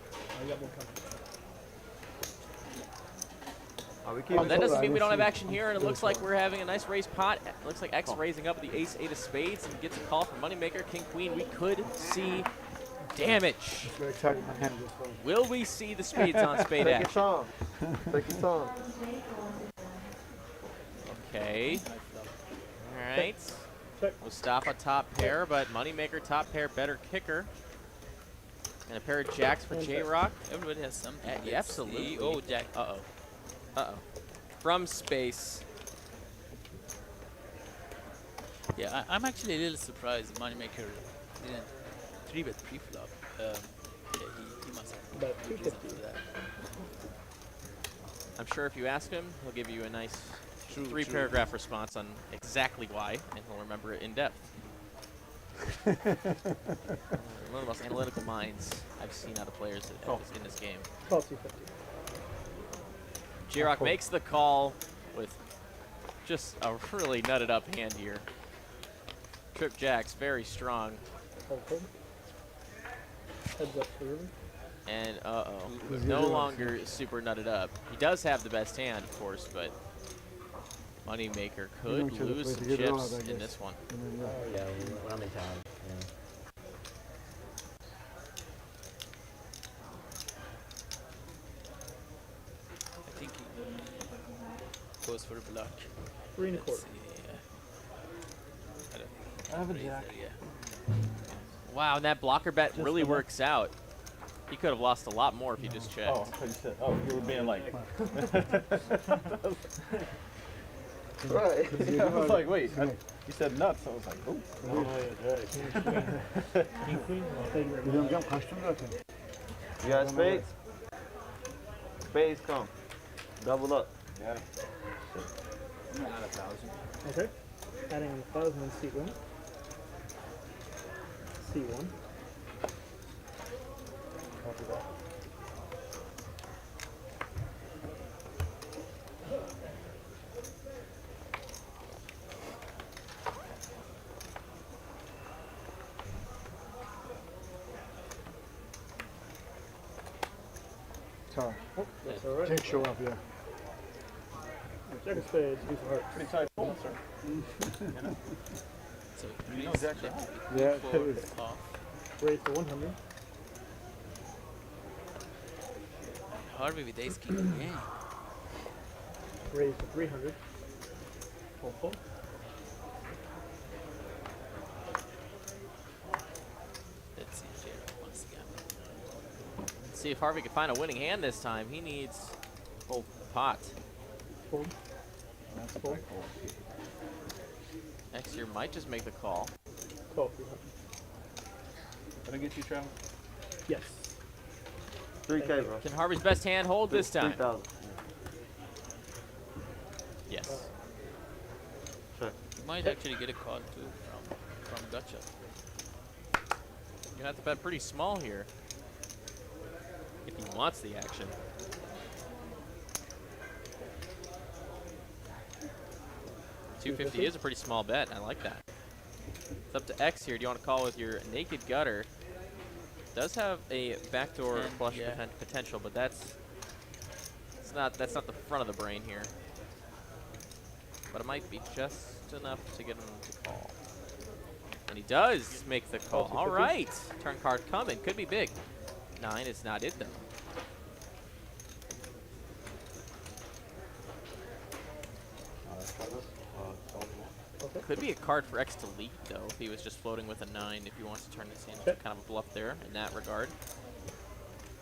That doesn't mean we don't have action here, and it looks like we're having a nice raise pot. It looks like X raising up with the ace, 8 of spades, and gets a call from Moneymaker, king, queen. We could see damage. Will we see the spades on spade Take action? your time. Take your time. Okay. All right. Mustafa top pair, but Moneymaker top pair, better kicker. And a pair of jacks for JRock. Everybody has something. Yeah, absolutely. Oh, jack. Uh-oh. Uh-oh. From space. Yeah, I'm actually a little surprised Moneymaker didn't 3-bet pre-flop. Yeah, he must have About good reason for that. I'm sure if you ask him, he'll give you a nice 3-paragraph response on exactly why, and he'll remember it in depth. One of the most analytical minds I've seen out of players in this game. Call 250. JRock makes the call with just a really nutted up hand here. Trip jacks, very strong. Hold, hold. Heads up clearly. And no longer super nutted up. He does have the best hand, of course, but Moneymaker could lose some chips in this one. Yeah, when I'm in town. Yeah. I think he goes for a block. 3 1/4. Let's see, I don't think I have a raise jack. there, yeah. Wow, and that blocker bet really works out. He could have lost a lot more if he just checked. Oh, I said, oh, you were being like. Right. Yeah, I was like, wait, you said nuts. I was like, oh. You got spades? Spades come. Double up. Yeah. Okay. Adding in 1,000 in C1. C1. Copy that. Sorry. Oh, that's all right. Take show up, yeah. Jack of spades, piece of hearts. Pretty tight pull, sir. So You know raise Jack left Jack? Yeah, for it is. off. Raise for 100. Harvey with ace king. Yeah. Raise for 300. Full full. Let's see JRock once again. Let's see if Harvey can find a winning hand this time. He needs full pot. Fold. That's Full. pretty cool. Next year might just make the call. Call 300. Did I get you, Travis? Yes. 3K, bro. Can Harvey's best hand hold this time? 3,000. Yes. Sure. You might actually get a call too from Gotcha. You have to bet pretty small here if he wants the action. 250 is a pretty small bet. I like that. It's up to X here. Do you want to call with your naked gutter? Does have a backdoor flush potential, but that's not the front of the brain here. But it might be just enough to get him to call. And he does make the call. All right. Turn card coming. Could be big. 9 is not it, though. Could be a card for X to lead, though, if he was just floating with a 9, if he wants to turn his hand into kind of a bluff there in that regard.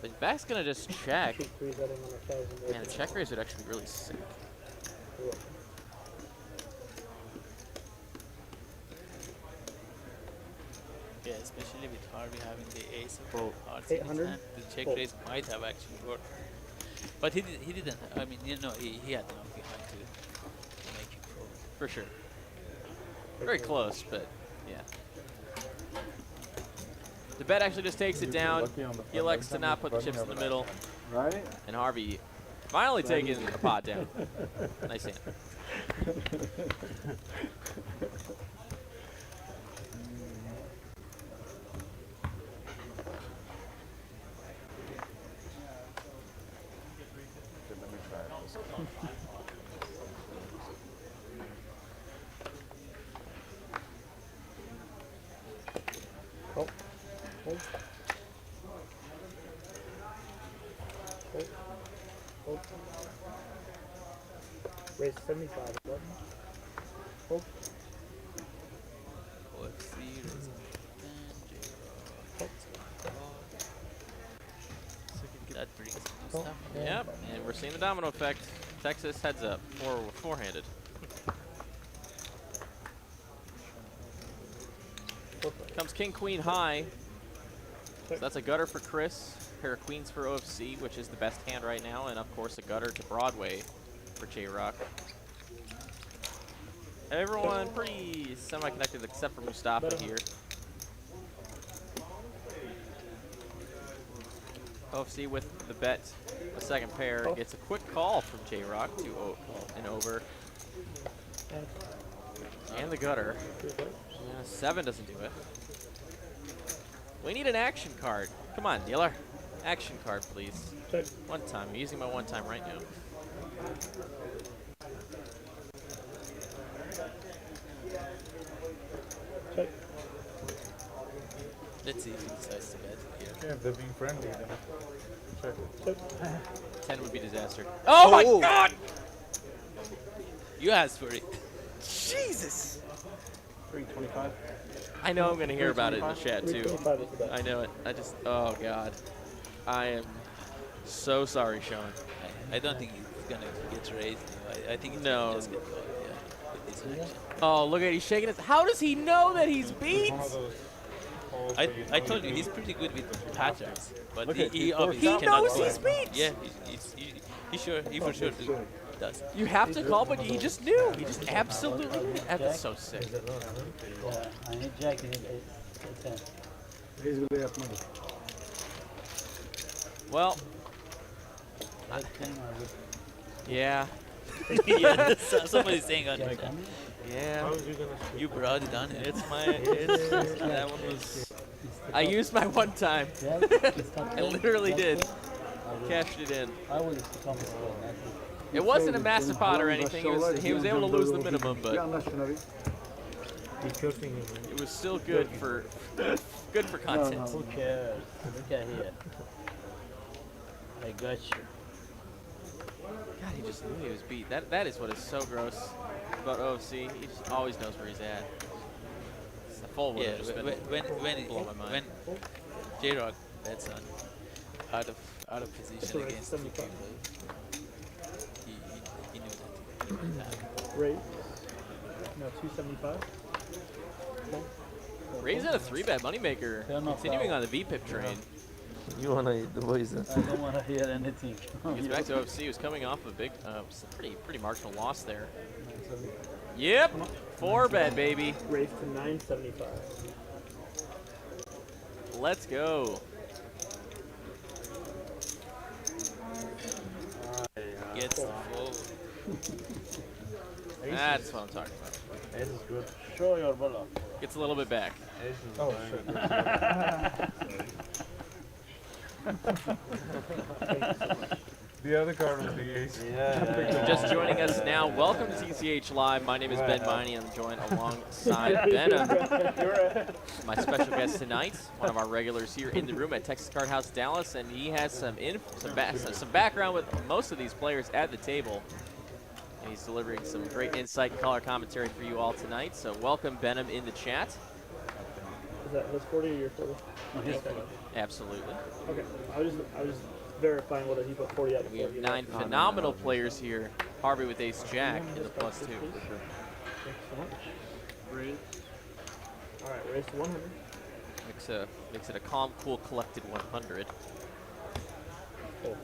But back's going to just check. Man, a check raise would actually be really sick. Yeah, especially with Harvey having the ace of hearts 800? the check raise might have actually worked. But he didn't. I mean, you know, he had enough behind to make it fold. For sure. Very close, but yeah. The bet actually just takes it down. He elects to not put the chips in the middle. Right? And Harvey finally taking the pot down. Nice hand. Oh. Hold. Hold. Hold. Raise 75. Button. Hold. OFC, raise that brings Mustafa. Yep, and we're seeing the domino effect. Texas heads up, four-handed. Comes king, queen, high. So that's a gutter for Chris, pair of queens for OFC, which is the best hand right now, and of course a gutter to Broadway for JRock. Everyone pretty semi-connected except for Mustafa here. OFC with the bet, the second pair, gets a quick call from JRock to an over. And the gutter. Yeah, 7 doesn't do it. We need an action card. Come on, dealer. Action card, please. Check. One time. I'm using my one time right now. Check. Let's see if he decides to bet here. Yeah, if they're being friendly, then check. Check. 10 would be disaster. Oh my God! You asked for it. Jesus! 325. I know I'm going to hear about it in the chat, too. I know it. I just, oh, God. I am so sorry, Sean. I don't think he's going to get raised. I think he's No. gonna just get caught, with this action. Oh, look at it. He's shaking his... How does he know that he's beat? I told you, he's pretty good with patterns. But Look he at- obviously He cannot knows go he's out. beat. Yeah, he for sure does. You have to call, but he just knew. He just absolutely knew. That's so sick. Yeah, I need Jack. I need 10. He's going to lay up money. Well, yeah. Yeah, somebody's saying on Jack, Yeah. you brought it on. It's my... that one was... I used my one time. I literally did. Cashed it in. I will come as well. It wasn't a massive pot or anything. He was able to lose the minimum, but it was still good for content. Who cares? Look at here. I got you. God, he just knew he was beat. That is what is so gross about OFC. He just always knows where he's at. It's a full would Yeah, have just been blow my mind. when JRock bets on out of position against the people, he knew that he might have. Raise. No, 275. Raising a 3-bet moneymaker, continuing on the VPIP train. You want to eat the poison? I don't want to hear anything. Gets back to OFC, who's coming off a big, pretty marginal loss there. Yep, 4-bet, baby. Raise to 975. Let's go. Gets the fold. That's what I'm talking about. Ace is good. Show your bluff. Gets a little bit back. Ace is Oh, The other card was the ace. Just joining us now, welcome to TCH Live. My name is Ben Miney. I'm joined alongside Benham, my special guest tonight, one of our regulars here in the room at Texas Card House Dallas, and he has some background with most of these players at the table. And he's delivering some great insight and color commentary for you all tonight. So welcome Benham in the chat. Is that his 40 or your 40? Oh, his 40. Absolutely. Okay. I was just verifying whether he put 40 out. We have 9 phenomenal players here. Harvey with ace jack in the +2. Thanks so much. Raise. All right, raise to 100. Makes it a calm, cool, collected 100. Fold.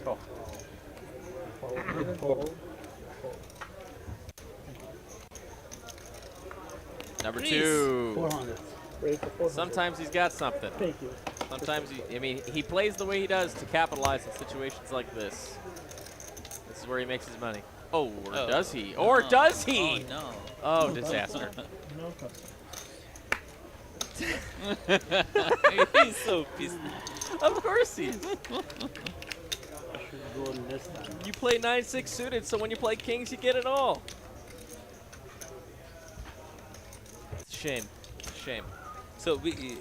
Oh. Fold. Number 2. 400. Raise to 400. Sometimes he's got something. Thank you. Sometimes he plays the way he does to capitalize in situations like this. This is where he makes his money. Oh, or does he? Or does he? Oh, no. Oh, disaster. No He's so pissed. Of course he is. You play 9-6 suited, so when you play kings, you get it all. It's a shame. It's a shame. So we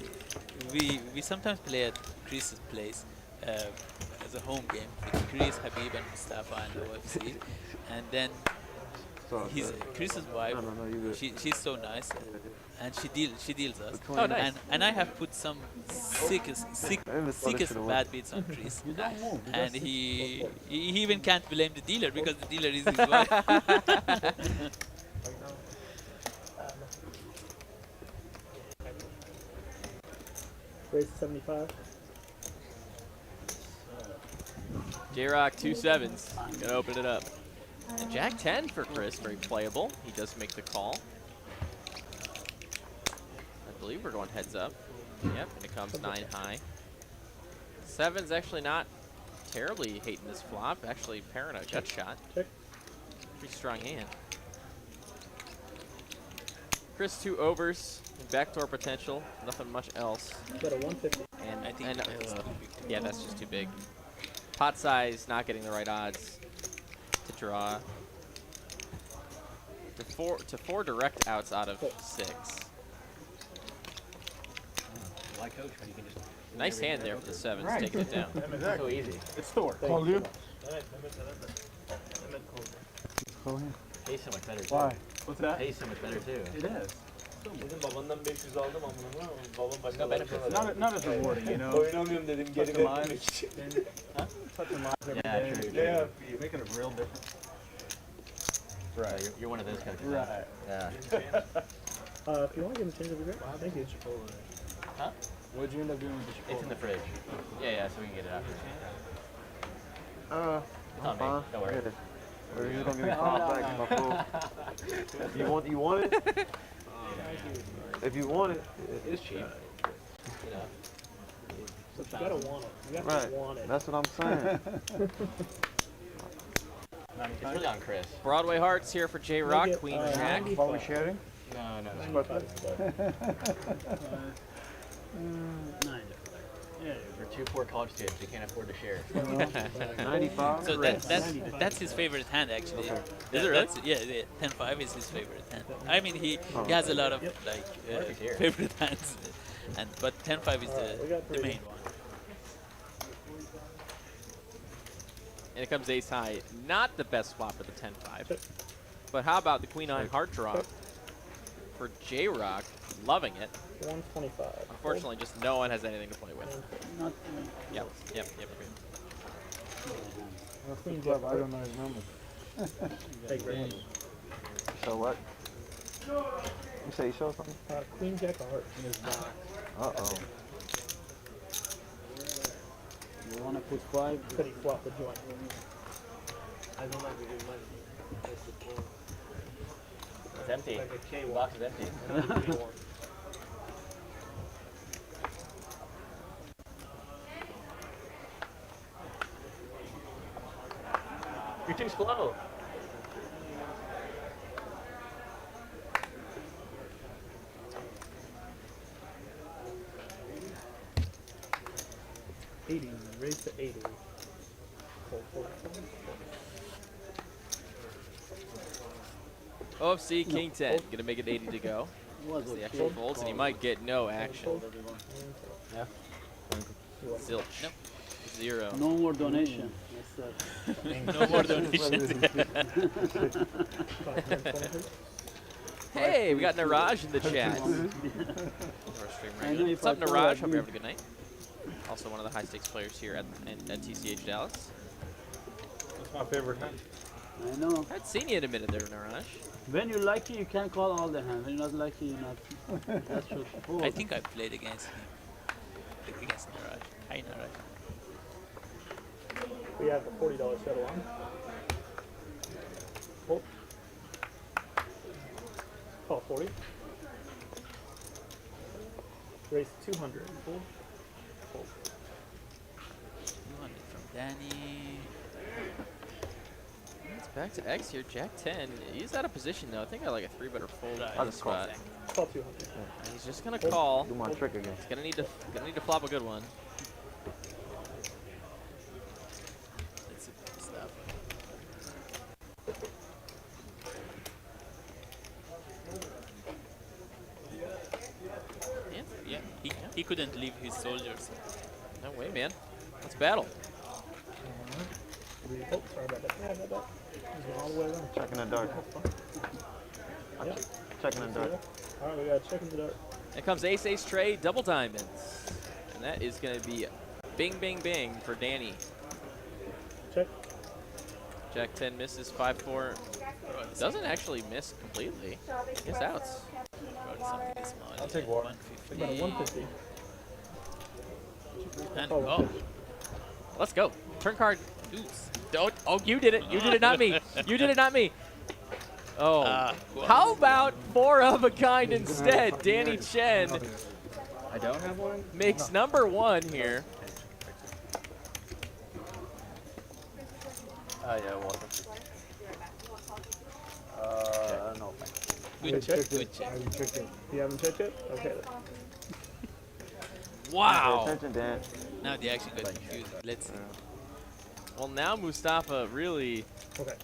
sometimes play at Chris's place as a home game with Chris, Habib, and Mustafa and the UFC, and then Chris's wife, she's so nice, and she deals us. Oh, nice. And I have put some sickest bad beats on Chris, and he even can't blame the dealer because the dealer is his wife. Raise to 75. JRock 2 7s. Gonna open it up. And Jack 10 for Chris, very playable. He does make the call. I believe we're going heads up. Yep, and it comes 9 high. 7's actually not terribly hating this flop. Actually pairing a gut shot. Check. Pretty strong hand. Chris 2 overs. Backdoor potential. Nothing much else. Got a 150. And I think yeah, that's just too big. Pot size, not getting the right odds to draw. To four direct outs out of 6. Why coach when you can just... Nice hand there for the 7s, taking it down. So easy. It's the work. Call you? Pays so much better too. Why? What's that? Pays so much better too. It is. Bizim babamdan 500 aldım amına koyayım. Babam başka No benefits. Not as rewarding, you know. Oyun alıyorum dedim geri vermek için. Touching lives every Yeah, day. true. Yeah. Making a real difference. Right. You're one of those coaches. Right. Yeah. If you want to give him a change, that'd be great. Thank you. Huh? What'd you end up doing with the Chipotle? It's in the fridge. Yeah, so we can get it after. I'm Not me. fine. Don't worry. Or you don't give me 5 back in my food. You want it? If you want it, It's cheap. You know. But you gotta want it. You gotta right. want it. That's what I'm saying. It's really on Chris. Broadway Hearts here for JRock, Queen Jack. Are we sharing? No. 9. Yeah. We're 2 poor college students. We can't afford to share. 95? So that's his favorite hand actually. Is it really? Yeah, 10-5 is his favorite hand. I mean he has a lot of favorite hands, but 10-5 is the main one. And it comes ace high. Not the best flop for the 10-5. But how about the Queen-9 heart draw for JRock? Loving it. 125. Unfortunately, just no one has anything to play with. Not Yep. Queen Jack, I don't know his number. Take range. So what? You say you show something? Queen Jack of hearts. Uh-oh. You want to put 5? Could he flop the joint? I don't like to give money. That's the point. It's empty. Like a K The box is empty. He's slow. Raise to 80. OFC King 10, gonna make it 80 to go. That's the extra folds, and he might get no action. Yeah. Zilch. Nope. 0. No more donation. No more donation. Hey, we got Niraj in the chat. What's up, Niraj? Hope you're having a good night. Also one of the high stakes players here at TCH Dallas. That's my favorite hand. I know. I haven't seen you in a minute there, Niraj. When you're lucky, you can call all the hands. When you're not lucky, you're not. That's true. I think I played against him. Against Niraj. Hi, Niraj. We have the $40 settle on. Hold. Call 40. Raise 200. Hold. Hold. 200 from Danny. It's back to X here, Jack 10. He's out of position though. I think I like a 3-better fold on the spot. Call 200. And he's just gonna call. Do my trick again. He's gonna need to flop a good one. Stuff. Yeah, he couldn't leave his soldiers. No way, man. Let's battle. Oh, sorry about that. Yeah, about that. He's going all the way around. Check in the dark. Yep. Check in the dark. Alright, we got to check in the dark. Here comes ace trade, double diamonds. And that is going to be bing, bing, bing for Danny. Check. Jack 10 misses 5-4. Doesn't actually miss completely. Gets outs. I'll take water. About a 150. And, oh, let's go. Turn card. Don't. Oh, you did it. You did it, not me. You did it, not me. Oh. How about 4 of a kind instead? Danny Chen I don't have one? makes number 1 here. Yeah, water. I don't know. good check. Good check. You haven't checked it? Okay. Wow. Pay attention, Dan. Now the action got confused. Let's see. Well, now Mustafa really Okay.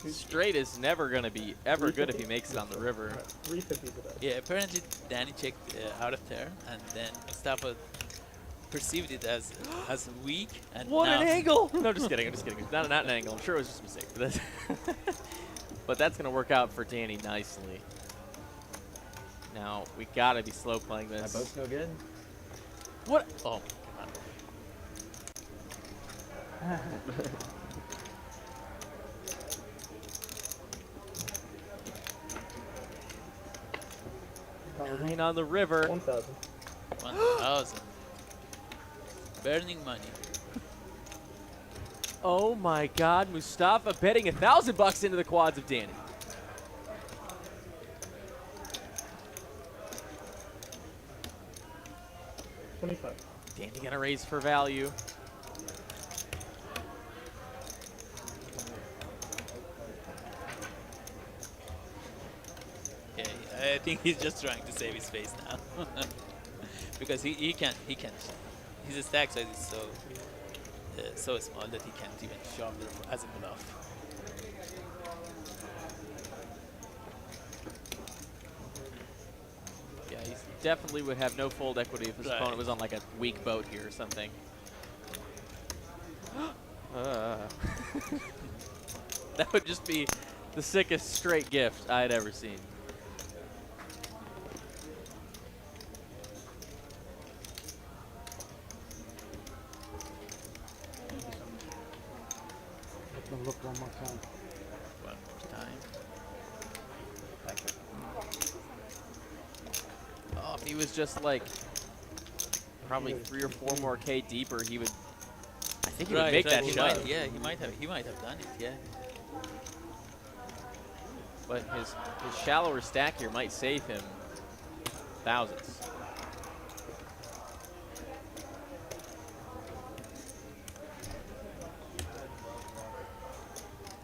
straight is never going to be ever good if he makes it on the river. 350 to that. Yeah, apparently Danny checked out of there, and then Mustafa perceived it as weak. And What now an angle! No, just kidding. I'm just kidding. Not an angle. I'm sure it was just a mistake. But that's going to work out for Danny nicely. Now, we got to be slow playing this. My boat's no good? What? Oh, come on. Nine on the river. 1,000. 1,000. Burning money. Oh my God, Mustafa betting $1,000 into the quads of Danny. $25. Danny gonna raise for value. Okay, I think he's just trying to save his face now. Because he can't. His stack size is so small that he can't even shove there as a bluff. Yeah, he definitely would have no fold equity if his opponent was on like a weak boat here or something. That would just be the sickest straight gift I had ever seen. Look one more time. One more time. Oh, if he was just like probably 3 or 4 more K deeper, he would. I think he would make that shot. Yeah, he might have done it. Yeah. But his shallower stack here might save him thousands.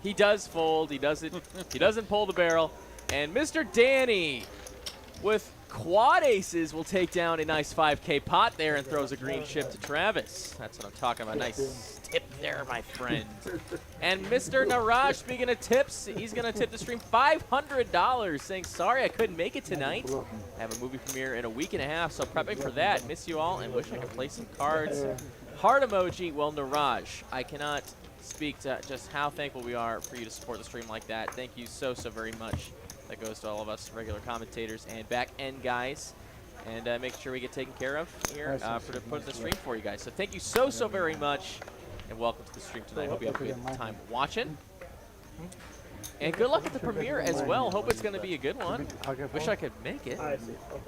He does fold. He doesn't. He doesn't pull the barrel. And Mr. Danny, with quad aces, will take down a nice 5K pot there and throws a green chip to Travis. That's what I'm talking about. Nice tip there, my friend. And Mr. Niraj, speaking of tips, he's going to tip the stream $500, saying, sorry I couldn't make it tonight. I have a movie premiere in a week and a half, so prepping for that. Miss you all and wish I could play some cards. Heart emoji. Well, Niraj, I cannot speak to just how thankful we are for you to support the stream like that. Thank you so very much. That goes to all of us regular commentators and back-end guys. And make sure we get taken care of here for to put the stream for you guys. So thank you so very much. And welcome to the stream tonight. Hope you have a good time watching. And good luck at the premiere as well. Hope it's going to be a good one. Wish I could make it. I see. Okay.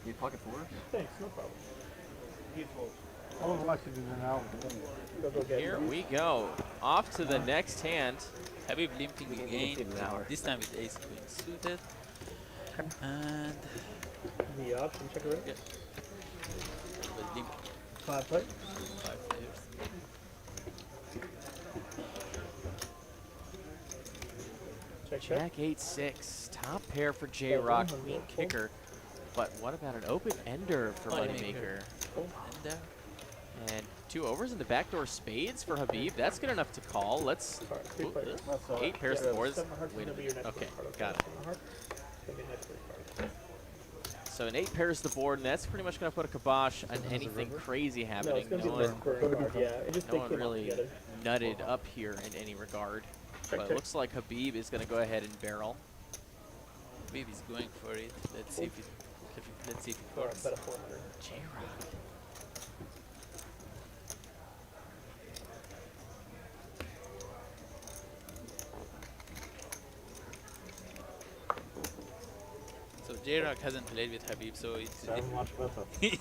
You pocket four? Thanks. No problem. Beautiful. Here we go. Off to the next hand. Habib limping again. This time with ace queen suited. And the option check it. Yeah. Limp. 5 play. 5 players. Jack 8-6. Top pair for JRock. Queen kicker. But what about an open ender for Moneymaker? Ender. And 2 overs in the backdoor spades for Habib. That's good enough to call. Let's. Ooh, 8 pairs of boards. Wait a minute. Okay, got it. So an 8 pairs the board, and that's pretty much going to put a kibosh on anything crazy happening. No one really nutted up here in any regard. But it looks like Habib is going to go ahead and barrel. Habib is going for it. Let's see if it. Let's see if it works. JRock. So JRock hasn't played with Habib, so it's he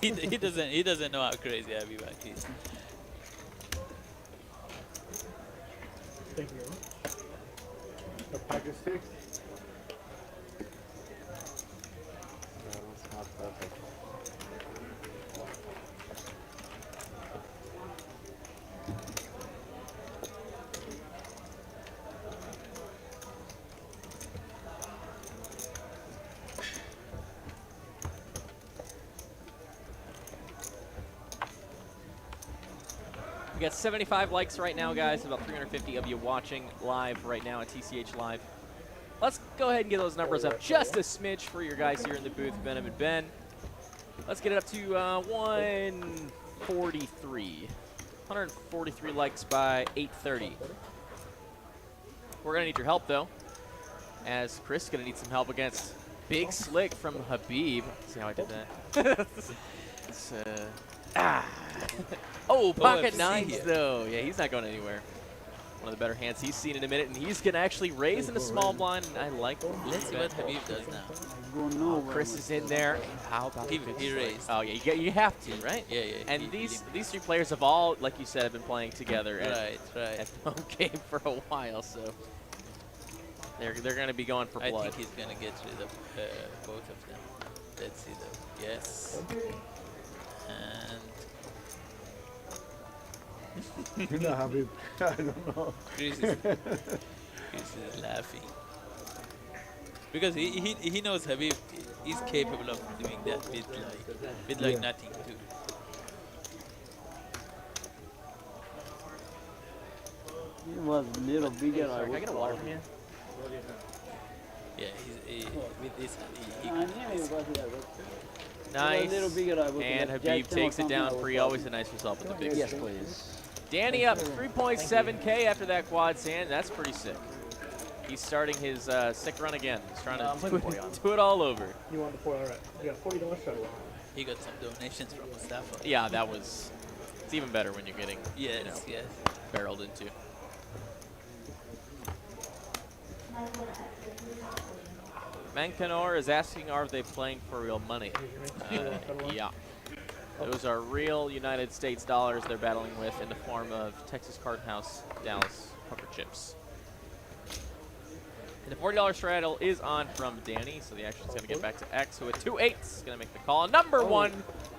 doesn't know how crazy Habib actually is. Thank you very much. The package 6. We got 75 likes right now, guys. About 350 of you watching live right now at TCH Live. Let's go ahead and get those numbers up just a smidge for your guys here in the booth, Venom and Ben. Let's get it up to 143. 143 likes by 8:30. We're going to need your help, though, as Chris is going to need some help against Big Slick from Habib. See how I did that? It's, oh, pocket nines, though. Yeah, he's not going anywhere. One of the better hands he's seen in a minute, and he's going to actually raise in a small blind, and I like it. Let's see what Habib does now. Oh, Chris is in there. How about he raised? Oh, yeah, you have to, right? Yeah. And these 3 players have all, like you said, have been playing together at home game for a while, so they're going to be going for blood. I think he's going to get rid of both of them. Let's see, though. Yes. And You know, Habib. I don't know. Chris is laughing because he knows Habib is capable of doing that with like nothing too. He was a little bigger. Can I get a water from you? Yeah, with this Nice. And Habib takes it down free. Always a nice result with the big Yes, stroke. please. Danny up 3.7K after that quad sand. That's pretty sick. He's starting his sick run again. He's trying to do it all over. You want the $4? All right. You got $40 shuttle on. He got some donations from Mustafa. Yeah, that was. It's even better when you're getting yes. barreled into. Mancanor is asking, are they playing for real money? Yeah. Those are real United States dollars they're battling with in the form of Texas Card House Dallas poker chips. And the $40 straddle is on from Danny, so the action's going to get back to X, who with 2 8s is going to make the call. Number 1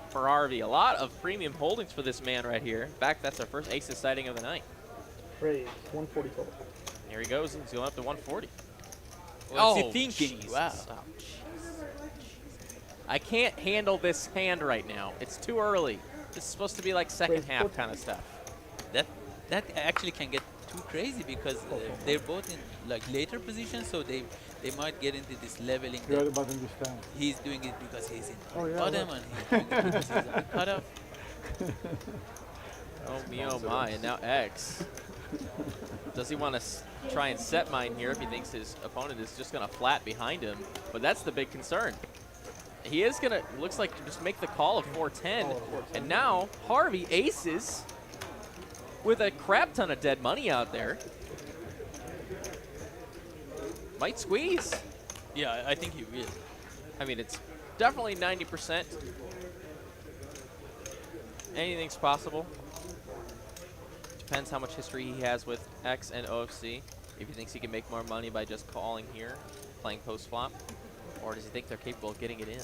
for RV. A lot of premium holdings for this man right here. In fact, that's our first aces sighting of the night. Raise 140 total. Here he goes. He's going up to 140. What's he thinking? Jesus. Wow. Oh, jeez. I can't handle this hand right now. It's too early. This is supposed to be like second half kind of stuff. That actually can get too crazy because they're both in like later positions, so they might get into this leveling. You're at the bottom this time. He's doing it because he's in Oh, yeah, bottom, and he's doing it because he's on the cutoff. Oh me, oh my, and now X. Does he want to try and set mine here if he thinks his opponent is just going to flat behind him? But that's the big concern. He is going to, looks like, just make the call of 410. And now Harvey aces with a crap ton of dead money out there. Might squeeze. Yeah, I think he will. I mean, it's definitely 90%. Anything's possible. Depends how much history he has with X and OFC. If he thinks he can make more money by just calling here, playing post flop, or does he think they're capable of getting it in?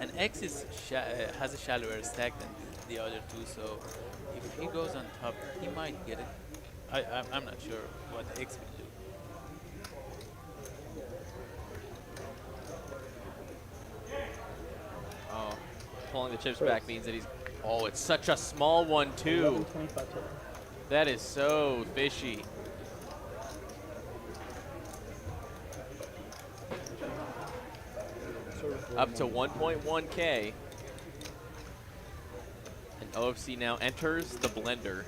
And X is has a shallower stack than the other two, so if he goes on top, he might get it. I'm not sure what X will do. Oh, pulling the chips back means that he's... Oh, it's such a small one, too. That is so fishy. Up to 1.1K. And OFC now enters the blender.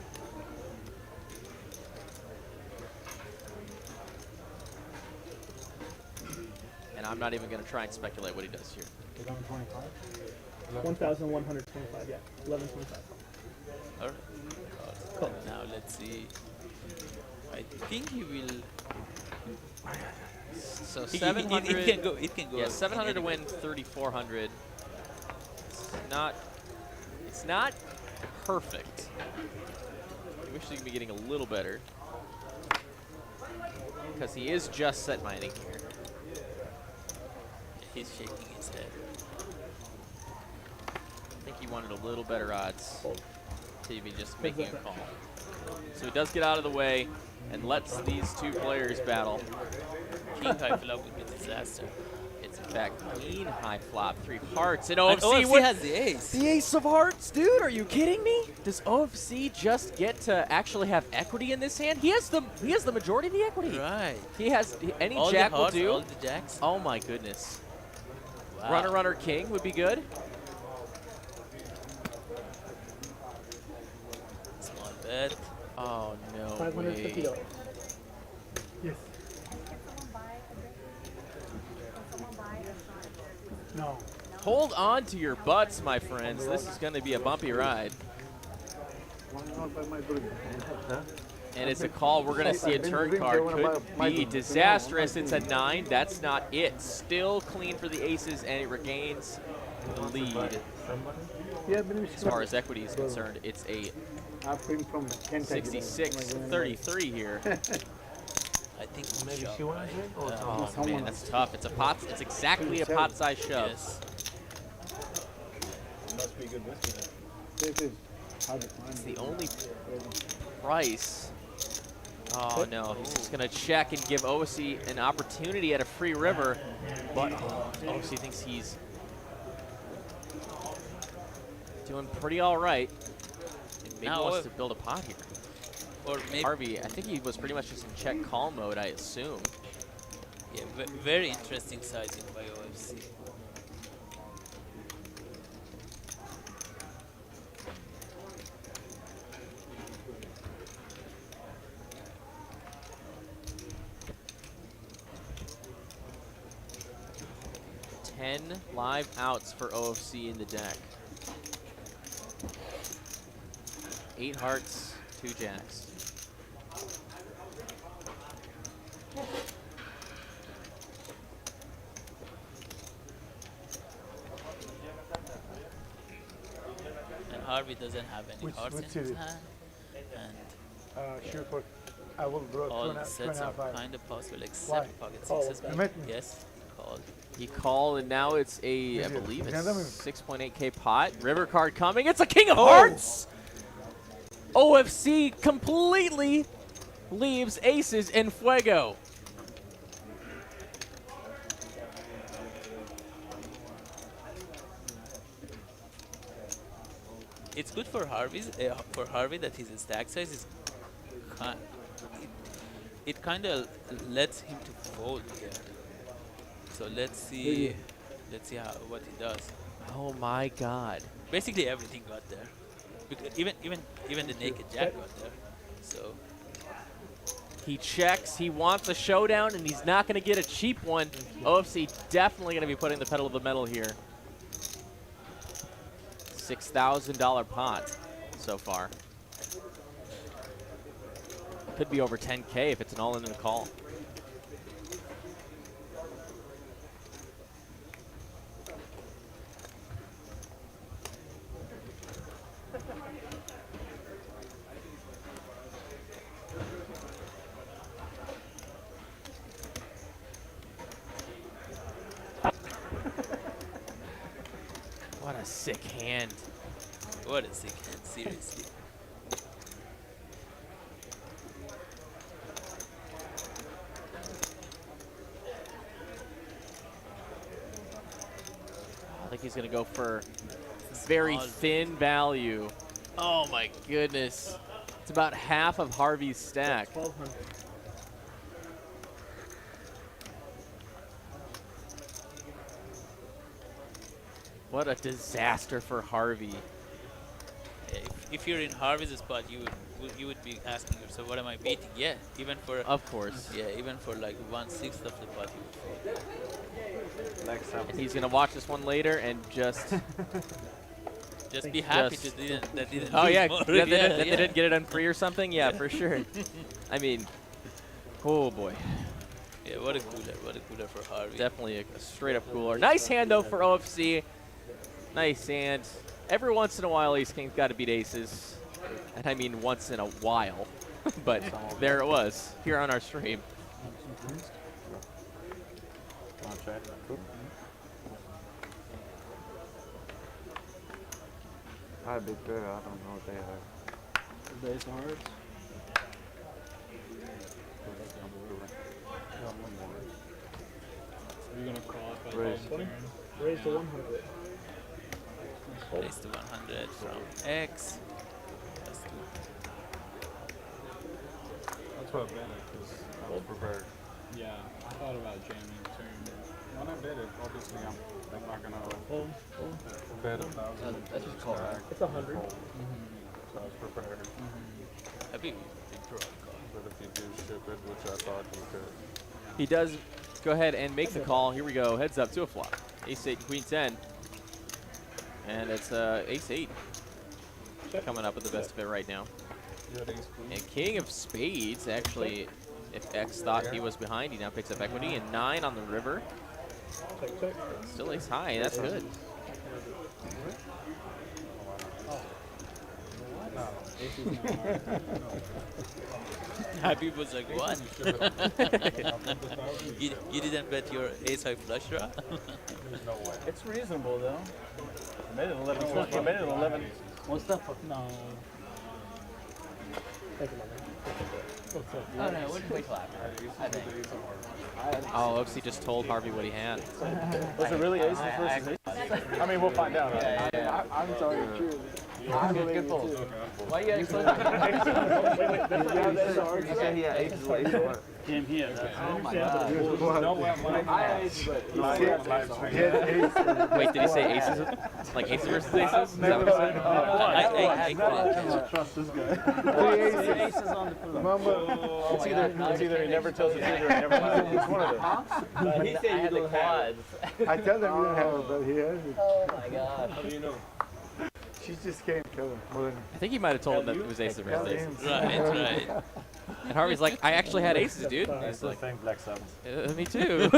And I'm not even going to try and speculate what he does here. 1,125, yeah. 1125. All right. Cool. Now let's see. I think he will. So It 700. can go. It can go. Yeah, 700 to win 3,400. It's not perfect. I wish he could be getting a little better because he is just set mining here. He's shaking his head. I think he wanted a little better odds to be just making a call. So he does get out of the way and lets these two players battle. King high flop would be a disaster. It's in fact queen high flop, 3 hearts, and And OFC, OFC has the ace. The ace of hearts, dude, are you kidding me? Does OFC just get to actually have equity in this hand? He has the majority of the equity. Right. He has any All jack the hearts, will do. all the jacks. Oh my goodness. Wow. Runner, runner, king would be good. Small bet. Oh no $550. way. Yes. No. Hold on to your butts, my friends. This is going to be a bumpy ride. And it's a call. We're going to see a turn card. Could be disastrous. It's a 9. That's not it. Still clean for the aces, and it regains the lead. As far as equity is concerned, it's a 66-33 here. I think Maybe she wants it. Oh man, that's tough. It's a pot. It's exactly a pot-sized shove. Yes. Must be good whiskey then. It's the only price. Oh no, he's just gonna check and give OC an opportunity at a free river, but OC thinks he's doing pretty all right. And maybe Now wants to build a pot here. Or maybe Harvey, I think he was pretty much just in check call mode, I assume. yeah, very interesting sizing by OFC. Ten live outs for OFC in the deck. 8 hearts, 2 jacks. And Harvey doesn't have any hearts in his hand. And Sure, for I will draw all 2.5 sets are $2.5. kind of possible, Why? except pocket Oh, sixes. you met me. Yes, called. He called, and now it's a, I believe Yeah, it's that 6.8K pot. River card coming. It's a king of hearts! OFC completely leaves aces in fuego. It's good for Harvey that his stack size is it kind of lets him to fold here. So let's see what he does. Oh my God! Basically everything got there. Because even the naked jack got there. So he checks. He wants a showdown, and he's not going to get a cheap one. OFC definitely going to be putting the pedal to the metal here. $6,000 pot so far. Could be over 10K if it's an all-in and a call. What a sick hand. what a sick hand, seriously. I think he's going to go for very thin value. Oh my goodness. It's about half of Harvey's stack. 1200. What a disaster for Harvey. If you're in Harvey's spot, you would be asking yourself, what am I beating? Yeah, even for of course. Yeah, even for like 1/6 of the pot, you would fold. And he's gonna watch this one later and just be happy that didn't. Oh lose yeah, more. that they Yeah. didn't get it on free or something. Yeah, for sure. I mean, oh boy. Yeah, what a cooler for Harvey. Definitely a straight up cooler. Nice hand though for OFC. Nice hand. Every once in a while, Ace King's got to beat aces. And I mean once in a while. But there it was, here on our stream. Hi, Big Bear. I don't know what they are. The ace of hearts. You're gonna call it by Raise. Raise to 100. Raise to 100 from X. That's what I bet it, because I was prepared. Yeah, I thought about jamming too. When I bet it, obviously I'm not gonna bet 1,000. That's just call. It's 100. So I was prepared. Habib, big pro call. But if you do ship it, which I thought you could. He does go ahead and make the call. Here we go. Heads up to a flop. Ace-8, Queen 10. And it's Ace-8 coming up with the best of it right now. And King of Spades, actually, if X thought he was behind, he now picks up equity. And 9 on the river. Still ace high. That's good. Habib was like, what? you didn't bet your ace high flush draw? It's reasonable though. I made it 11. I made it 11. Mustafa. No. Thank you, my man. Oh no, we'll just wait till after. I think. Oh, OFC just told Harvey what he had. Was it really aces versus aces? I mean, we'll find out. I'm sorry, true. Good pull. Why you guys You said he had aces with ace of hearts. Came here. Oh my god. I had aces, but Wait, did he say aces? Like aces versus aces? Is that what he said? I trust this guy. Aces on the pool. It's either he never tells the truth or he never lies. It's one of them. he said you don't have. I tell them you don't have it, but he has it. Oh my gosh. How do you know? She just can't kill him. I think he might have told him that it was aces versus aces. Right. And Harvey's like, I actually had aces, dude. And he's like, black sevens. Me too.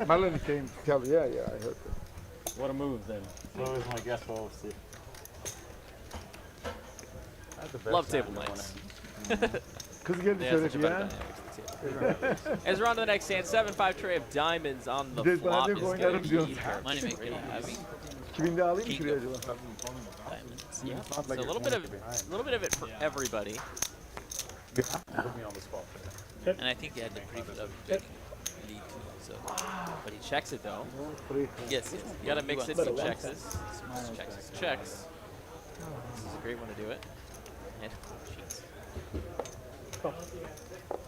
Melanie came to tell me, yeah, I heard that. What a move then. So is my guess for OFC. Love table nights. Because you get Yeah, to such a better dynamics to the table. As we're on to the next hand, 7-5 tray of diamonds on the Did flop bana is koyun going yarım to diyor. be Moneymaker, Habib. Kimin de alayım ki acaba? Diamonds. Yeah, It's not so like a you're little bit 20 of behind. a little bit of it for everybody. You have to put me on the spot. And I think he had the pre-flop big lead too. So. But he checks it though. Yes. You gotta mix it so checks this. Checks. This is a great one to do it. And jeez.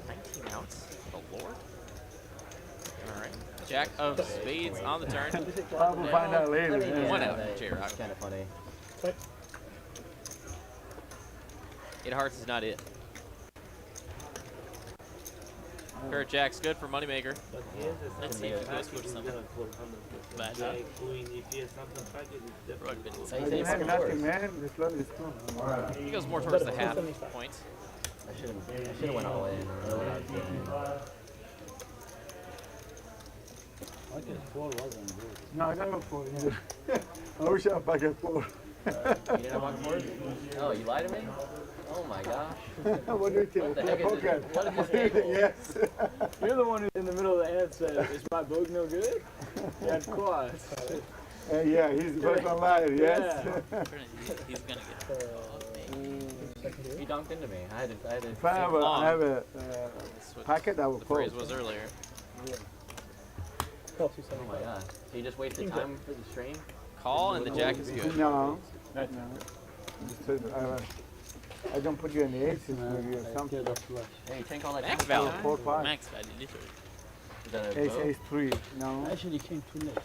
19 outs. The Lord. All right. Jack of spades on the turn. We'll find out later. One out. JRock. It's kind of funny. Eight hearts is not it. Pair of jacks good for Moneymaker. Let's see if he goes for something bad. Nothing, man. This one is cool. He goes more towards the half point. I should have went all in. I guess 4 wasn't good. No, I got 4 either. I wish I back at 4. You didn't want 4? Oh, you lied to me? Oh my gosh. What do you think? What the heck is Okay. this? What is this table? Yes. You're the one who in the middle of the ad said, is my book no good? You had quads. Yeah, he's the first one liar, yes. He's gonna get He dunked into me. I had to If I have a packet, I will The call. phrase was earlier. Oh my god. So you just wasted time for the stream? Call and the jack is good. No. I don't put you in the aces maybe or something. Hey, you tank all that Max time? value. 4, 5. max value, literally. Is that a Ace, vote? ace 3. No. Actually came too late.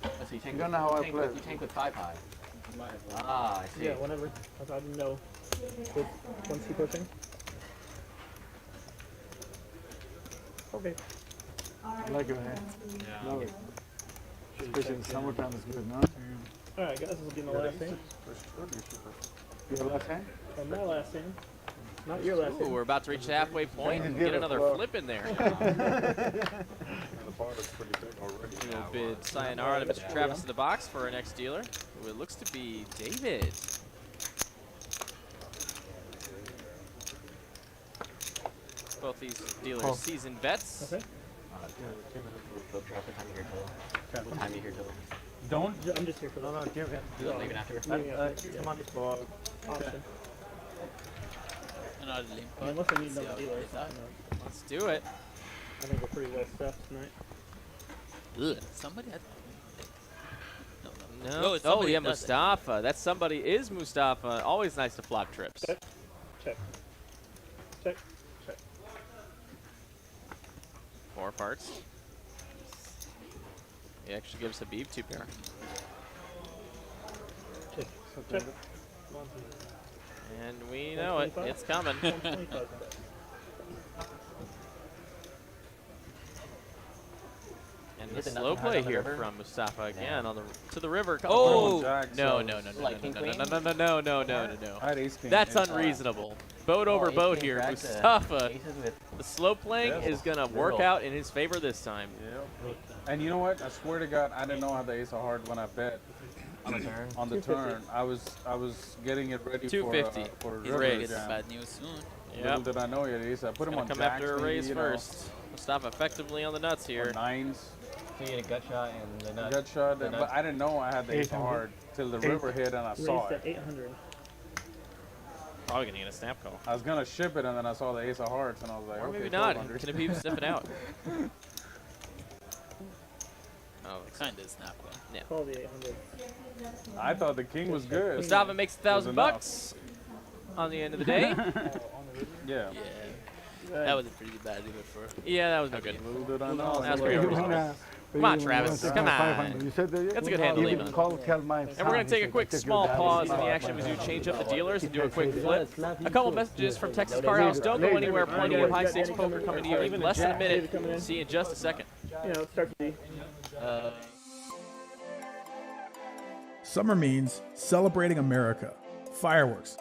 Oh, so you tank You don't know how I tank play. with, you tank with 5 high. Ah, I see. Yeah, whenever. I didn't know. Once he pushing. Okay. I like your hand. Love it. Especially in summertime is good, no? Alright, guys, this will be my last hand. Your last hand? My last hand. Not your last Ooh, hand. we're about to reach the halfway point and give get it another for- flip in there. The bar is pretty big already. We'll bid sayonara to Mr. Travis in the box for our next dealer, who it looks to be David. Both these dealers seasoned vets. Okay. What time you here till? What time you here till? Don't. I'm just here for No, give it. Leaving after? Come on, this ball. option. Another limp. I mean, unless I need another dealer or something. Let's do it. I think we're pretty well stuffed tonight. Ugh. Somebody had. No, it's oh somebody yeah, that does it. Mustafa. That somebody is Mustafa. Always nice to flop trips. Check. Check. Check. Check. 4 parts. He actually gives Habib 2 pair. Check. Check. And we know it. It's coming. 125. And Hit the the slow nothing hard play on the here river? from Mustafa again on the to the river. Oh, no. Like king queen? No. I had ace king. That's ace- unreasonable. Boat over ace boat king here. cracks it. Mustafa, Aces with the slow playing is gonna work out in his favor this time. Yep. And you know what? I swear to God, I didn't know how the ace of heart when I bet. on the turn. On the turn, I was getting it ready 250. for He's river gonna get jam. bad news soon. Little did I know it is. I put him Gonna on come jacks, after a maybe, raise you know, first. Mustafa effectively on the nuts here. or nines. So you get a gut shot and the nut. Gut shot, the but nut. I didn't know I had the ace of 800. heart till the river hit and I saw Raised it. at 800. Probably gonna get a snap call. I was gonna ship it and then I saw the ace of hearts and I was like, Or okay, maybe not. 1200. Can Habib sniff it out? Oh, Kinda snap one. Yeah. Call the 800. I thought the king was good. Mustafa makes Was $1,000 enough. bucks on the end of the day. Yeah. Yeah. That was a pretty bad river for. Yeah, that was no good. Little did I know. That's pretty overzealous. Come on, Travis. Come on. You said that That's a good hand to leave on. call my And we're going to take a quick small pause in the action as we change up the dealers and do a quick flip. A couple messages from Texas Card House. Don't go anywhere. Plenty of high stakes poker coming to you in less than a minute. See you in just a second. You know, start to Summer means celebrating America, fireworks,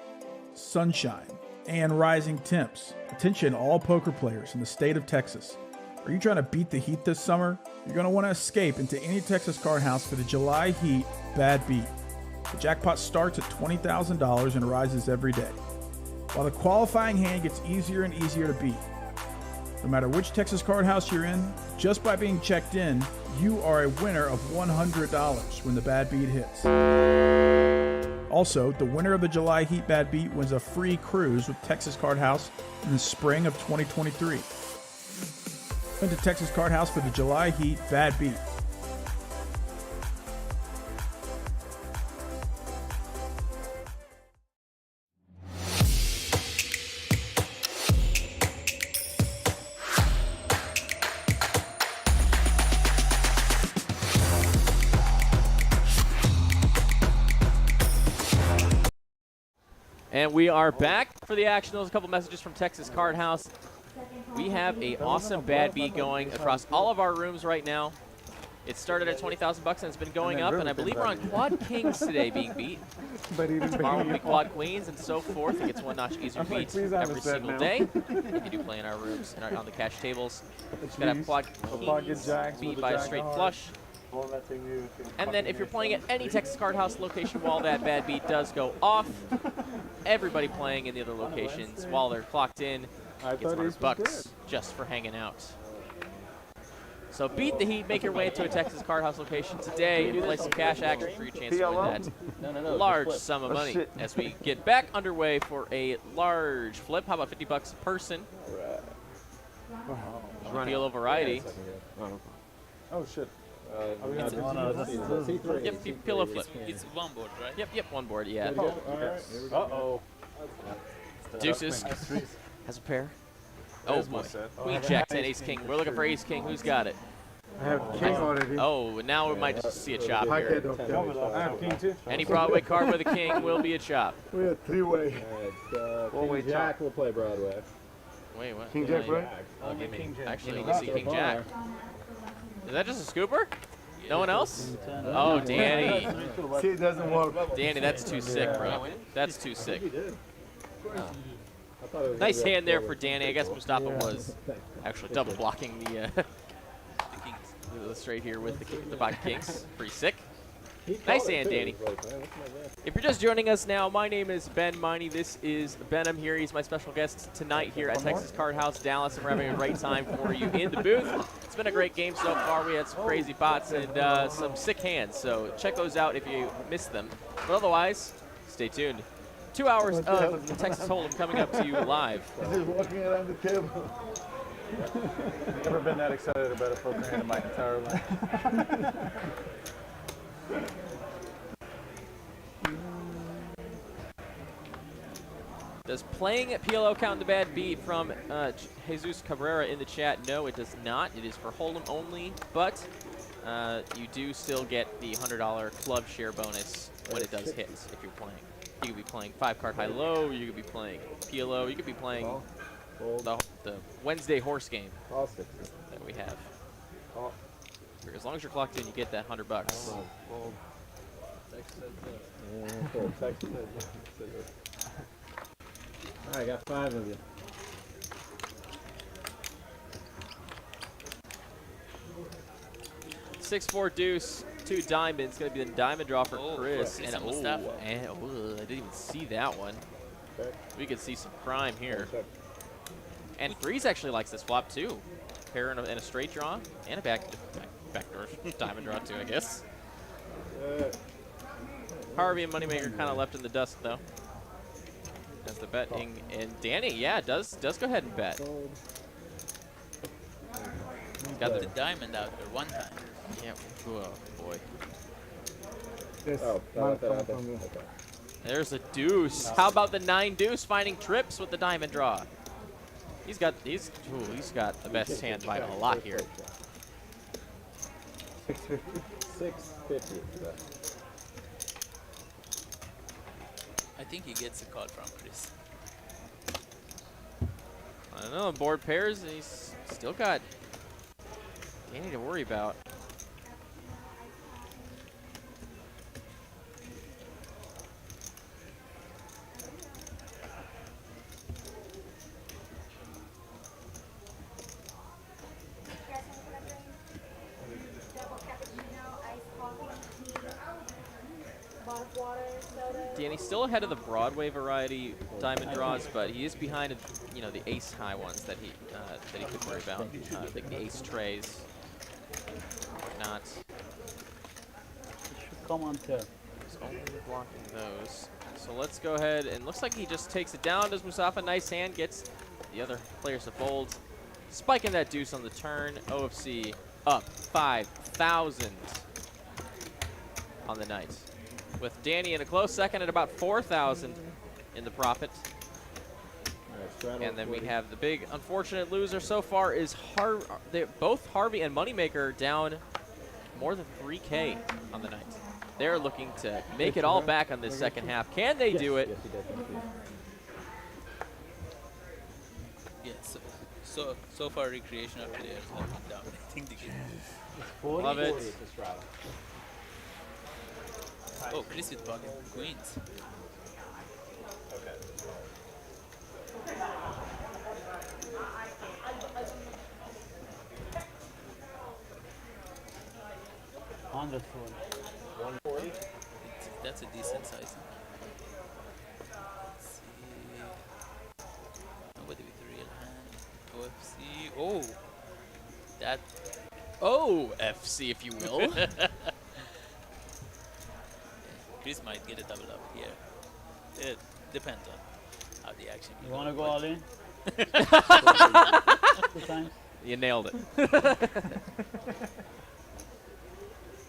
sunshine, and rising temps. Attention all poker players in the state of Texas. Are you trying to beat the heat this summer? You're going to want to escape into any Texas Card House for the July Heat Bad Beat. The jackpot starts at $20,000 and rises every day, while the qualifying hand gets easier and easier to beat. No matter which Texas Card House you're in, just by being checked in, you are a winner of $100 when the bad beat hits. Also, the winner of the July Heat Bad Beat wins a free cruise with Texas Card House in the spring of 2023. Went to Texas Card House for the July Heat Bad Beat. And we are back for the action. There's a couple messages from Texas Card House. We have an awesome bad beat going across all of our rooms right now. It started at 20,000 bucks and it's been going up, and I believe we're on Quad Kings today being beat. Tomorrow will be Quad Queens and so forth. It gets one notch easier beat every single day. You do play in our rooms and on the cash tables. Just gotta have Quad Kings beat by a straight flush. And then if you're playing at any Texas Card House location while that bad beat does go off, everybody playing in the other locations while they're clocked in gets 100 bucks just for hanging out. So beat the Heat, make your way to a Texas Card House location today, and play some cash action for your chance to win that large sum of money as we get back underway for a large flip. How about 50 bucks a person? PLO variety. Oh shit. Yep, pillow flip. It's one board, right? Yep, one board, yeah. Uh-oh. Deuces has a pair. Oh boy. Queen, Jack, 10, Ace, King. We're looking for Ace, King. Who's got it? I have King already. Oh, now we might just see a chop here. I have King too. Any Broadway card with a King will be a chop. We have three-way. King Jack will play Broadway. Wait, what? King Jack, right? Actually, you can see King Jack. Is that just a scooper? No one else? Oh, Danny. See, it doesn't work. Danny, that's too sick, bro. That's too sick. Nice hand there for Danny. I guess Mustafa was actually double blocking the straight here with the pocket kings. Pretty sick. Nice hand, Danny. If you're just joining us now, my name is Ben Miney. This is Benham here. He's my special guest tonight here at Texas Card House, Dallas, and we're having a great time for you in the booth. It's been a great game so far. We had some crazy bots and some sick hands, so check those out if you missed them. But otherwise, stay tuned. 2 hours of Texas Hold'em coming up to you live. Just walking around the table. Never been that excited about a poker hand in my entire life. Does playing at PLO count in the bad beat from Jesus Cabrera in the chat? No, it does not. It is for Hold'em only, but you do still get the $100 club share bonus when it does hit if you're playing. You could be playing 5-card high-low, you could be playing PLO, you could be playing the Wednesday horse game that we have. As long as you're clocked in, you get that 100 bucks. I got 5 of you. Six-four deuce, 2 diamonds. Going to be the diamond draw for Chris. Chris And, Mustafa. I didn't even see that one. We could see some crime here. And Threes actually likes this flop too. Pair and a straight draw and a backdoor diamond draw too, I guess. Harvey and Moneymaker kind of left in the dust though. As the betting, and Danny, yeah, does go ahead and bet. He's got the diamond out there one time. Yeah, oh boy. Yes. There's a deuce. How about the 9 deuce finding trips with the diamond draw? He's got the best hand by a lot here. 650. I think he gets a call from Chris. I don't know, board pairs, and he's still got Danny to worry about. Danny's still ahead of the Broadway variety diamond draws, but he is behind, the ace high ones that he could worry about, like the ace trays. Not. Come on, turn. He's only blocking those. So let's go ahead, and looks like he just takes it down. Does Mustafa? Nice hand, gets the other players to fold. Spiking that deuce on the turn. OFC up 5,000 on the night. With Danny in a close second at about 4,000 in the profit. And then we have the big unfortunate loser so far is both Harvey and Moneymaker down more than 3K on the night. They're looking to make it all back on this second half. Can they do it? Yes. So far, recreational players have been dominating the game. Love it. Oh, Chris with pocket queens. $140. 140. That's a decent size. Let's see. Nobody with real hand. OFC. Oh, that. OFC, if you will. Chris might get a double up here. It depends on how the action. You want to go all in? 2 times. You nailed it.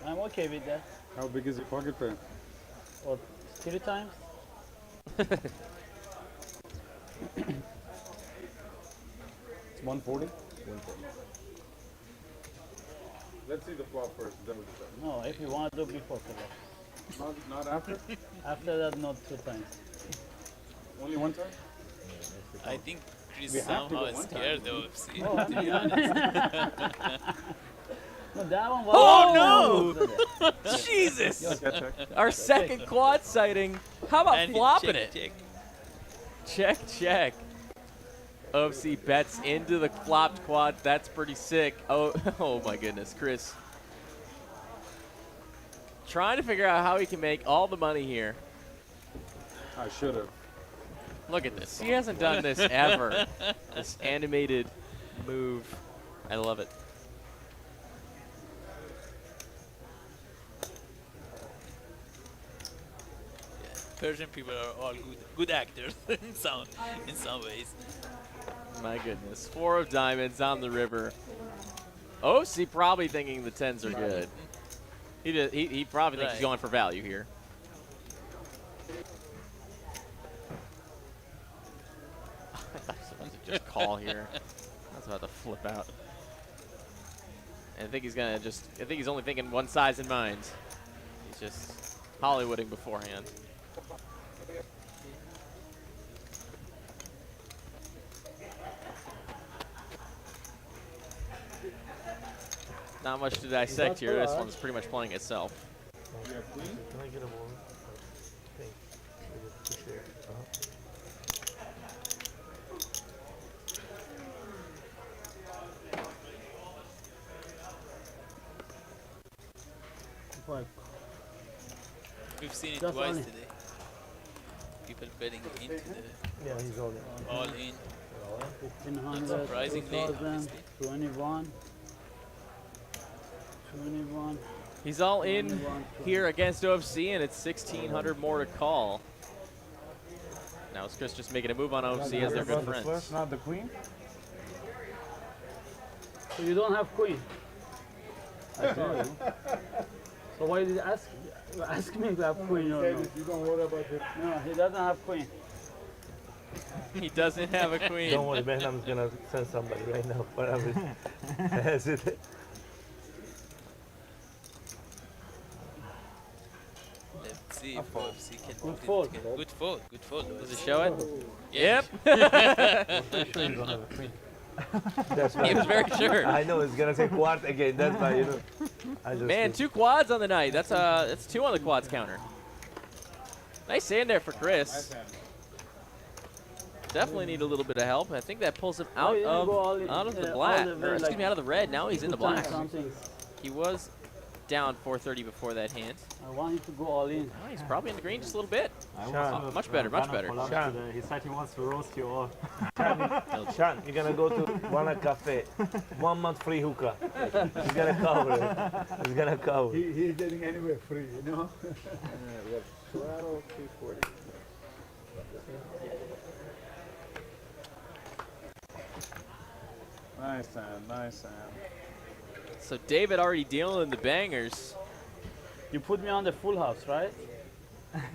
I'm okay with that. How big is your pocket pair? Or 3 times? It's 140? 140. Let's see the flop first, then we decide. No, if you want to do before flop. Not after? After that, not 2 times. Only 1 time? I think Chris somehow is scared of OFC. Oh, to be honest. No, that one was. Oh no! Jesus! Our second quad sighting. How about And flopping check, it? Check, check. OFC bets into the flopped quad. That's pretty sick. Oh, oh my goodness, Chris. Trying to figure out how he can make all the money here. I should have. Look at this. He hasn't done this ever. This animated move. I love it. Persian people are all good actors in some ways. My goodness. 4 of diamonds on the river. OC probably thinking the 10s are good. He probably thinks he's going for value here. I thought he was about to just call here. I was about to flip out. And I think he's gonna just. I think he's only thinking one size in mind. He's just Hollywooding beforehand. Not much to dissect here. This one's pretty much playing itself. Can I get a more? We've seen it Just twice only. today. People betting into the Yeah, he's all in. all in. 1,500, surprisingly, 2,000, obviously. 21. 21. He's all in here against OFC, and it's 1,600 more to call. Now is Chris just making a move on OFC as they're good friends. Flush, not the queen. So you don't have queen. I told you. So why did you ask me if I have queen or not? You don't worry about it. No, he doesn't have queen. He doesn't have a queen. Don't worry, man. I'm gonna send somebody right now. Whatever. That's it. Let's see if OFC can Good fold. Good fold. Good fold. Does it show it? Yep. I'm sure you don't have a queen. That's He was very sure. I know it's gonna say quad again. That's why, you know. I just Man, 2 quads on the night. That's 2 on the quads counter. Nice hand there for Chris. Definitely need a little bit of help. I think that pulls him out of the black. Or excuse me, out of the red. Now he's in the black. He was down 430 before that hand. I want him to go all in. Oh, he's probably in the green just a little bit. Much better, much better. He said he wants to roast you all. Sean, you're gonna go to Wana Cafe. 1 month free hookah. He's gonna cover it. He's gonna cover it. He's getting anywhere free, you know? We have Toronto 240. Nice hand, nice hand. So David already dealing the bangers. You put me on the full house, right?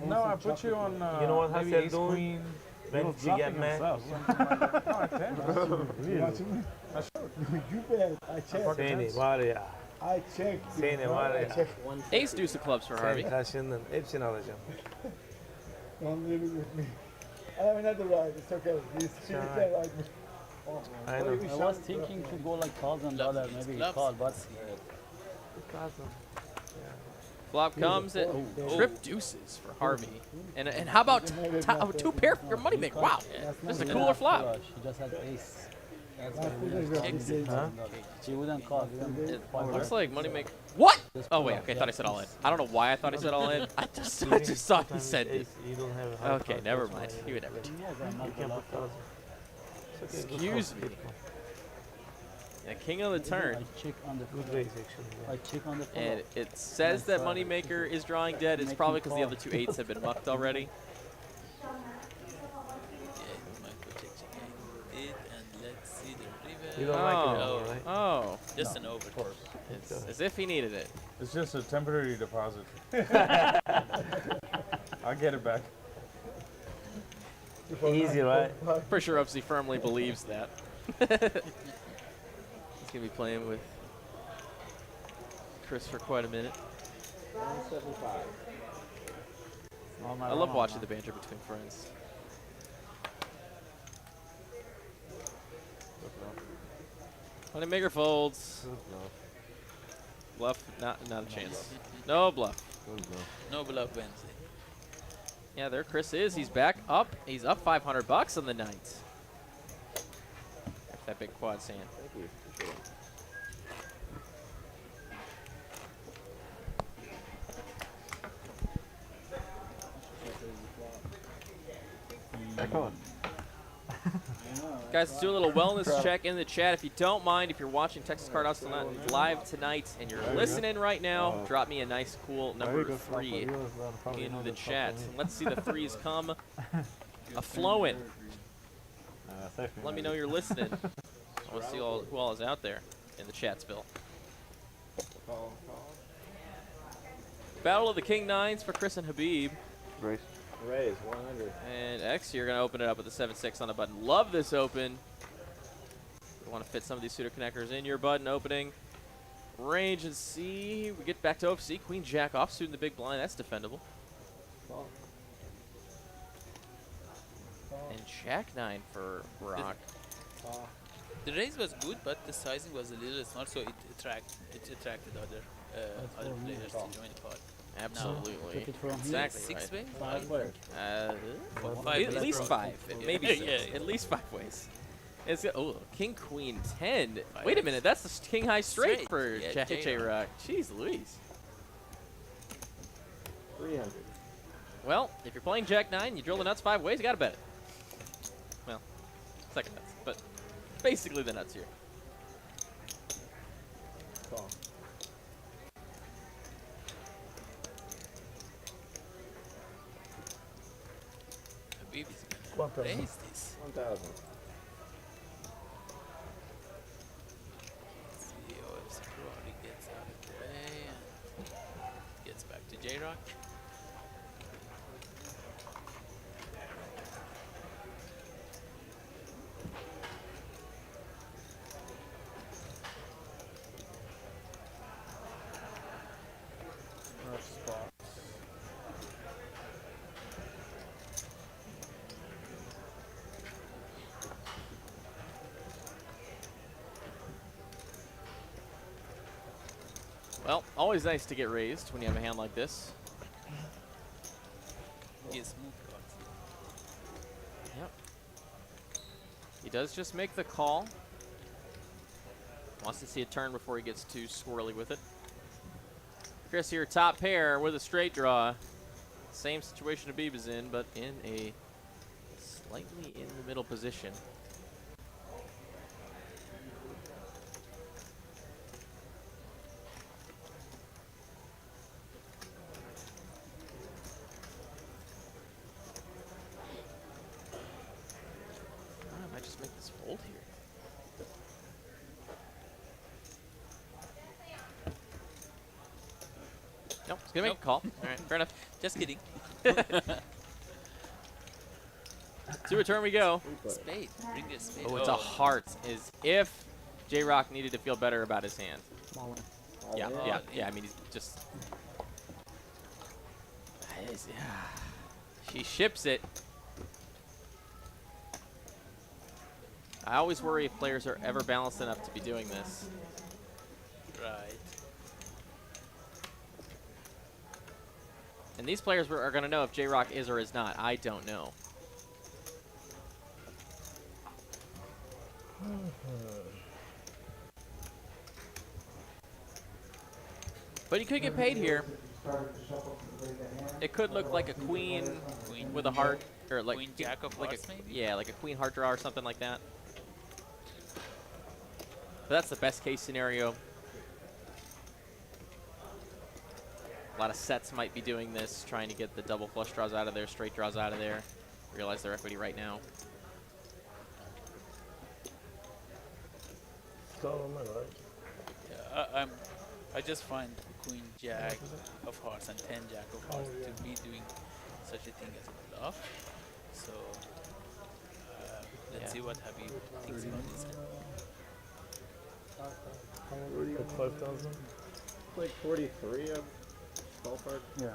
No, I put you on. You know what maybe Hassel ace doing? queen. When she get mad. No, I can't. You watching me? I showed. You bet. I checked. Seni var ya. I checked. Seni var I ya. checked. Ace deuce of clubs for Harvey. Senin karşından hepsini alacağım. Don't leave it with me. I have another ride. It's okay. She can't ride me. I know. I was thinking to go like $1,000, maybe he called, but Flop comes at trip deuces for Harvey. And how about two pair for your Moneymaker? Wow, this is a cooler flop. she just has ace. Huh? She wouldn't call. It looks like Moneymaker. What? Oh wait, okay, I thought he said all in. I don't know why I thought he said all in. I just thought he said it. You don't have a high Okay, card. never mind. He would never do. You can put 1,000. Excuse me. Yeah, king of the turn. I check on the Good raise, actually. I check on the full And it says that Moneymaker is drawing dead. It's probably because the other two eights have been mucked already. You don't like it anymore, right? Oh. Just an over. It's as if he needed it. It's just a temporary deposit. I'll get it back. Easy, right? Pretty sure Upsy firmly believes that. He's going to be playing with Chris for quite a minute. 175. I love watching the banter between friends. Moneymaker folds. Bluff, not a chance. No bluff. No bluff Wednesday. Yeah, there Chris is. He's back up. He's up $500 on the night. That's that big quad sand. Thank you. Appreciate it. Come on. Guys, let's do a little wellness check in the chat. If you don't mind, if you're watching Texas Card House live tonight and you're listening right now, drop me a nice, cool number 3 in the chat. Let's see the threes come a-flowing. Let me know you're listening. I want to see who all is out there in the chat spill. Battle of the King Nines for Chris and Habib. Raise. Raise 100. And X, you're going to open it up with the 7-6 on the button. Love this open. You want to fit some of these pseudo connectors in your button opening. Range and C. We get back to OFC. Queen Jack offsuit in the big blind. That's defendable. And Jack 9 for Rock. The raise was good, but the sizing was a little small, so it attracted other players to join the pot. Absolutely. Exactly. Exactly. 6 ways? At least 5. Maybe 6. At least 5 ways. It's King Queen 10. Wait a minute, that's the King High straight for JRock. Jeez Louise. 300. Well, if you're playing Jack 9, you drill the nuts 5 ways, you gotta bet it. Well, second nuts, but basically the nuts here. Call. Habib is going to raise this. 1,000. Let's see if Crowley gets out of the way and gets back to JRock. Well, always nice to get raised when you have a hand like this. Yes, smooth cards. Yep. He does just make the call. Wants to see a turn before he gets too squirrely with it. Chris here, top pair with a straight draw. Same situation Habib is in, but in a slightly in the middle position. I might just make this fold here. Nope, it's gonna make a call. All right, fair enough. Just kidding. To return we go. Spade. Bring the spade. Oh, it's a heart. Is if JRock needed to feel better about his hand. Yeah. I mean, he's just. She ships it. I always worry if players are ever balanced enough to be doing this. Right. And these players are going to know if JRock is or is not. I don't know. But he could get paid here. It could look like a queen with a heart, or like queen jack of like hearts, a, maybe? yeah, like a queen heart draw or something like that. But that's the best case scenario. A lot of sets might be doing this, trying to get the double flush draws out of there, straight draws out of there. Realize their equity right now. Yeah, I just find queen jack of hearts and 10 jack of hearts to be doing such a thing as a bluff. So let's see what Habib thinks about this. 5,000. Like 43 of ballpark. Yeah.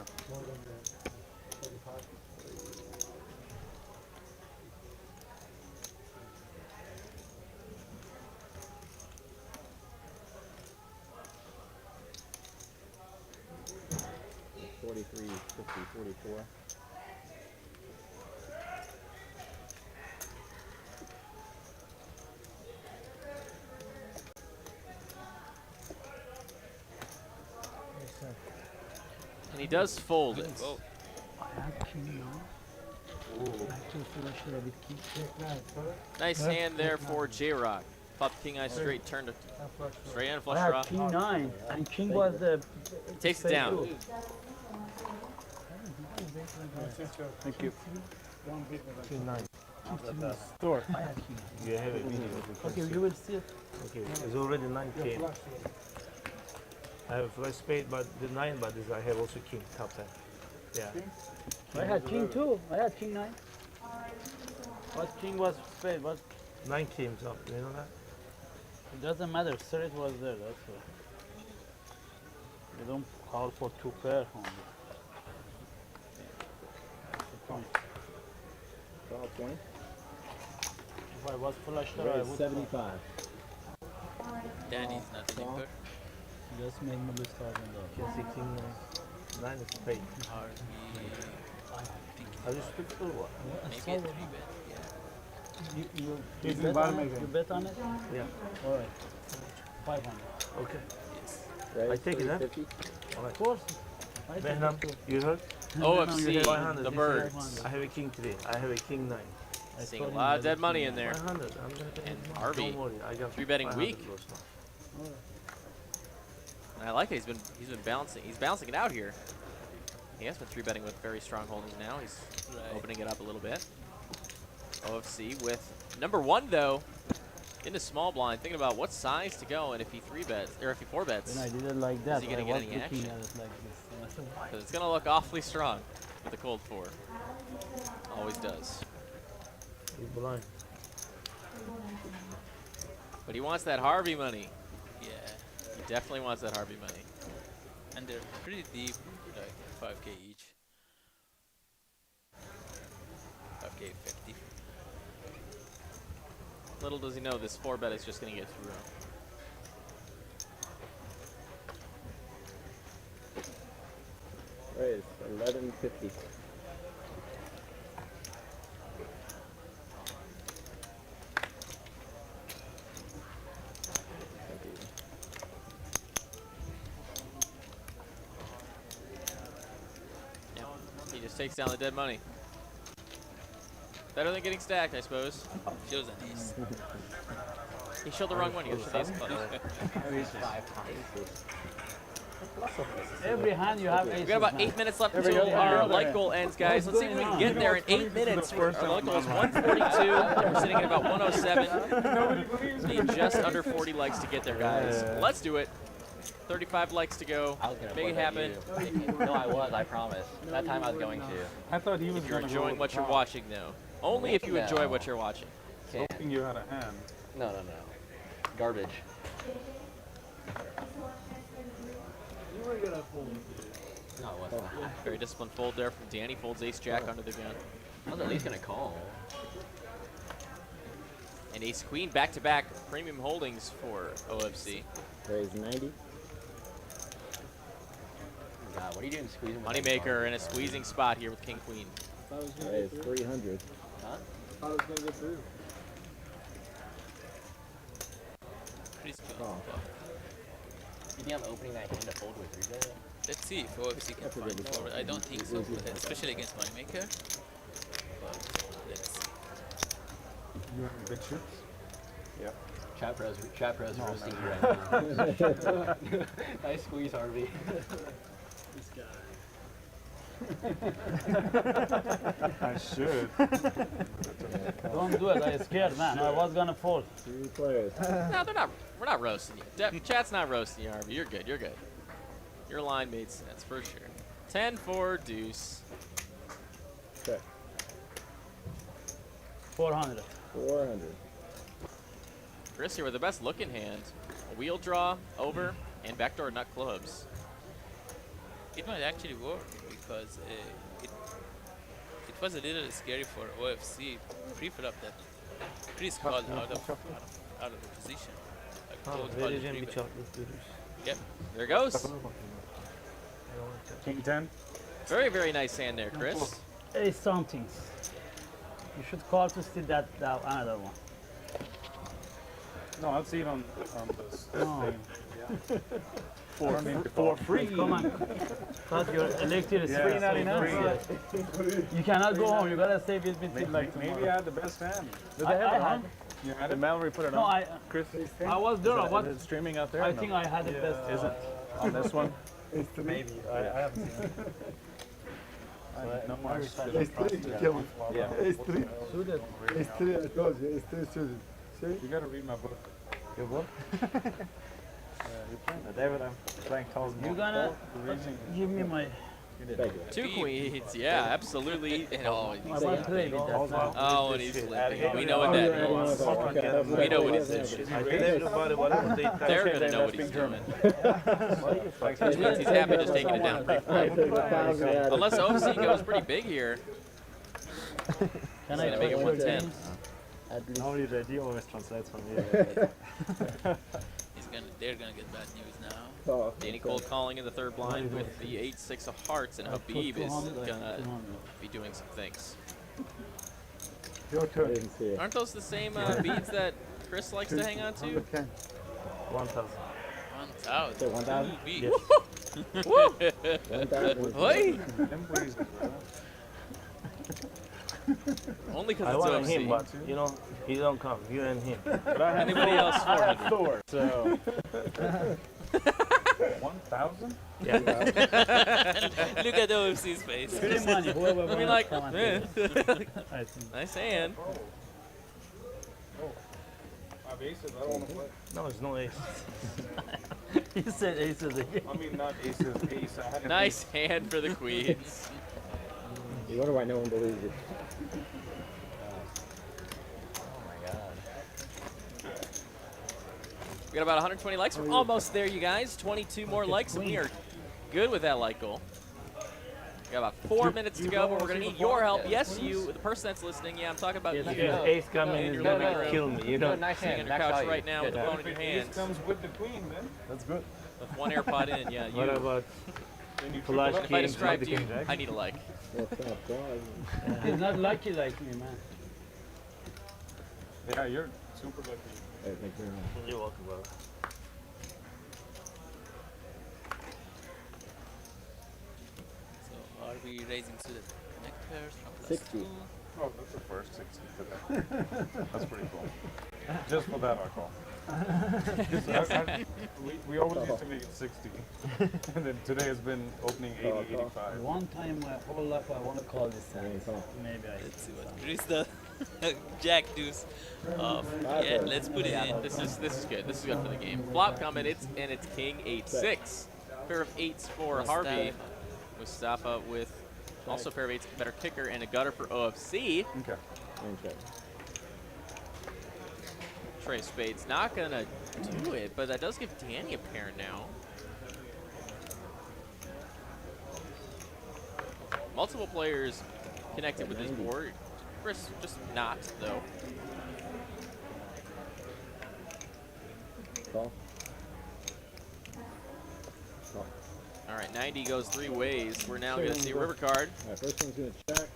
43, 50, 44. And he does fold it. Oh. Nice hand there for JRock. Flop king eye straight, turned to straight and flush I draw. had king 9, and king was the. He takes it down. too. Thank you. King 9. Store. You have a video. Okay, you will see it. Okay, it's already 9 came. I have flush spade, but the 9, but this I have also king top 10. Yeah. I had king 2. I had king 9. What king was spade? What? 9 came up. You know that? It doesn't matter. Straight was there. That's why. You don't call for 2 pair only. That's the point. Call 20. If I was flush there, I would. 75. Danny's not a limper. Just make me lose $1,000. Just a king 9. 9 is spade. I just picked for what? Maybe a 3-bet. You bet on it? You bet on it? Yeah. All right. 500. Okay. Right, I take it, huh? 50. All right. Of course. I take Behnam, it too. you heard? OFC, 500. the This birds. is- I have a king 3. I have a king 9. Seeing a lot of dead money in there. 500. I'm gonna pay And it. Harvey, Don't worry, I got 3-betting 500 weak. gross now. And I like it. He's been balancing. He's balancing it out here. He has been 3-betting with very strong holdings now. He's opening it up a little bit. OFC with number 1 though in the small blind, thinking about what size to go and if he 3-bets or if he 4-bets. When I did it like that, Is he gonna I get was any looking action? at it like this. And I said, why? Because it's gonna look awfully strong with the cold 4. Always does. He's blind. But he wants that Harvey money. Yeah. He definitely wants that Harvey money. And they're pretty deep, like 5K each. 5K 50. Little does he know this 4-bet is just gonna get through. Right, it's 1150. Just takes down the dead money. Better than getting stacked, I suppose. Shows an ace. He showed the wrong one. You should ace clubs. Every hand you have aces. We've got about 8 minutes left until our light goal ends, guys. Let's see if we can get there in 8 minutes. Our light goal is 142. We're sitting at about 107. Need just under 40 likes to get there, guys. Let's do it. 35 likes to go. Make it happen. No, I was. I promise. That time I was going to. I thought he was If you're going to enjoying what you're watching, though. Only if you enjoy what you're watching. Hoping you had a hand. No. Garbage. You were gonna fold. No, it wasn't. Very disciplined fold there from Danny. Folds ace jack under the gun. I was at least gonna call. And ace queen back to back premium holdings for OFC. Raise 90. God, what are you doing squeezing? Moneymaker in a squeezing spot here with king queen. Raise 300. Huh? I was gonna get through. Pretty Oh. You think I'm opening that hand to fold with 3 there? Let's see if OFC can find forward. I don't think so, especially against Moneymaker. But let's see. You have big shits? Yep. Chat bros roasting you right now. Nice squeeze, Harvey. This guy. I should. Don't do it. I'm scared, man. I was gonna fold. 2 players. No, we're not roasting you. Chat's not roasting you, Harvey. You're good. You're good. Your line made sense for sure. 10 for deuce. Check. 400. 400. Chris here with the best looking hand. A wheel draw, over, and backdoor nut clubs. It might actually work because it was a little scary for OFC pre-flop that Chris called out of the position. Like, called it pre-bet. Yep, there it goes. King 10. Very, very nice hand there, Chris. Ace something. You should call to steal that another one. No, I'll see it on this No. thing. Yeah. For free. Come on. Cause your electric is free $3.99. You cannot go home. You gotta save it until like tomorrow. Maybe I had the best hand. Did they have I it on? had. You had Did it? Mallory put it No, on? Chris? I was there. Is it streaming out there? I No. think I had the best. Is it on this one? Maybe. I haven't seen it. No more. It's 3, come on. Yeah. It's 3. Suited. It's 3, I told you. It's 3 suited. See? You gotta read my book. Your book? David, I'm playing calls. You gonna give me my. 2 queens, yeah, absolutely. And I was playing with that. oh, and he's flipping. We know what that means. We know what he's doing. They're gonna know what he's doing. Which means he's happy just taking it down. Unless OFC goes pretty big here. Can He's I gonna make it 110. Only the deal always translates from me. They're gonna get bad news now. Danny cold calling in the third blind with the 8-6 of hearts, and Habib is gonna be doing some things. Your turn. Aren't those the same beads that Chris likes to hang on to? 1,000. 1,000. 1,000? Yes. Woo! 1,000. Hey! Only because I it's want OFC. him, but you know, he don't come. You and him. Anybody else 400? Thor, so 1,000? Yeah. Look at OFC's face. Free money. Whoever I mean, wants, like, come on. nice hand. I have aces. I don't want to play. No, it's no ace. He said aces again. I mean, not aces. Ace. I had an Nice hand for the queens. You wonder why no one believes you. We got about 120 likes. We're almost there, you guys. 22 more likes, and we are good with that like goal. We got about 4 minutes to go, but we're going to need your help. Yes, you, the person that's listening. Yeah, I'm talking about you. Ace coming In is your living gonna room. kill me. You know. Nice Sitting on hand. your Max couch value. right now with the Good. phone in your ace hands. comes with the queen, then. that's good. With one AirPod in, yeah. What You, about Then you Flash triple if I King, described not the you, King Jack? I need a like. What's up, dog? He's not lucky like me, man. Yeah, you're super lucky. Hey, thank you very much. You're welcome, brother. So are we raising suited? pairs from plus 60. 2. Oh, that's the first 60 today. That's pretty cool. Just for that, I call. We always used to make it 60. And then today has been opening 80, 85. One time my whole life I want to call this maybe I. Let's see what Chris does. Jack deuce off. Yeah, let's put it in. This is good. This is good for the game. Flop coming. It's king 8-6. Pair of 8s for Harvey. Mustafa with also a pair of 8s, better kicker, and a gutter for OFC. Okay. Trey Spade's not gonna do it, but that does give Danny a pair now. Multiple players connected with this board. Chris just not, though. Call. All right, 90 goes 3 ways. We're now gonna see a river card. All right, first one's gonna check.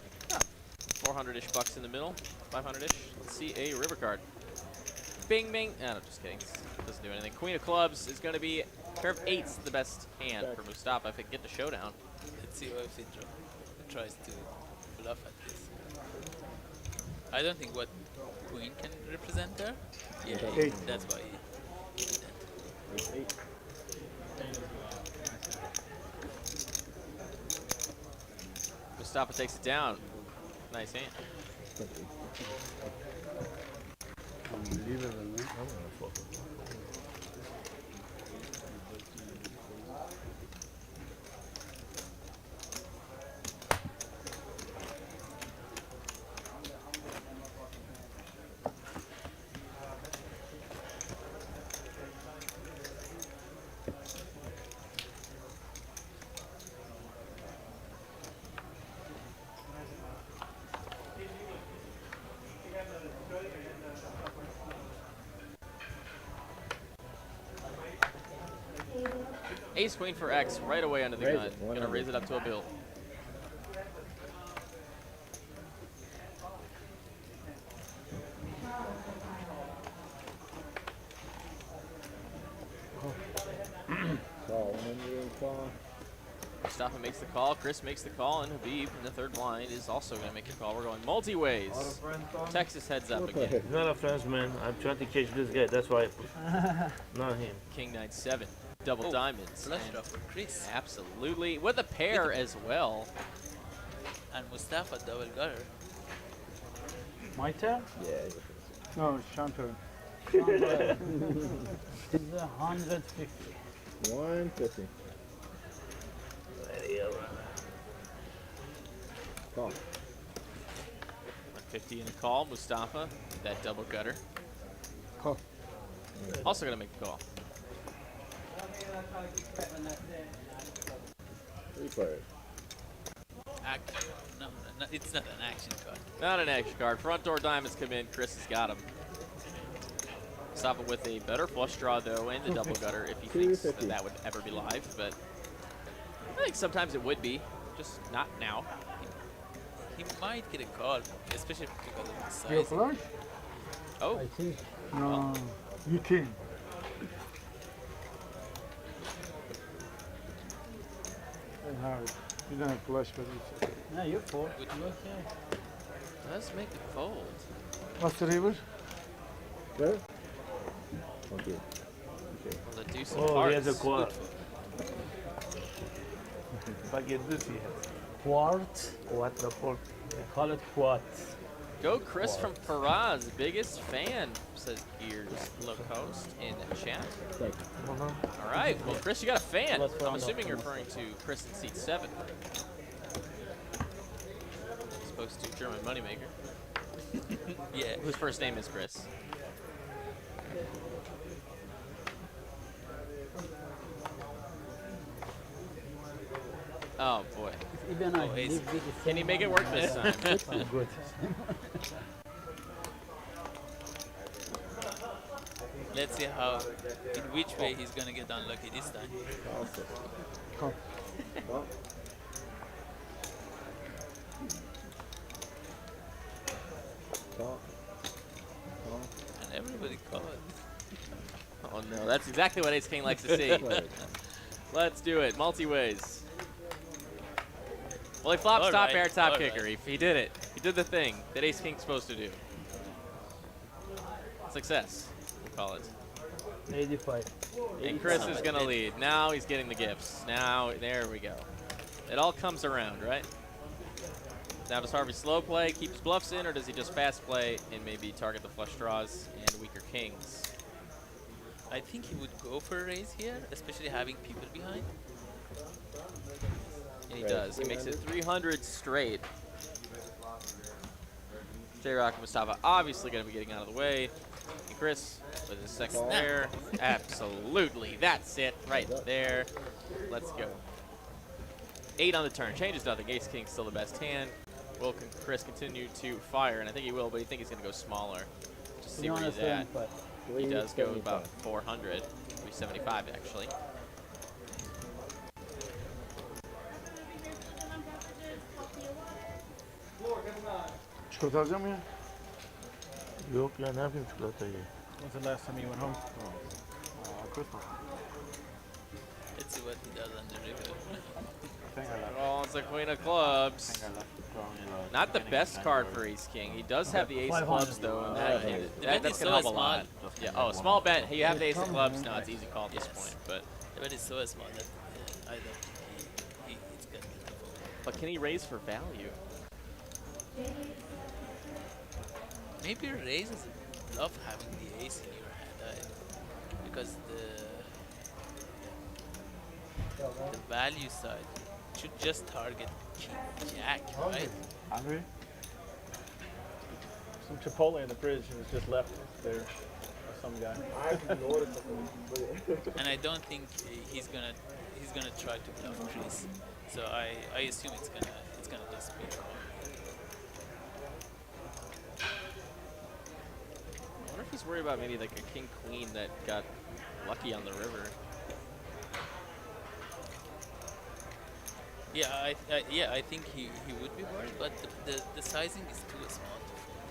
400-ish bucks in the middle, 500-ish. Let's see a river card. Bing, bing. No, just kidding. Doesn't do anything. Queen of clubs is going to be a pair of 8s, the best hand for Mustafa if it can get the showdown. Let's see if he tries to bluff at this. I don't think what queen can represent there. Yeah, Eight. that's why he did that. 8. Mustafa takes it down. Nice hand. Unbelievable, man. Ace queen for X right away under the Raise gun. it, Gonna 100. raise it up to a bill. Call 100 call. Mustafa makes the call, Chris makes the call, and Habib in the third blind is also going to make a call. We're going multi-ways. Texas heads up again. He's not a Frenchman. I'm trying to catch this guy. That's why I put. Not him. King 9-7. Double diamonds. Flush draw for Chris. Absolutely. With a pair as well. And Mustafa double gutter. My turn? Yeah. No, it's Sean's turn. It's 150. 150. Call. 150 in a call. Mustafa, that double gutter. Call. Also going to make the call. 3 players. No, it's not an action card. Not an action card. Front door diamonds come in. Chris has got them. Mustafa with a better flush draw, though, and the double gutter if he thinks that, that would ever be live. But I think sometimes it would be. Just not now. He might get a call, especially because of the size. You flush? Oh. I think. No, you can. You don't have flush, but it's Yeah, you're four. You okay? Let's make it fold. what's the river? There? Okay. Well, the deuce of Oh, hearts. he has a quad. If I get this, he has. Quart. What the fuck? They call it quart. Go Chris from Faraz, biggest fan, says Gears Lowcost in chat. All right, well Chris, you got a fan. I'm assuming you're referring to Chris in seat 7. As opposed to German Moneymaker. Yeah. Whose first name is Chris. Oh boy. Even I live with the Can he make it work this time? I'm good. Let's see how, in which way he's gonna get unlucky this time. Call. Call. Call. Call. And everybody called. Oh no, that's exactly what Ace King likes to see. Let's do it, multi-ways. Well, he flopped top Alright, pair, top alright. kicker. He did it. He did the thing that Ace King's supposed to do. Success, we'll call it. 85. And Chris is going to lead. Now he's getting the gifts. Now, there we go. It all comes around, right? Now does Harvey slow play, keep his bluffs in, or does he just fast play and maybe target the flush draws and weaker kings? I think he would go for a raise here, especially having people behind. And he does. He makes it 300 straight. JRock and Mustafa obviously going to be getting out of the way. And Chris with his second pair. Absolutely. That's it right there. Let's go. 8 on the turn. Changes nothing. Ace King's still the best hand. Will Chris continue to fire? And I think he will, but I think he's going to go smaller. Just see where he's at. He does go about 400. 375 actually. çikolata alacağım ya. Yok ya ne yapayım çikolatayı? When's the last time you went home? Christmas. Let's see what he does on the river. Oh, it's a queen of clubs. Not the best card for Ace King. He does have the ace of clubs though, and that's gonna help a lot. Yeah. Oh, small bet. You have the ace of clubs. No, it's easy call at this point. But the bet is so small that I don't think it's gonna get the fold. But can he raise for value? Maybe raise is a bluff having the ace in your hand, because the value side should just target king jack, right? Hungry? Some Chipotle in the fridge and it's just left there. Some guy. And I don't think he's gonna try to bluff Chris. So I assume it's gonna just be a call. I wonder if he's worried about maybe like a king queen that got lucky on the river. Yeah, I think he would be worried, but the sizing is too small to fold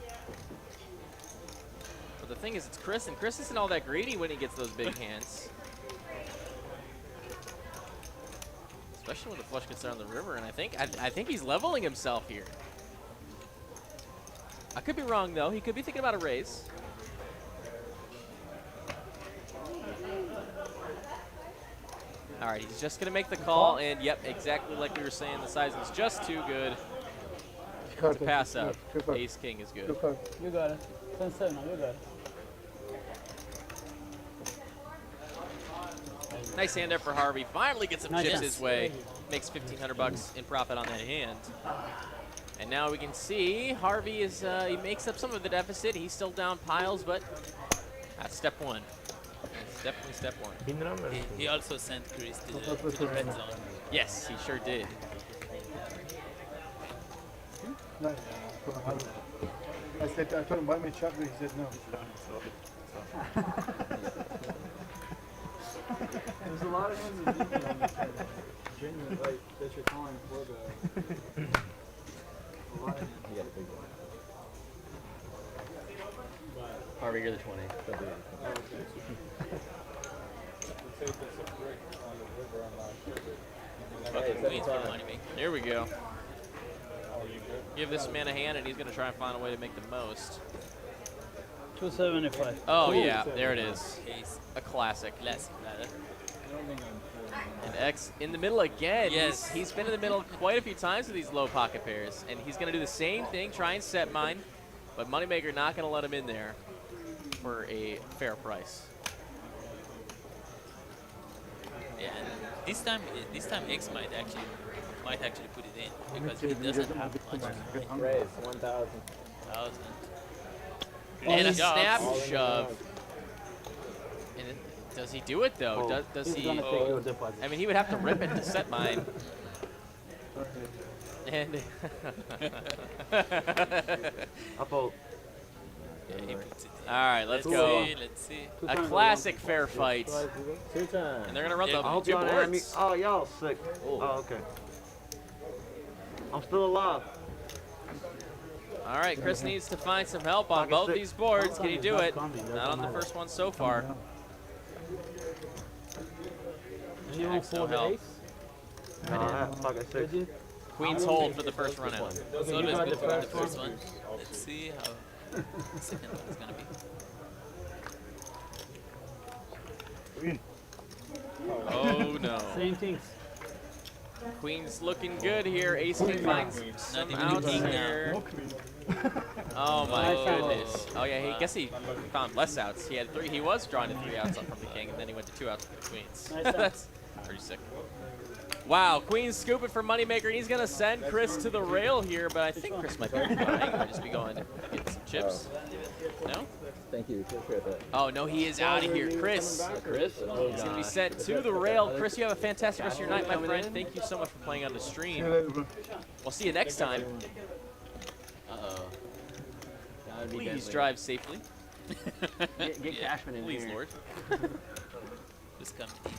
here. But the thing is, it's Chris, and Chris isn't all that greedy when he gets those big hands. Especially when the flush gets down the river, and I think he's leveling himself here. I could be wrong though. He could be thinking about a raise. All right, he's just gonna make the call, and yep, exactly like we were saying, the sizing's just too good to pass up. Ace King is good. You got it. 10-7 now, you got it. Nice hand there for Harvey. Finally gets some chips his way. Makes 1,500 bucks in profit on that hand. And now we can see Harvey is he makes up some of the deficit. He's still down piles, but that's step one. It's definitely step one. He also sent Chris to the red zone. Yes, he sure did. I told him buy me chocolate. He said no. There's a lot of hands in defense on this side. Genuine, like, that you're calling for the... a lot of hands. You got a big one. Harvey, you're the 20. Here we go. Give this man a hand, and he's going to try and find a way to make the most. 275. Oh, yeah, there it is. A classic. Classic, rather. And X in the middle again. Yes. He's been in the middle quite a few times with these low pocket pairs, and he's going to do the same thing, try and set mine, but Moneymaker not going to let him in there for a fair price. Yeah, and this time X might actually put it in because he doesn't have much. Raise 1,000. And a snap shove. And does he do it though? Does he? I mean, he would have to rip it to set mine. And Apple. All right, let's go. Let's see. A classic fair fight. Two times. And they're gonna run I the hope two y'all didn't have me. boards. Oh, y'all sick. Oh, okay. I'm still alive. All right, Chris needs to find some help on both these boards. Can he do it? Not on the first one so far. Anyone Jacks, no fold the help. ace? No, I have pocket six. Did you? Queens hold for the first run out. It's always good to win the first one. Let's see how the second one is gonna be. Oh no. Same things. Queen's looking good here. Ace king finds some outs here. Oh my goodness. Oh yeah, I guess he found less outs. He had 3. He was drawing to 3 outs up from the king, and then he went to 2 outs with the queens. That's pretty sick. Wow, Queen's scooping for Moneymaker, and he's gonna send Chris to the rail here, but I think Chris might be buying. Might just be going to get some chips. No? Thank you. Appreciate that. Oh no, he is out of here. Chris. Chris? Oh, He's gonna be sent to the rail. Chris, you have a fantastic rest of your night, my friend. Thank you so much for playing on the stream. We'll see you next time. Uh-oh. Please drive safely. Get Cashman in Please, here. Lord. Just come deep.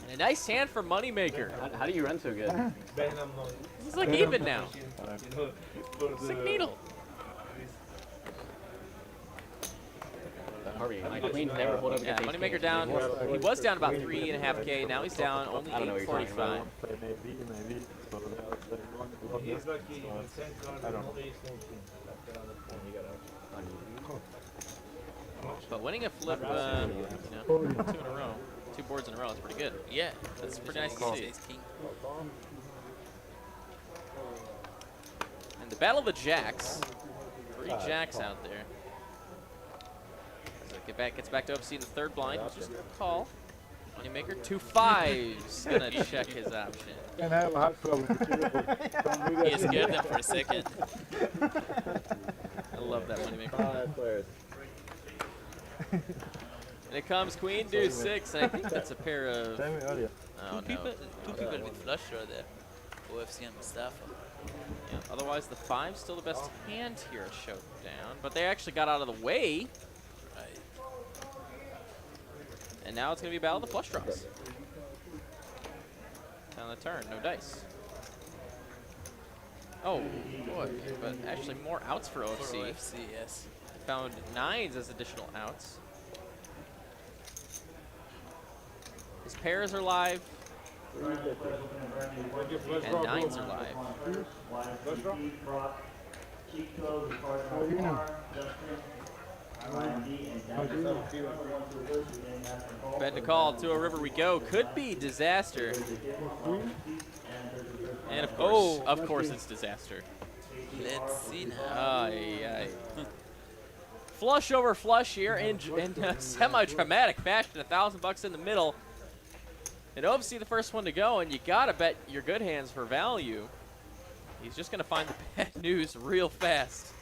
And a nice hand for Moneymaker. How do you run so good? He's like even now. Sick needle. Harvey, my queens never hold up Yeah, against Moneymaker down. He was down about 3.5K. Now he's down only 845. But winning a flip, you know, 2 in a row, 2 boards in a row is pretty good. Yeah. That's pretty nice to see. And the battle of the jacks. 3 jacks out there. So gets back to OFC in the 3rd blind. Just call. Moneymaker 2 5s. Gonna check his option. Can I have a heart problem? He scared them for a second. I love that Moneymaker. And it comes Queen Deuce 6, and I think that's a pair of. Oh, Two people with flush draw there. OFC and Mustafa. Yeah, otherwise, the 5's still the best hand here at Showdown, but they actually got out of the way. Right. And now it's going to be a battle of the flush draws. Down the turn, no dice. Oh, boy, but actually more outs for OFC. For OFC, yes. Found 9s as additional outs. His pairs are live. And 9s are live. Bet to call, to a river we go. Could be disaster. And of course it's disaster. Let's see now. Aye. Flush over flush here in semi-dramatic fashion. $1,000 in the middle. And OFC the first one to go, and you gotta bet your good hands for value. He's just gonna find the bad news real fast.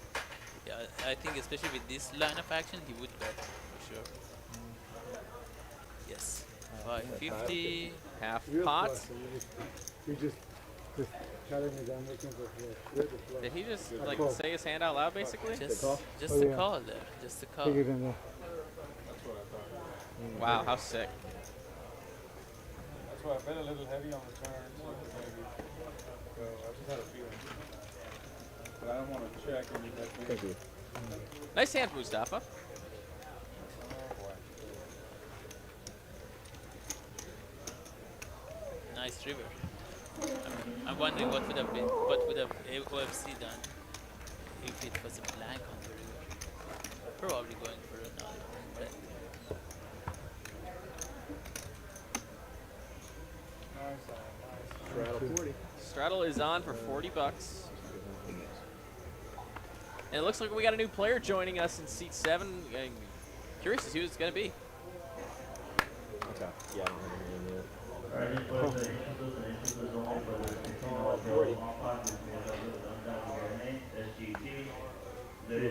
Yeah, I think especially with this line of action, he would bet for sure. Yes. 550. Half pot. You just telling me that I'm looking for Did he just like say his hand out loud basically? Just a call there. Just a call. Take it in there. Wow, how sick. That's why I bet a little heavy on the turn. Maybe. So I just had a feeling. But I don't want to check any bet. Thank you. Nice hand, Mustafa. Nice river. I'm wondering what would have been, what would have OFC done if it was a blank on the river. Probably going for another bet. Straddle 40. Straddle is on for $40. And it looks like we got a new player joining us in seat 7. Curious to see who it's going to be. Okay. Yeah, I don't have any name yet.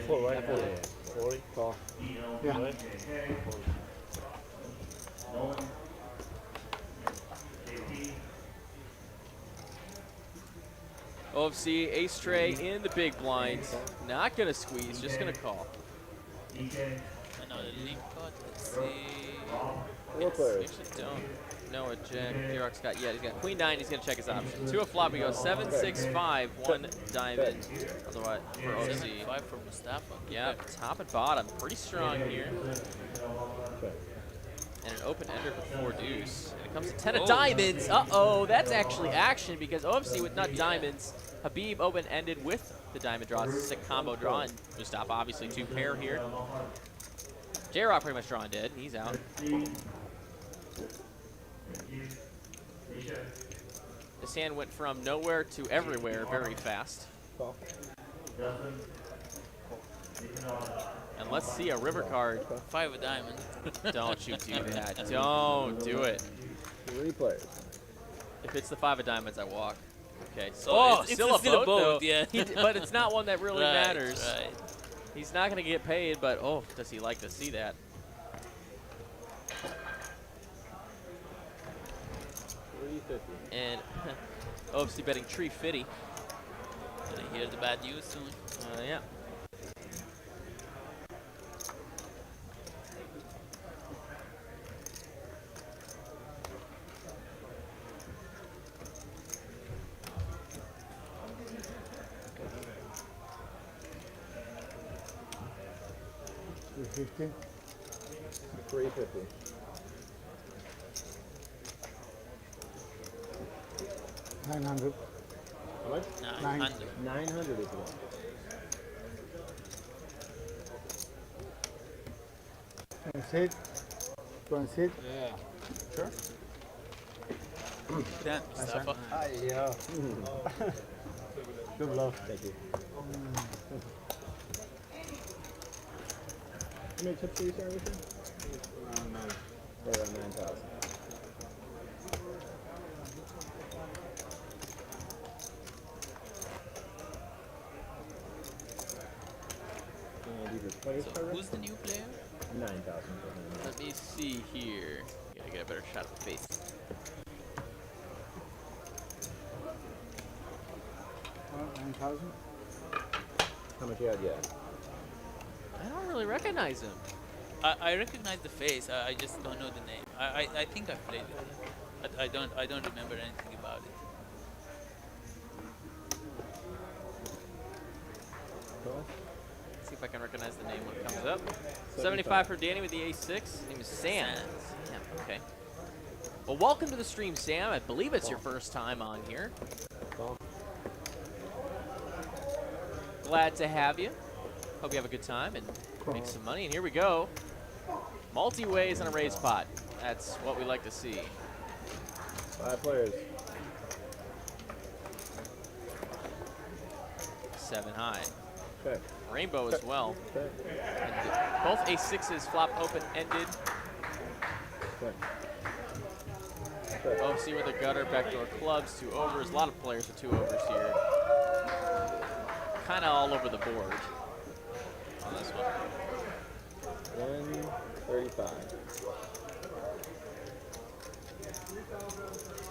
Full, right? 40. Call. Yeah. OFC ace tray in the big blind. Not going to squeeze, just going to call. Another link pot. Let's see. We actually don't know what Jack JRock's got yet. He's got Queen 9. He's going to check his option. 2 a flop. He goes 7, 6, 5, 1 diamond. Otherwise, for OFC. 5 for Mustafa. Yeah, top and bottom. Pretty strong here. And an open ender for 4 deuce. And it comes to 10 of diamonds. Uh-oh, that's actually action because OFC with nut diamonds. Habib open-ended with the diamond draw. It's a sick combo draw, and Mustafa obviously 2 pair here. JRock pretty much drawing dead. He's out. This hand went from nowhere to everywhere very fast. And let's see a river card. 5 of diamonds. Don't you do that. Don't do it. 3 players. If it's the 5 of diamonds, I walk. Okay. So It's still a boat, though. Yeah. But it's not one that really Right, matters. right. He's not going to get paid, but oh, does he like to see that? And OFC betting tree fitty. Did I hear the bad news soon? Yeah. $350. 350. $900. How much? 900. 900 is one. $26. $26. Yeah. Sure. Damn, Mustafa. Yeah. Good luck. Thank you. How many chips do you serve everything? Right around 9,000. And these are players So covered. who's the new player? 9,000 for him. Let me see here. Gotta get a better shot of the face. $9,000. How much you had yet? I don't really recognize him. I recognize the face. I just don't know the name. I think I played it, but I don't remember anything about it. Let's see if I can recognize the name when it comes up. 75 for Danny with the A6. His name is Sam. Sam, okay. Well, welcome to the stream, Sam. I believe it's your first time on here. Glad to have you. Hope you have a good time and make some money. And here we go. Multi-ways on a raised pot. That's what we like to see. 5 players. 7 high. Okay. Rainbow as well. Okay. And both A6s flop open-ended. Okay. OFC with a gutter, backdoor clubs, 2 overs. A lot of players with 2 overs here. Kind of all over the board on this one. 135.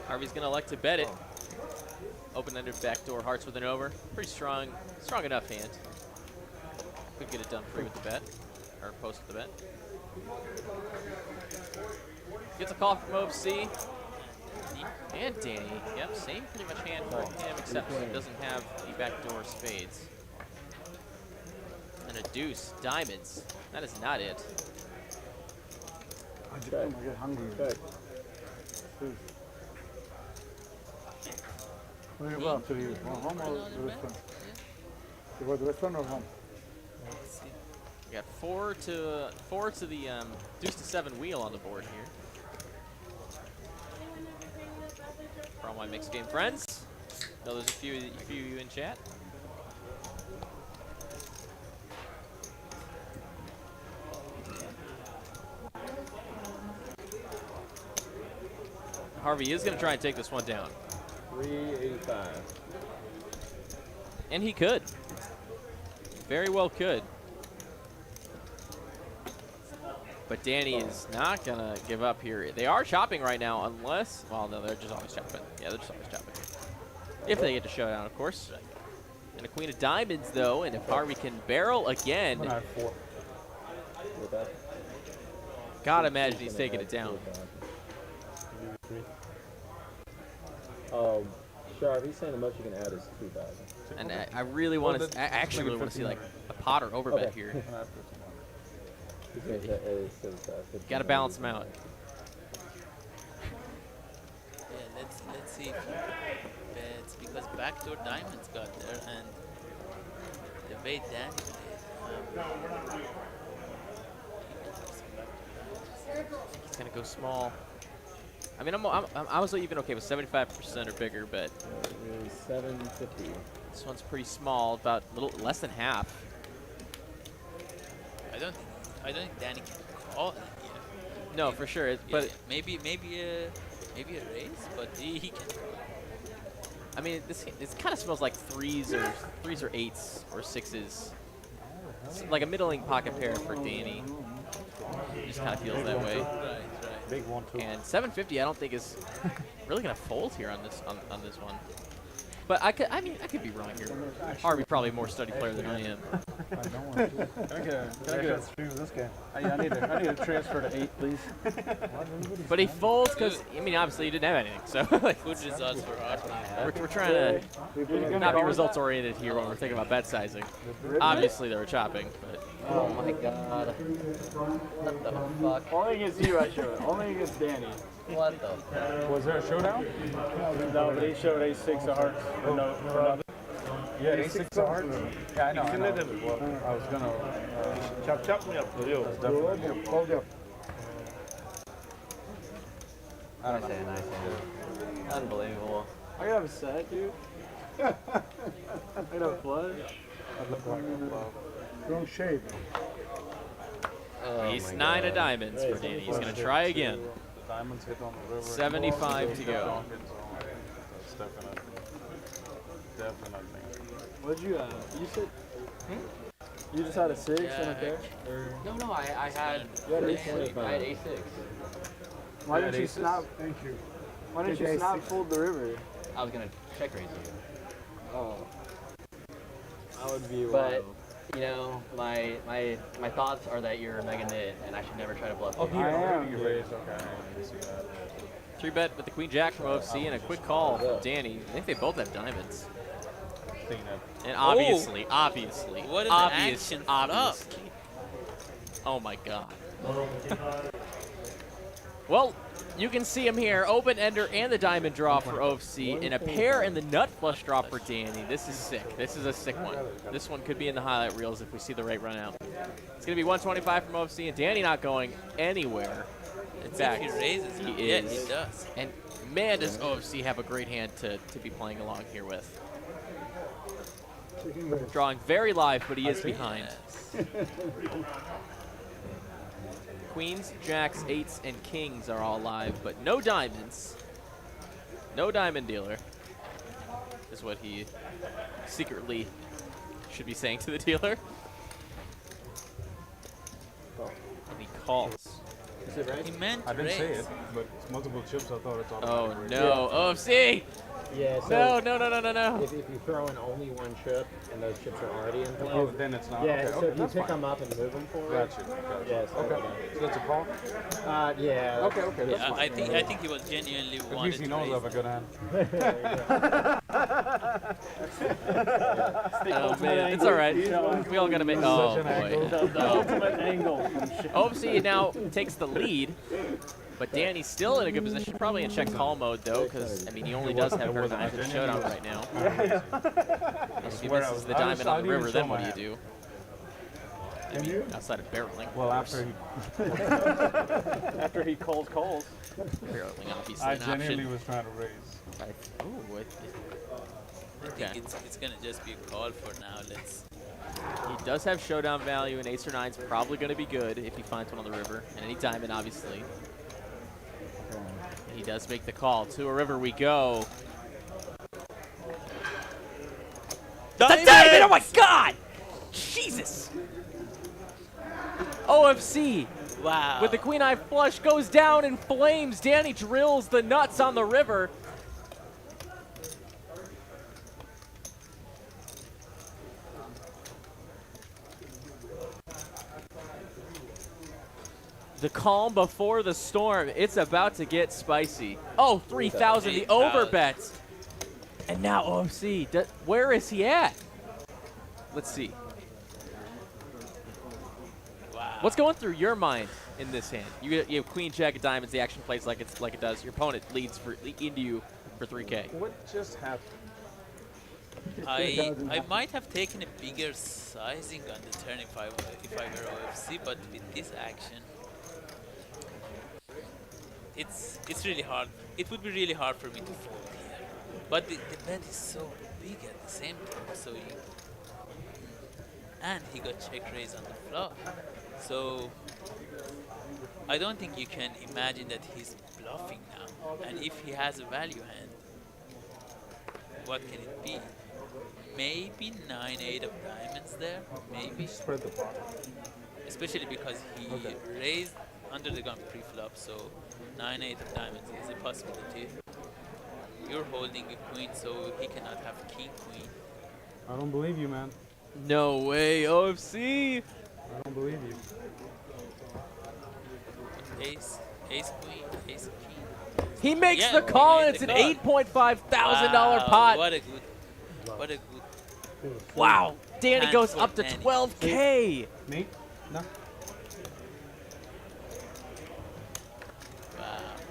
Harvey's going to elect to bet it. Open-ended backdoor hearts with an over. Pretty strong enough hand. Could get it done free with the bet, or post with the bet. Gets a call from OFC. And Danny. Yep, same pretty much hand for him, except he doesn't have the backdoor spades. And a deuce, diamonds. That is not it. I get hungry. Okay. Where do you go after you? Home or the restaurant? You go to the restaurant or home? We got 4 to the deuce to 7 wheel on the board here. For all my mixed game friends. Know there's a few of you in chat. Harvey is going to try and take this one down. 385. And he could. Very well could. But Danny is not going to give up here. They are chopping right now unless... Well, no, they're just always chopping. Yeah, they're just always chopping. If they get to showdown, of course. And a queen of diamonds, though. And if Harvey can barrel again... Gotta imagine he's taking it down. Oh, Sharp, he's saying the most you can add is 2,000. And I really want to... I actually really want to see, like, a pot or overbet here. Got to balance them out. Yeah, let's see if he bets, because backdoor diamonds got there and the way Danny played. He's gonna go small. I mean, I was even okay with 75% or bigger, but 750. This one's pretty small, about a little less than half. I don't think Danny can call it yet. No, Maybe- for sure. yeah, maybe a raise, but he can. I mean, this kind of smells like threes or eights or sixes. It's like a middling pocket pair for Danny. It just kind of feels that way. Right. Big 1-2. And 750, I don't think is really gonna fold here on this one. But I could be wrong here. Harvey probably a more study player than I am. Can I get stream this game? I need a transfer to 8, please. But he folds because, I mean, obviously he didn't have anything. So like, Good results for us. we're trying to not be results oriented here when we're thinking about bet sizing. Obviously they were chopping, but Oh my god. What the fuck? Only against you, I showed. Only against Danny. What the fuck? Was there a showdown? No, but he showed a6 of hearts. For nothing. Yeah, A6 of hearts. Yeah, I know. You can let them work. I was gonna. Chop me up for you. Hold up. I don't know. Nice hand. Unbelievable. I could have a set, dude. I could have a flush. I look like a blow. Don't shave. Oh Ace my 9 God. of diamonds for Danny. He's gonna try again. The diamonds hit on the river. 75 to go. That's definitely. What'd you have? You said. You just had a 6 Yeah, and a pair? No, I had You had A6. A6. I had A6. Why didn't you aces? snap? Thank you. Why didn't you snap fold the river? I was gonna check raise you. Oh. That would be But wild. you know, my thoughts are that you're a mega nit and I should never try to bluff you. I am. You raised, okay. I didn't see that. 3-bet with the Queen Jack from OFC and a quick call from Danny. I think they both have diamonds. And obviously, What is the action obviously. Oh my god. Well, you can see him here. Open ender and the diamond draw for OFC, and a pair in the nut flush draw for Danny. This is sick. This is a sick one. This one could be in the highlight reels if we see the right run out. It's going to be 125 from OFC, and Danny not going anywhere. In fact, If he raises, he yeah, is. he does. And man, does OFC have a great hand to be playing along here with. Drawing very live, but he is behind. Queens, jacks, 8s, and kings are all live, but no diamonds. No diamond dealer is what he secretly should be saying to the dealer. And he calls. Is it right? He meant I didn't raise. say it, but it's multiple chips. I thought it's all. Oh no, OFC! Yeah, so No. If you throw in only one chip and those chips are already in play, Oh, then it's not. yeah, Okay, so okay, if you that's pick fine. them up and move them forward. Gotcha. Yes. Okay. So that's a call. Yeah. Okay. That's Yeah, fine. I think he was genuinely At wanted least he to knows I raise. have a good hand. Oh man, it's all right. We all gotta make. Oh boy. The ultimate angle. OFC now takes the lead, but Danny's still in a good position, probably in check call mode though, because I mean he only does have her knives in showdown right now. If he misses the diamond on the river, then what do you do? I mean, outside of barreling. Well, after After he calls. Barreling, obviously, I an genuinely option. was trying to raise. Ooh, I think it's gonna just be a call for now. Let's. He does have showdown value, and ace or nine's probably going to be good if he finds one on the river, and any diamond, obviously. He does make the call. To a river we go. Diamond! The diamond! Oh my god! Jesus! OFC. Wow. With the queen eye flush goes down in flames. Danny drills the nuts on the river. The calm before the storm. It's about to get spicy. Oh, 3,000, the overbet. And now OFC. Where is he at? Let's see. Wow. What's going through your mind in this hand? You have queen jack of diamonds. The action plays like it does. Your opponent leads into you for 3K. What just happened? I might have taken a bigger sizing on the turn if I were OFC, but with this action, it's really hard. It would be really hard for me to fold here. But the bet is so big at the same time, so and he got check raise on the flop. So I don't think you can imagine that he's bluffing now. And if he has a value hand, what can it be? Maybe 9-8 of diamonds there, maybe. Spread the pot. Especially because he raised under the gun pre-flop, so 9-8 of diamonds is a possibility. You're holding a queen, so he cannot have king-queen. I don't believe you, man. No way, OFC! I don't believe you. Ace queen, ace king. He makes the call, and it's an $8,500 pot. What a good. Wow, Danny hand goes for up to Danny. 12K. Me? No.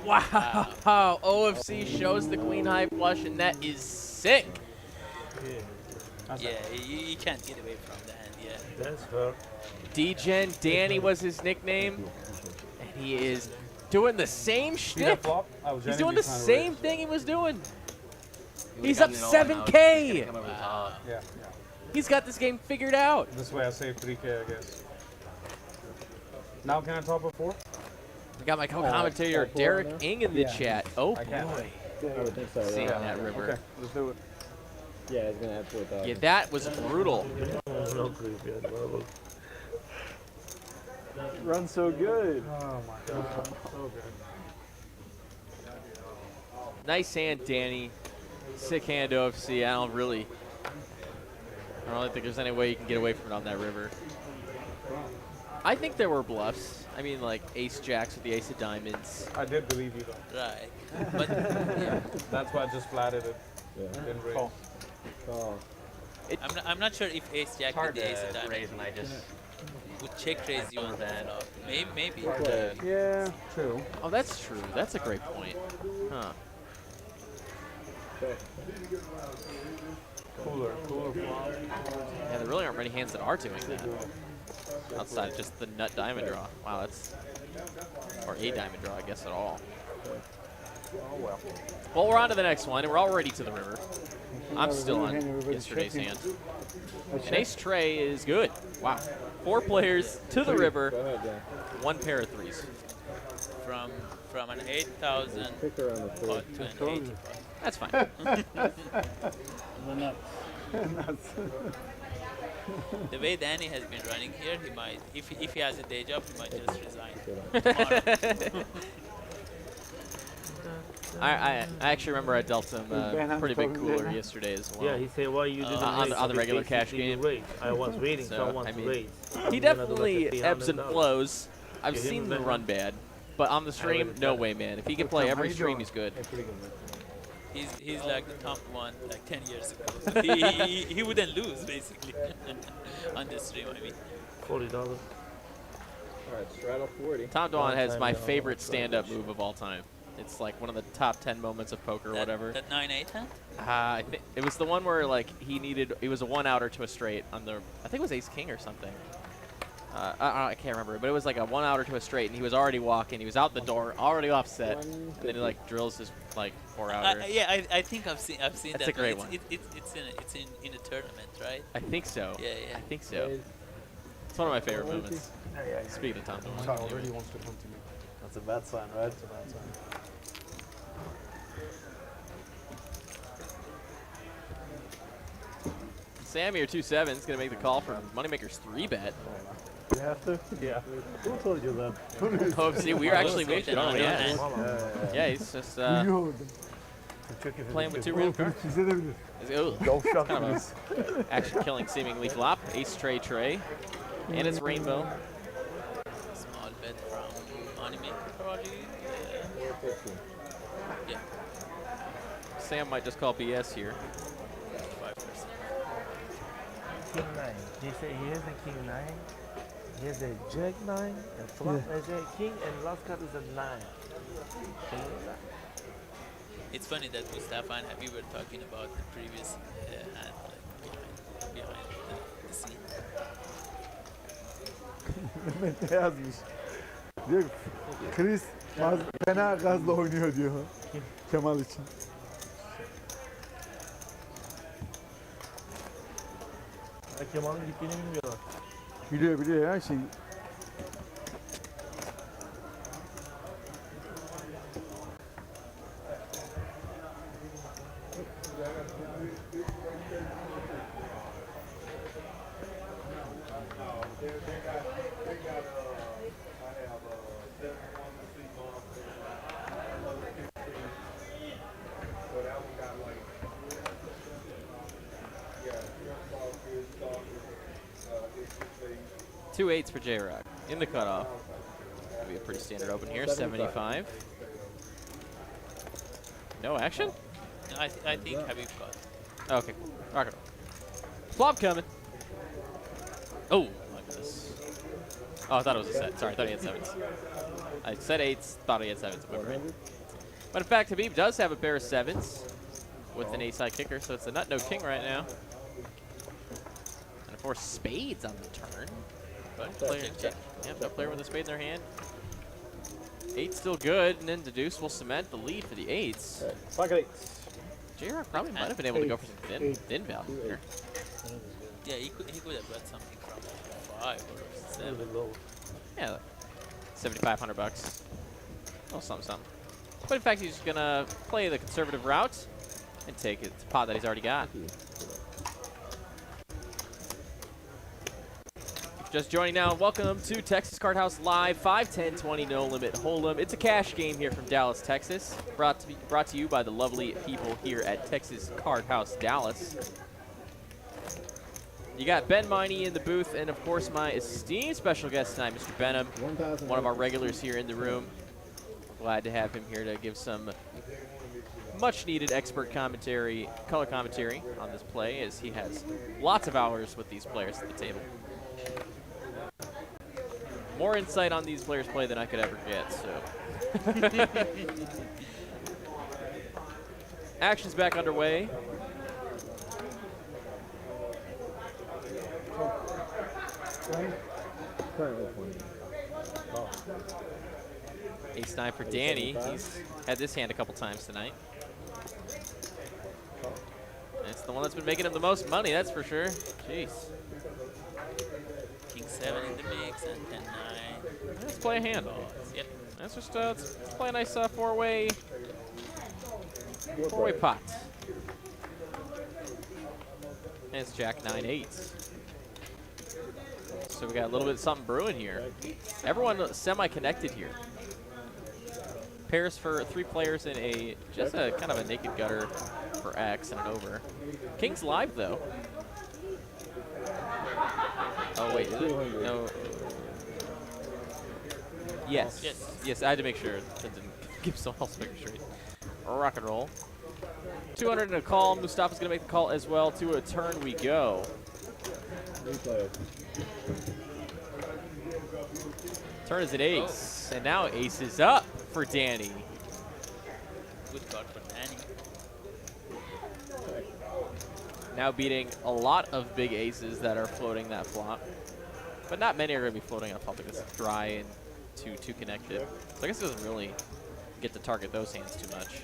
Wow. OFC shows the queen high flush, and that is sick. Yeah, you can't get away from the hand, yeah. That's her. D-Gen Danny was his nickname, and he is doing the same shtick. He's doing the same thing he was doing. He's up 7K. Yeah. He's got this game figured out. This way I save 3K, I guess. Now can I top up 4? We got my co-commentator Derek Ing in the chat. Oh boy. I would think so. Seeing that river. Okay, let's do it. Yeah, it's gonna add 4,000. Yeah, that was brutal. Run so good. Oh my god, so good. Nice hand, Danny. Sick hand, OFC. I don't really think there's any way you can get away from it on that river. I think there were bluffs. I mean, like ace jacks with the ace of diamonds. I did believe you though. Right. But yeah. That's why I just flatted it. Didn't raise. Call. I'm not sure if ace jack with the ace of diamonds And I just would check raise you on that. Maybe. Yeah, true. Oh, that's true. That's a great point. Huh. Cooler flop. Yeah, there really aren't many hands that are doing that. Outside of just the nut diamond draw. Wow, that's... Or a diamond draw, I guess, at all. Well, we're on to the next one, and we're already to the river. I'm still on yesterday's hand. And ace tray is good. Wow. 4 players to the river. 1 pair of 3s. From an 8,000 pot to an 80 pot. That's fine. The way Danny has been running here, he might, if he has a day job, he might just resign tomorrow. I actually remember I dealt him pretty big cooler yesterday as well. Yeah, he said, "Why you didn't raise?" on the regular cash game. I was waiting, someone to raise. He definitely ebbs and flows. I've seen him run bad, but on the stream, no way, man. If he can play every stream, he's good. He's like the top one like 10 years ago. So he wouldn't lose basically on the stream. I mean, $40. All right, straddle 40. Tom Dwan has my favorite stand-up move of all time. It's like one of the top 10 moments of poker or whatever. That 9-8 hand? I think it was the one where like he was a 1-outer to a straight on the, I think it was ace king or something. I can't remember, but it was like a 1-outer to a straight, and he was already walking. He was out the door, already offset, and then he like drills his like 4-outer. Yeah, I think I've seen That's that. a great one. It's in a tournament, right? I think so. Yeah. I think so. It's one of my favorite moments. Speaking of Tom Dwan. Tom already wants to come to me. That's a bad sign, right? That's a bad sign. Sammy or 2-7 is going to make the call for Moneymaker's 3-bet. You have to? Yeah. Who told you that? Oh, see, we were actually making it on the end. Yeah, he's just playing with 2 real cards. Go shut kind of a action killing seemingly flop. Ace tray. And it's rainbow. Small bet from Moneymaker probably. Yeah. Sam might just call BS here. 5%. King 9. They say he is a King 9. He has a jack 9 and flop as a king, and last card is a 9. Can you know that? It's funny that Mustafa and Habib were talking about the previous hand, like behind the scene. Mehmet ne yazmış? Diyor ki, Chris fena gazla oynuyor diyor. Kemal için. Kemal'in gittiğini bilmiyorlar. Biliyor ya şey. Two 8s for JRock in the cutoff. That'll be a pretty standard open here. 75. No action? No, I think Habib got. Okay, cool. Rock it. Flop coming. Oh my goodness. Oh, I thought it was a set. Sorry, I thought he had 7s. I said 8s, thought he had 7s. But in fact, Habib does have a pair of 7s with an ace-high kicker, so it's a nut no king right now. And of course, spades on the turn. But no player with a spade in their hand. 8 still good, and then the deuce will cement the lead for the 8s. Pocket 8s. JRock probably might have been able to go for some thin value here. Yeah, he could have got something from 5 or 7. Yeah, 7,500 bucks. Oh, something. But in fact, he's just gonna play the conservative route and take it. It's a pot that he's already got. Just joining now, welcome to Texas Card House Live, 5, 10, 20, no limit hold'em. It's a cash game here from Dallas, Texas, brought to you by the lovely people here at Texas Card House Dallas. You got Ben Miney in the booth, and of course my esteemed special guest tonight, Mr. Benham, one of our regulars here in the room. Glad to have him here to give some much-needed expert commentary, color commentary on this play, as he has lots of hours with these players at the table. More insight on these players' play than I could ever get, so. Action's back underway. Ace-9 for Danny. He's had this hand a couple times tonight. It's the one that's been making him the most money, that's for sure. Jeez. King 7 in the mix and 10-9. Let's play a hand. Yep. Let's just let's play a nice four-way pot. And it's Jack 9-8. So we got a little bit of something brewing here. Everyone semi-connected here. Pairs for 3 players in a just a kind of a naked gutter for X and an over. King's live though. Oh wait, is it? No. Yes. Yes, I had to make sure that didn't give someone else figure straight. Rock and roll. 200 and a call. Mustafa's gonna make the call as well. To a turn we go. Turn is an ace, and now ace is up for Danny. Good card for Danny. Now beating a lot of big aces that are floating that flop. But not many are going to be floating on a flop because it's dry and too connected. So I guess it doesn't really get to target those hands too much.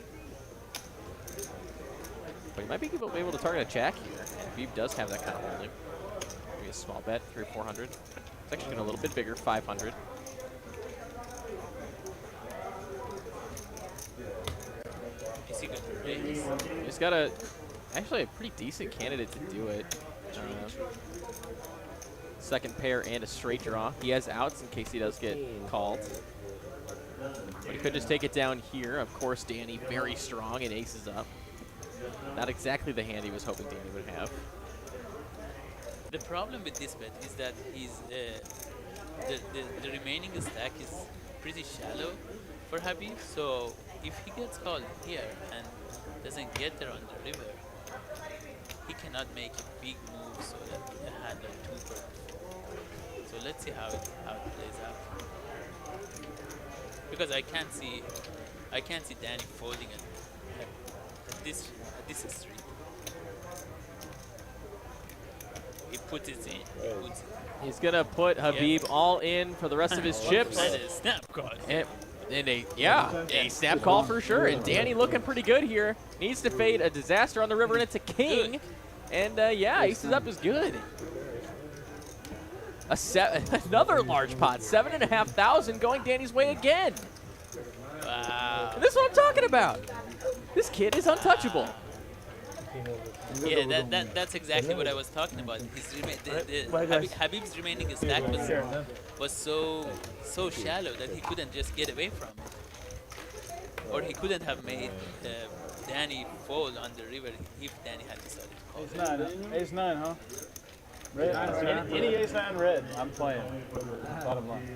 But you might be able to target a jack here. And Habib does have that kind of holding. Maybe a small bet, 300 or 400. It's actually going a little bit bigger, 500. Is he good for ace? He's got actually a pretty decent candidate to do it. Second pair and a straight draw. He has outs in case he does get called. But he could just take it down here. Of course, Danny very strong and aces up. Not exactly the hand he was hoping Danny would have. The problem with this bet is that he's the remaining stack is pretty shallow for Habib. So if he gets called here and doesn't get there on the river, he cannot make a big move so that the hand are too perfect. So So let's see how it plays out. Because I can't see Danny folding at this street. He puts it in. He puts it. He's gonna put Habib all in for the rest of his chips. That is snap card. And a snap call for sure. And Danny looking pretty good here. Needs to fade a disaster on the river, and it's a king. Good. And aces up is good. Another large pot, 7,500 going Danny's way again. Wow. And this is what I'm talking about. This kid is untouchable. Yeah, that's exactly what I was talking about. Habib's remaining stack was so shallow that he couldn't just get away from it, or he couldn't have made Danny fold on the river if Danny had decided to call. Ace 9, huh? Red. Any ace 9 red, I'm playing. Bottom line.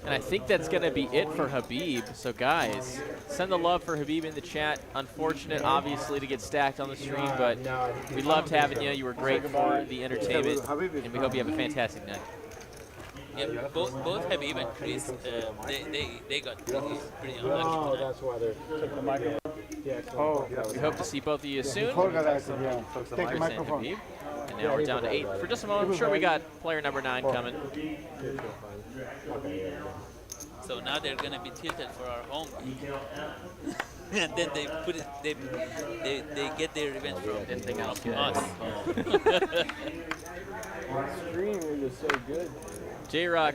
And I think that's going to be it for Habib. So, guys, send the love for Habib in the chat. Unfortunate, obviously, to get stacked on the stream, but we loved having you. You were great for the entertainment, and we hope you have a fantastic night. Yeah, both Habib and Chris, they got pretty unlucky. Oh, that's why they're taking the microphone. We hope to see both of you soon. Take your microphone. Habib. And now we're down to 8 for just a moment. I'm sure we got player number 9 coming. So now they're gonna be tilted for our home game. And then they put it, they get their revenge from us. Stream is so good. JRock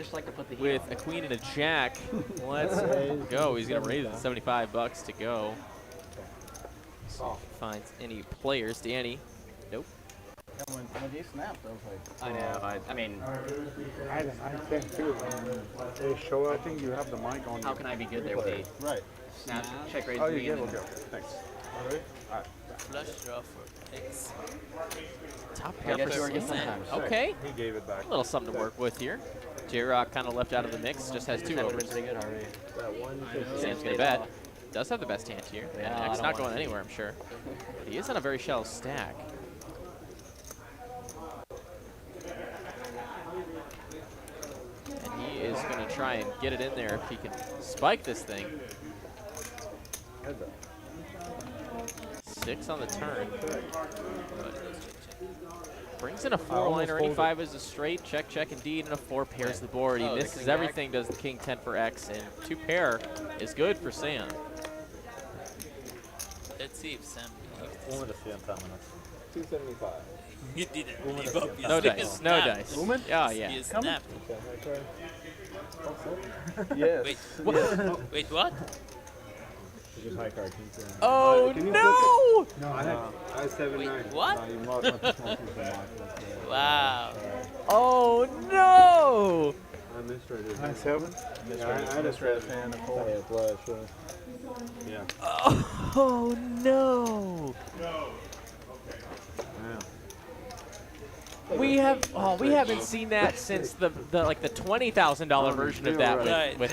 with a queen and a jack. Let's go. He's gonna raise it to $75 to go. So if he finds any players. Danny. Nope. When he snapped, I was like, I know. I mean, I think too. They show up. I think you have the mic on. How can I be good there with a right snap check raise? Oh, you did. Okay. Thanks. All right. Flush draw for X. Top pair for sometimes. Okay. He gave it back. A little something to work with here. JRock kind of left out of the mix. Just has 2 overs. Pretty good already. Sam's gonna bet. Does have the best hand here. And X not going anywhere, I'm sure. But he is on a very shallow stack. And he is going to try and get it in there if he can spike this thing. 6 on the turn. Brings in a 4-liner. 85 is a straight. Check, check, indeed. And a 4 pairs the board. He misses everything, does the king 10 for X. And 2 pair is good for Sam. Let's see if Sam believes this. 275. He didn't leave up. No dice. No dice. Oh, yeah. He snapped. yes. Wait, what? Wait, what? Just high card. Oh, no! No, I have 7-9. Wait, what? Wow. Oh, no! I misread it. 9-7? I misread a fan of 4. Yeah. Oh, no! We haven't seen that since the $20,000 version of that with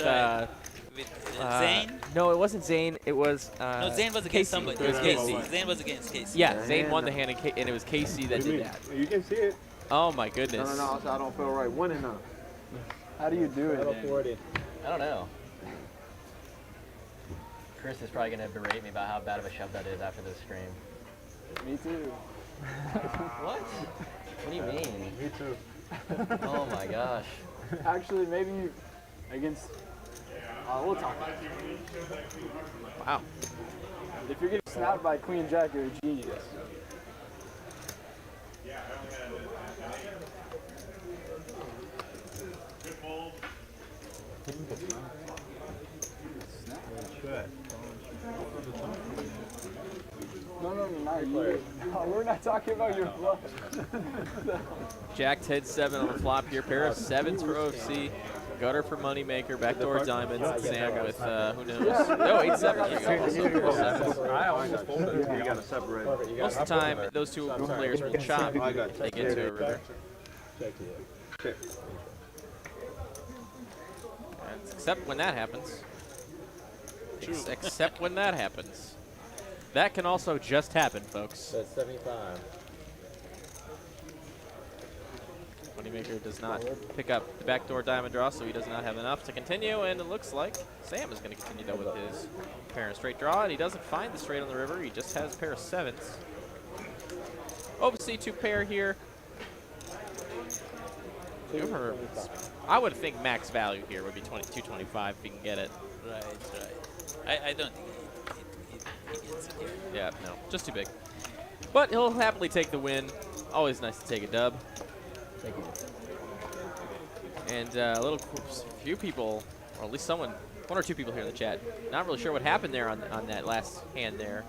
Zane? No, it wasn't Zane. It was no, Zane was against somebody. It was Casey. Zane was against Casey. Yeah, Zane won the hand, and it was Casey that did that. You can see it. Oh my goodness. No, I don't feel right winning now. How do you do it? I don't know. Chris is probably going to berate me about how bad of a shove that is after this stream. Me too. What? What do you mean? Me too. Oh my gosh. Actually, maybe against... we'll talk. Wow. If you're getting snapped by Queen Jack, you're a genius. No, not you. No, we're not talking about your bluff. Jack 10-7 on the flop here. Pair of 7s for OFC. Gutter for Moneymaker. Backdoor diamonds. And Sam with who knows? No, 8-7. I almost folded. You got to separate. Most of the time, those two players will chop. They get to a river. Except when that happens. Except when that happens. That can also just happen, folks. That's 75. Moneymaker does not pick up the backdoor diamond draw, so he does not have enough to continue, and it looks like Sam is going to continue, though, with his pair and straight draw, and he doesn't find the straight on the river. He just has a pair of 7s. Open C2 pair here. I would think max value here would be 22.25 if he can get it. Right, right. I don't think he gets it here. Yeah, no, just too big. But he'll happily take the win. Always nice to take a dub. And a few people, or at least one or two people here in the chat, not really sure what happened there on that last hand there,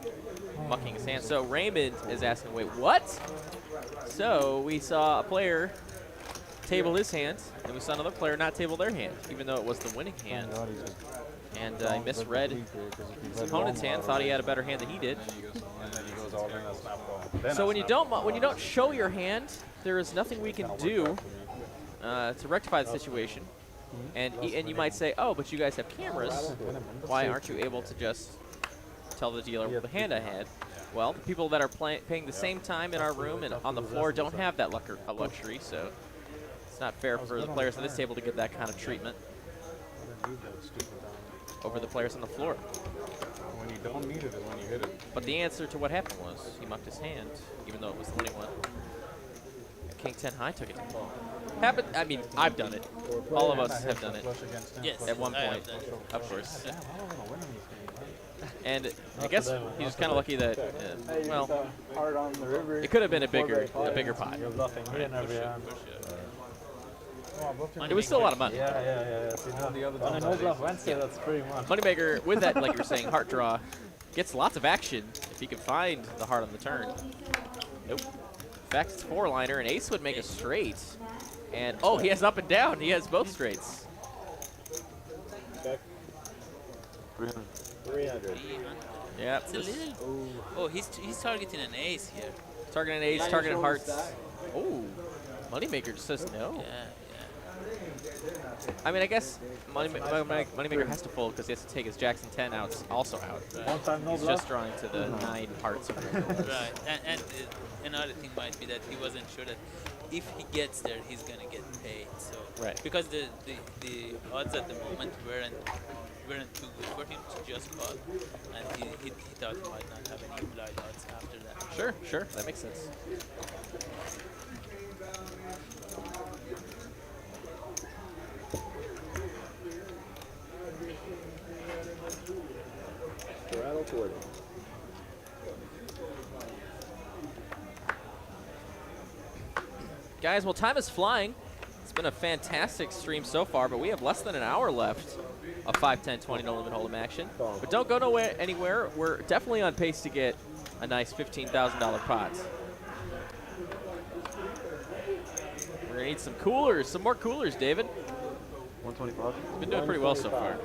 mucking his hand. So Raymond is asking, wait, what? So we saw a player table his hand, and we saw another player not table their hand, even though it was the winning hand. And I misread his opponent's hand, thought he had a better hand than he did. So when you don't show your hand, there is nothing we can do to rectify the situation. And you might say, oh, but you guys have cameras. Why aren't you able to just tell the dealer what the hand I had? Well, the people that are paying the same time in our room and on the floor don't have that luxury, so it's not fair for the players at this table to get that kind of treatment over the players on the floor. When you don't need it is when you hit it. But the answer to what happened was he mucked his hand, even though it was the winning one. King 10 high took it. Happened. I mean, I've done it. All of us have done it. Yes, at one point, of course. And I guess he was kind of lucky that, well, it could have been a bigger pot. It was still a lot of money. Yeah. On a no bluff Wednesday, that's pretty much. Moneymaker, with that, like you're saying, heart draw, gets lots of action if he can find the heart on the turn. Nope. In fact, it's 4-liner, and ace would make a straight. And, oh, he has up and down. He has both straights. 300. Yeah. It's a little. Oh, he's targeting an ace here. Targeting an ace, targeting hearts. Oh, Moneymaker just says no. Yeah. I mean, I guess Moneymaker has to fold because he has to take his Jackson 10 outs also out. Right. He's just drawing to the 9 hearts. Right, and another thing might be that he wasn't sure that if he gets there, he's gonna get paid. So right, because the odds at the moment weren't too good for him to just call, and he thought he might not have any blind odds after that. Sure, that makes sense. Guys, well, time is flying. It's been a fantastic stream so far, but we have less than an hour left of 5, 10, 20 no limit hold'em action. But don't go anywhere. We're definitely on pace to get a nice $15,000 pot. We're gonna need some coolers, some more coolers, David. 125. Been doing pretty well so far.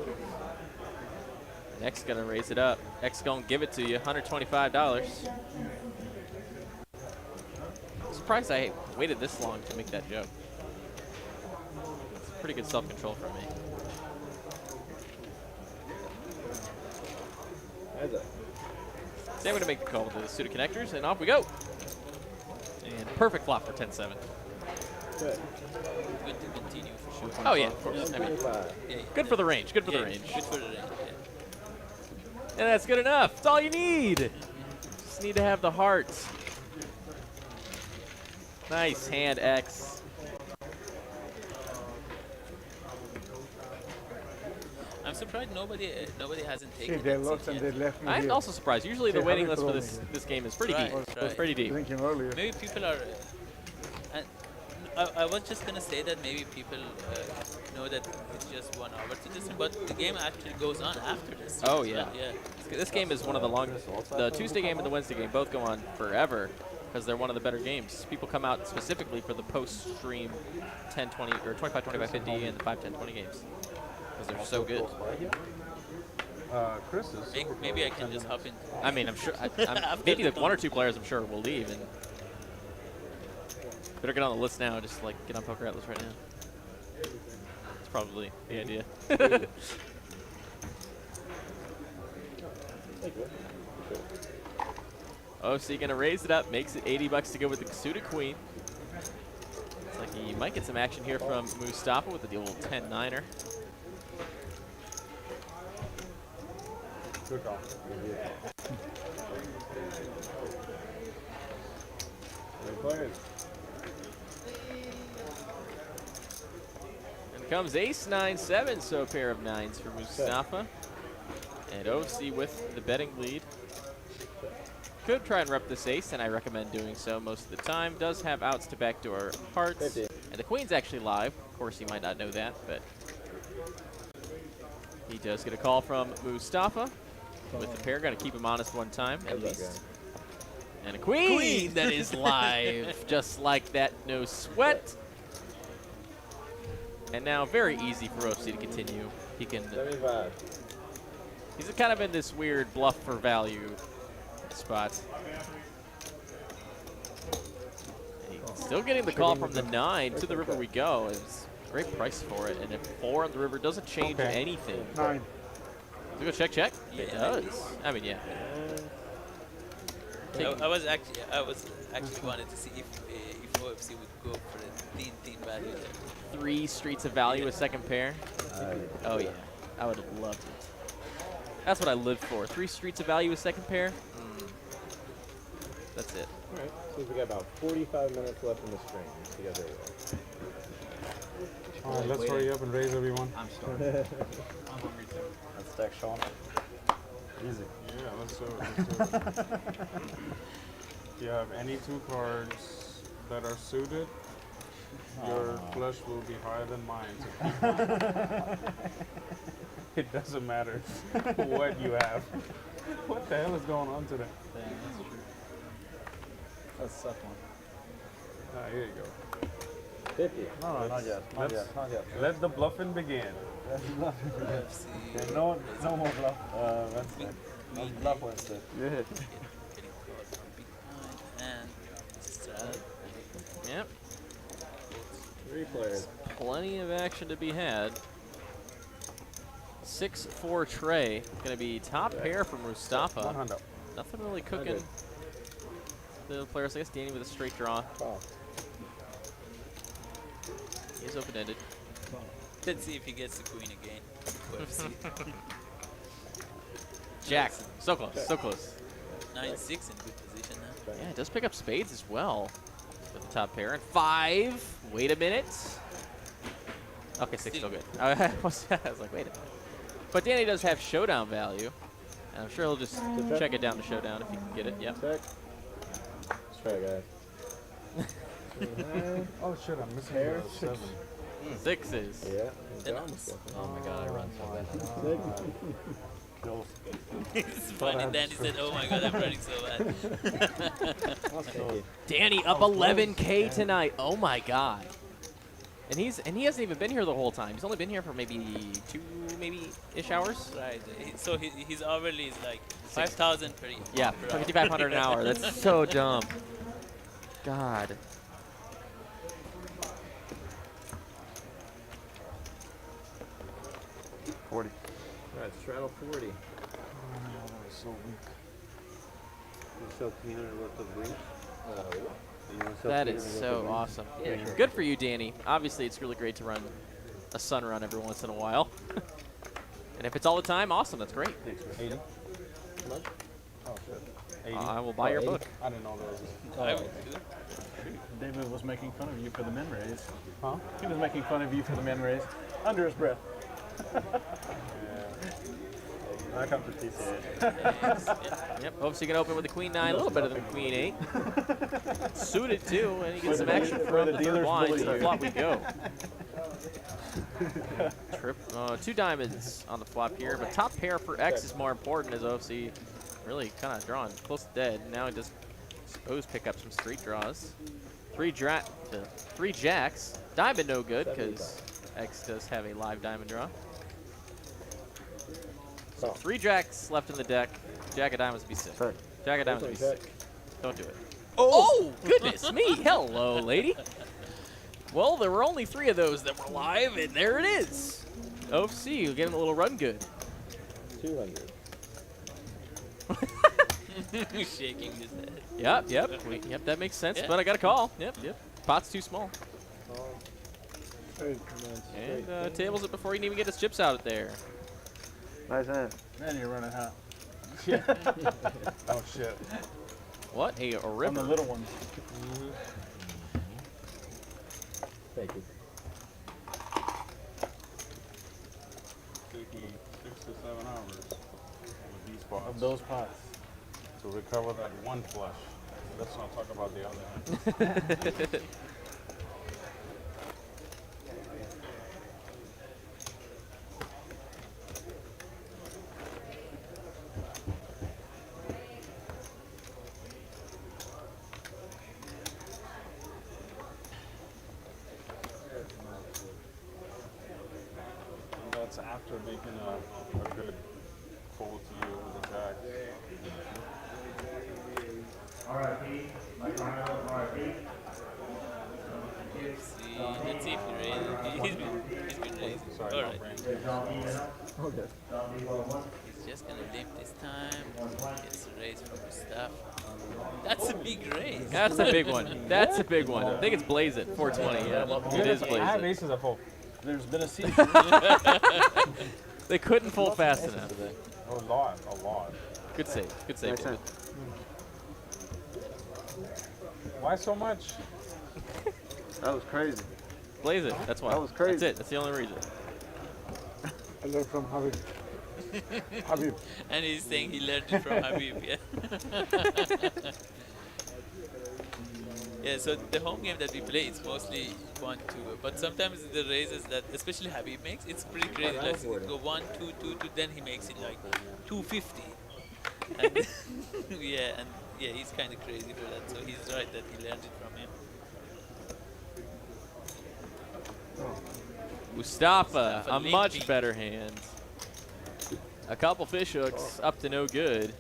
X gonna raise it up. X gonna give it to you, $125. I'm surprised I waited this long to make that joke. It's pretty good self-control from me. So I'm gonna make the call with the suited connectors, and off we go. And perfect flop for 10-7. Good to continue for sure. Oh yeah, of course. I mean, good for the range. Good for the range. Good for the range. And that's good enough. That's all you need. Just need to have the hearts. Nice hand, X. I'm surprised nobody hasn't taken They it lost and yet. they left me I'm here. also surprised. Usually the Hey, waiting Habib list for told me. this game is pretty deep. Right. It's pretty deep. Drinking earlier. Maybe people are. I was just gonna say that maybe people know that it's just 1 hour to this, but the game actually goes on after this. Oh yeah. Yeah. This game is one of the longest. The Tuesday game and the Wednesday game both go on forever because they're one of the better games. People come out specifically for the post-stream 10, 20, or 25, 25, 50, and the 5, 10, 20 games because they're so good. Chris is. Maybe I can just hop in. I mean, I'm sure. Maybe like 1 or 2 players, I'm sure, will leave. And better get on the list now. Just like get on Poker Atlas right now. That's probably the idea. Oh, so you're gonna raise it up, makes it $80 to go with the suited queen. like he might get some action here from Mustafa with the old 10-9er. Good call. And comes ace 9-7, so a pair of 9s for Mustafa. And OFC with the betting lead. Could try and rep this ace, and I recommend doing so most of the time. Does have outs to backdoor hearts. And the queen's actually live. Of course, he might not know that, but he does get a call from Mustafa. With the pair, got to keep him honest one time, at least. And a queen that is live, just like that, no sweat. And now very easy for OFC to continue. He can. 75. He's kind of in this weird bluff for value spot. He's still getting the call from the 9 to the river we go. It's a great price for it, and if 4 on the river doesn't change anything. 9. Does it go check? Yeah, It does. I mean, yeah. I was actually wanted to see if OFC would go for the thin value there. 3 streets of value a second pair. Oh yeah, I would have loved it. That's what I live for. 3 streets of value a second pair. That's it. All right. So we got about 45 minutes left in the stream. See you guys later. All right, let's hurry up and raise everyone. I'm starving. I'm hungry too. Let's stack Sean. Easy. Yeah, let's do it. If you have any 2 cards that are suited, your flush will be higher than mine. It doesn't matter what you have. What the hell is going on today? Damn, that's true. That's a tough one. Ah, here you go. 50. No, not yet. Not yet. Not yet. Let the bluffing begin. Yeah, no more bluff. Wednesday. No bluff Wednesday. Yeah. Yep. 3 players. Plenty of action to be had. 6-4 Trey. Gonna be top pair for Mustafa. Nothing really cooking. The players, I guess, Danny with a straight draw. He's open-ended. Let's see if he gets the queen again. OFC. Jack. So close. So close. 9-6 in good position now. Yeah, it does pick up spades as well with the top pair. And 5. Wait a minute. Okay, 6 still good. I was like, wait a minute. But Danny does have showdown value. And I'm sure he'll just check it down to showdown if he can get it. Yep. Check. Let's try, guys. Oh shit, I'm missing Pair, the 7. 6s. Yeah. Oh my god, I run so bad. It's funny, Danny said, oh my god, I'm running so bad. Danny up 11K tonight. Oh my god. And he hasn't even been here the whole time. He's only been here for maybe 2 ish hours. Right. So his hourly is like 5,000 per year. Yeah, 5,500 an hour. That's so dumb. God. Alright, straddle 40. That was so weak. You so keen on what the green? That is so awesome. Yeah, sure. Good for you, Danny. Obviously, it's really great to run a sun run every once in a while. And if it's all the time, awesome. That's great. 80. How much? Oh shit. 80. I will buy your book. I didn't know there was I would do. David was making fun of you for the min raise. Huh? He was making fun of you for the min raise under his breath. I come for TCH. Yep, OFC can open with the queen 9, a little better than queen 8. Suited too, and he gets some action from the third blind to the flop we go. Trip, 2 diamonds on the flop here, but top pair for X is more important as OFC really kind of drawing close to dead. Now he does, suppose, pick up some straight draws. 3 jacks. Diamond no good because X does have a live diamond draw. So 3 jacks left in the deck. Jack of diamonds would be sick. Jack of diamonds would be sick. Don't do it. Oh, goodness me. Hello, lady. Well, there were only 3 of those that were live, and there it is. OFC getting a little run good. 200. Shaking his head. Yep, that makes sense. Yeah. But I got a call. Yep. Pot's too small. And tables it before he can even get his chips out of there. Nice hand. Man, you're running hot. Oh shit. What? A river? On the little ones. Thank you. Take me 6 to 7 hours with these pots. Of those pots. To recover that one flush. Let's not talk about the other hand. That's after making a good fold to you with the jack. Let's see if he raises. He's been raising. Sorry, All right. Okay. He's just gonna limp this time. Gets a raise from Mustafa. That's a big raise. That's a big one. That's a big one. I think it's Blaze it. 420. Yeah, it is Blaze I have it. aces at full. There's been a siege. They couldn't fold fast enough. A lot. Good save. Good save. Nice hand. Why so much? That was crazy. Blaze it. That's why. That was crazy. That's it. That's the only reason. I learned from Habib. Habib. And he's saying he learned it from Habib, yeah. Yeah, so the home game that we play, it's mostly 1-2, but sometimes the raises that, especially Habib makes, it's pretty crazy. Like, he go 1-2, 2-2, then he makes it like 250. And yeah, he's kind of crazy for that. So he's right that he learned it from him. Mustafa, a limpy. much better hand. A couple fish hooks up to no good.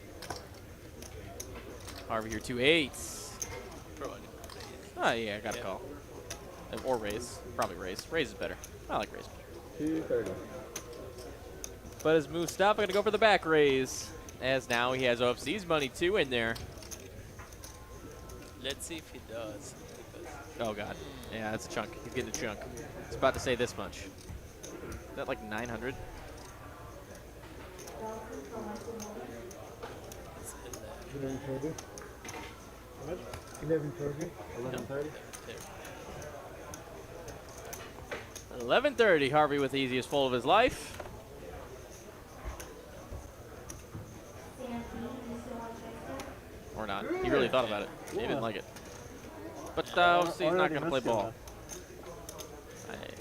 Harvey here, 2 8s. Probably. Oh yeah, I got a call. Or raise. Probably raise. Raise is better. I like raise better. 230. But is Mustafa going to go for the back raise? As now he has OFC's money too in there. Let's see if he does. Oh god. Yeah, that's a chunk. He's getting a chunk. It's about to say this much. Is that like 900? $11.30. 11.30. 11.30. 11:30. Harvey with the easiest fold of his life. Or not. He really thought about it. He didn't like it. But obviously he's not going to play ball.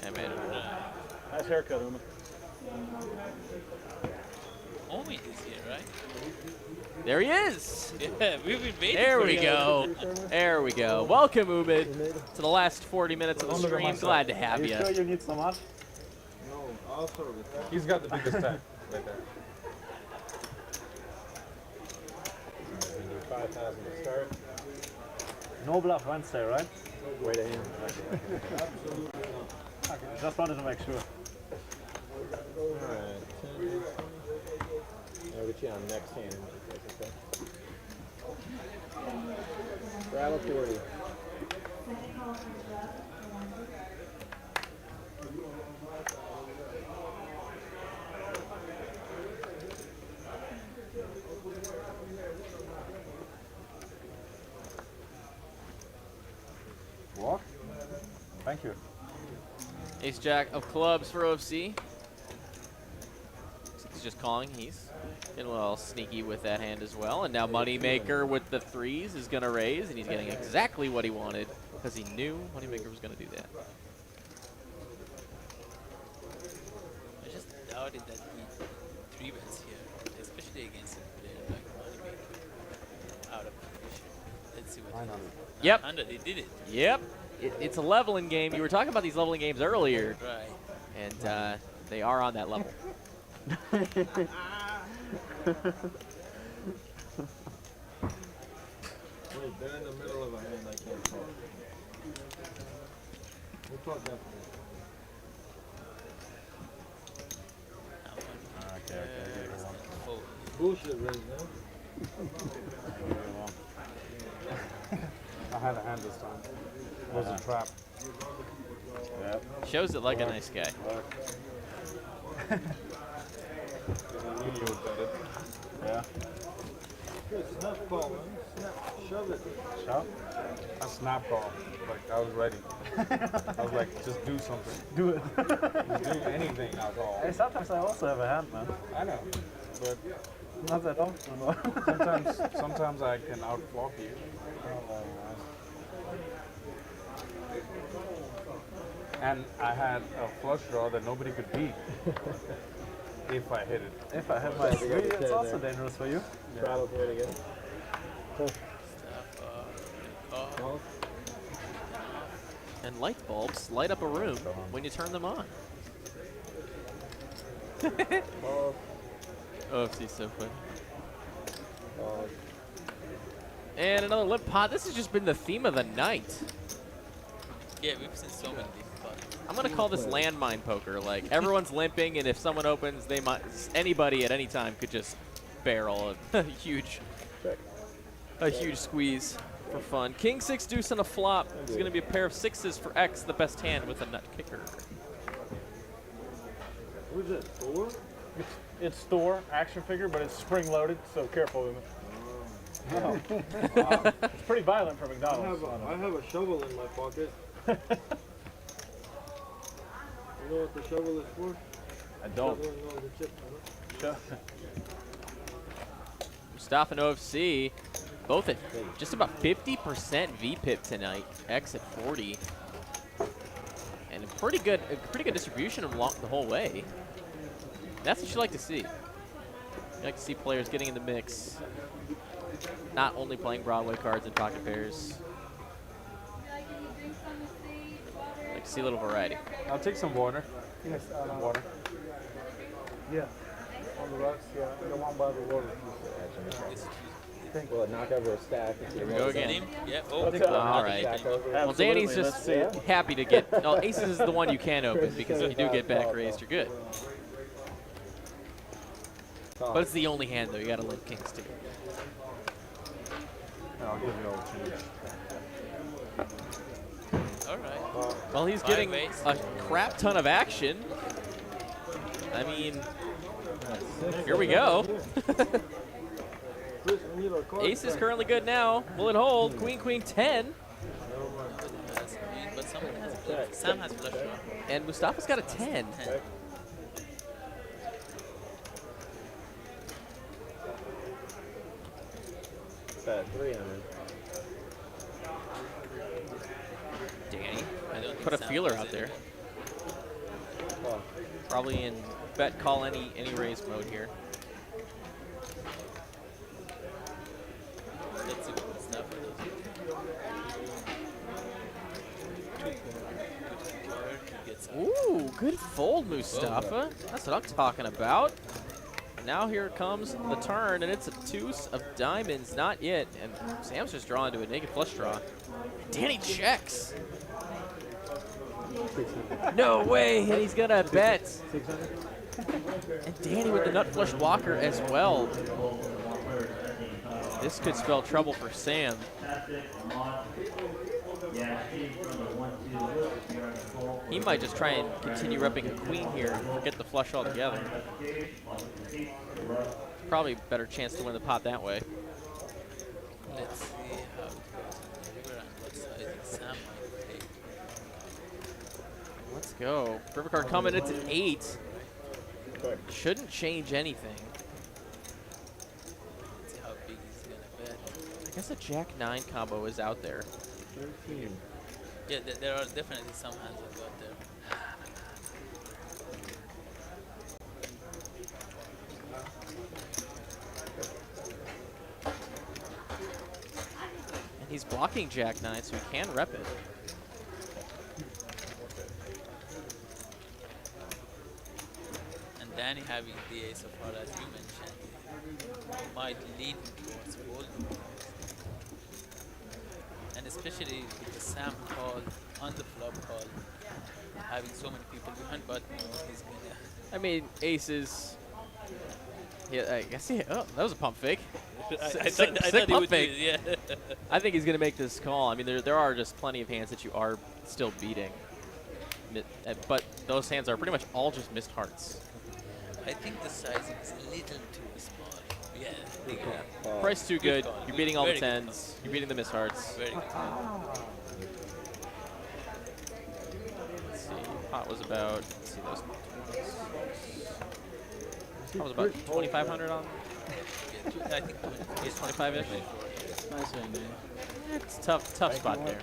I made it. Nice haircut, Uma. Omi is here, right? There he is. Yeah, we've been waiting There for we him. go. There we go. Welcome, Umid, to the last 40 minutes of the stream. Glad to have you. Are you sure you need some much? No, I'll start with that. He's got the biggest stack right there. 5,000 to start. No bluff Wednesday, right? Wait a hand. Just wanted to make sure. Alright. I'll get you on next hand. Okay. Rattle 40. Walk? Thank you. Ace Jack of clubs for OFC. He's just calling. He's getting a little sneaky with that hand as well. And now Moneymaker with the 3s is going to raise, and he's getting exactly what he wanted because he knew Moneymaker was going to do that. I just doubted that he 3-bets here, especially against a player like Moneymaker. Out of position. Let's see what he does. Yep. 100, he did it. Yep. It's a leveling game. You were talking about these leveling games earlier. Right. And they are on that level. Wait, they're in the middle of a hand I can't talk. We'll talk after this. Okay. Bullshit right now. I had a hand this time. It was a trap. Yep. Shows it like a nice guy. I knew you would bet it. Yeah. Good snap call, man. Snap, shove it. Shove? A snap call. Like, I was ready. I was like, just do something. Do it. Just do anything, that's all. Hey, sometimes I also have a hand, man. I know, but not that often. sometimes I can outflop you. And I had a flush draw that nobody could beat if I hit it. If I have my 3, it's also dangerous for you. Try to play it again. And light bulbs light up a room when you turn them on. OFC's so funny. And another limp pot. This has just been the theme of the night. Yeah, we've seen so many things. I'm gonna call this landmine poker. Like, everyone's limping, and if someone opens, they might. Anybody at any time could just barrel a huge squeeze for fun. King 6 deuce and a flop. It's gonna be a pair of 6s for X, the best hand with a nut kicker. What is it, Thor? It's Thor, action figure, but it's spring-loaded, so careful with it. Oh. It's pretty violent for McDonald's. I have a shovel in my pocket. You know what the shovel is for? I don't. Shoveling all the chips, huh? Mustafa and OFC, both at just about 50% VPIP tonight. X at 40, and a pretty good distribution along the whole way. That's what you like to see. You like to see players getting in the mix, not only playing Broadway cards and pocket pairs. Like to see a little variety. I'll take some water. Yes, water. Yeah. On the rocks, yeah. The one by the water. Will it knock over a stack? Here we go again. Yeah. All right. Well, Danny's just happy to get. No, aces is the one you can open because if you do get back raised, you're good. But it's the only hand though. You got to limp kings too. I'll give you all the change. All right. Well, he's getting a crap ton of action. I mean, here we go. Ace is currently good now. Will it hold? Queen, queen, 10. But someone has Sam has flush draw. And Mustafa's got a 10. Bet 300. Danny, put a feeler out there. Probably in bet call any raise mode here. Let's see what Mustafa does. Ooh, good fold, Mustafa. That's what I'm talking about. Now here comes the turn, and it's a 2 of diamonds. Not yet, and Sam's just drawing to a naked flush draw. Danny checks. No way, and he's gonna bet. And Danny with the nut flush blocker as well. This could spell trouble for Sam. He might just try and continue repping a queen here and forget the flush altogether. Probably a better chance to win the pot that way. Let's see how it goes in the river and what size Sam might take. Let's go. River card coming, it's an 8. Shouldn't change anything. Let's see how big he's gonna bet. I guess a Jack-9 combo is out there. 13. Yeah, there are definitely some hands that got there. And he's blocking Jack-9, so he can rep it. And Danny having the ace of heart, as you mentioned, might lead towards folding. And especially with the Sam call on the flop call, having so many people behind button, he's gonna. I mean, aces. Yeah, I guess he. Oh, that was a pump fake. I thought he pump would fake. do it, yeah. I think he's gonna make this call. I mean, there are just plenty of hands that you are still beating. but those hands are pretty much all just missed hearts. I think the sizing is a little too small. Yeah. Price too good. Call. You're beating all the Very good tens. You're beating the missed hearts. Very good. Let's see. Pot was about. Let's see those. Pot was about 2,500 on. Yeah, I think 25-ish. Nice one, man. It's tough spot there.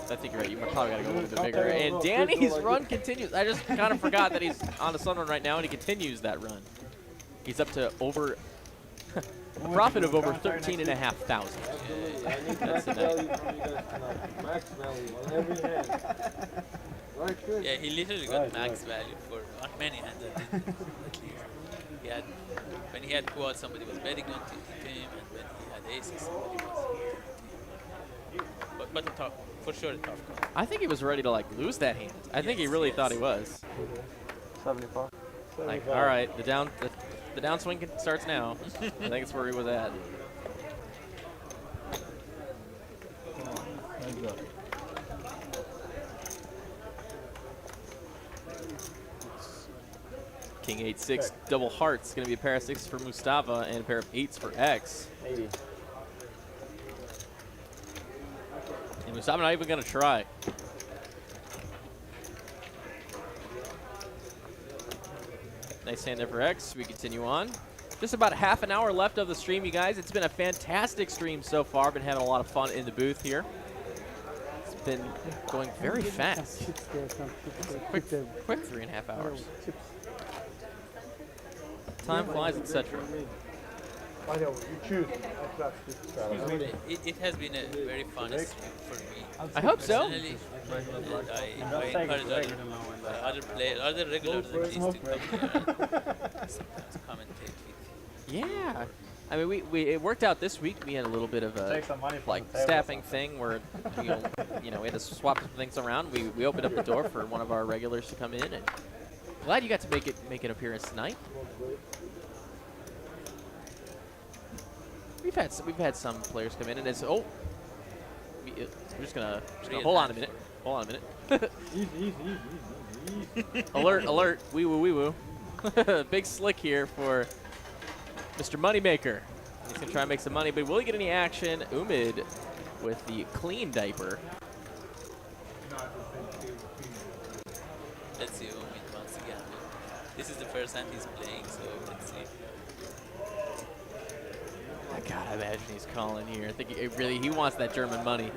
I think you're right. You probably got to go a little bit bigger. And Danny's run continues. I just kind of forgot that he's on a sun run right now, and he continues that run. He's up to over a profit of over 13,500. That's the night. Max value on every hand. Right, good. Yeah, he literally got max value for not many hands. At least. He had, when he had quad, somebody was betting on him, and when he had aces, somebody was. But a tough, for sure, a tough call. I think he was ready to like lose that hand. I think he really thought he was. 75. Like, all right, the downswing starts now. I think it's where he was at. King 8-6, double hearts. Going to be a pair of 6s for Mustafa and a pair of 8s for X. 80. And Mustafa not even going to try. Nice hand there for X. We continue on. Just about half an hour left of the stream, you guys. It's been a fantastic stream so far. Been having a lot of fun in the booth here. It's been going very fast. Quick 3.5 hours. Time flies, etc. It has been a very fun stream for me. I hope so. Personally, and I encourage other players, other regulars at least to come here and sometimes commentate with you. Yeah. I mean, it worked out this week. We had a little bit of a like staffing thing where we had to swap some things around. We opened up the door for one of our regulars to come in, and glad you got to make an appearance tonight. We've had some players come in, and it's we're just gonna hold on a minute. Hold on a minute. Alert! Wee woo. Big slick here for Mr. Moneymaker. He's gonna try and make some money, but will he get any action? Umid with the clean diaper. Let's see Umid once again. This is the first time he's playing, so let's see. God, I imagine he's calling here. I think he wants that German money.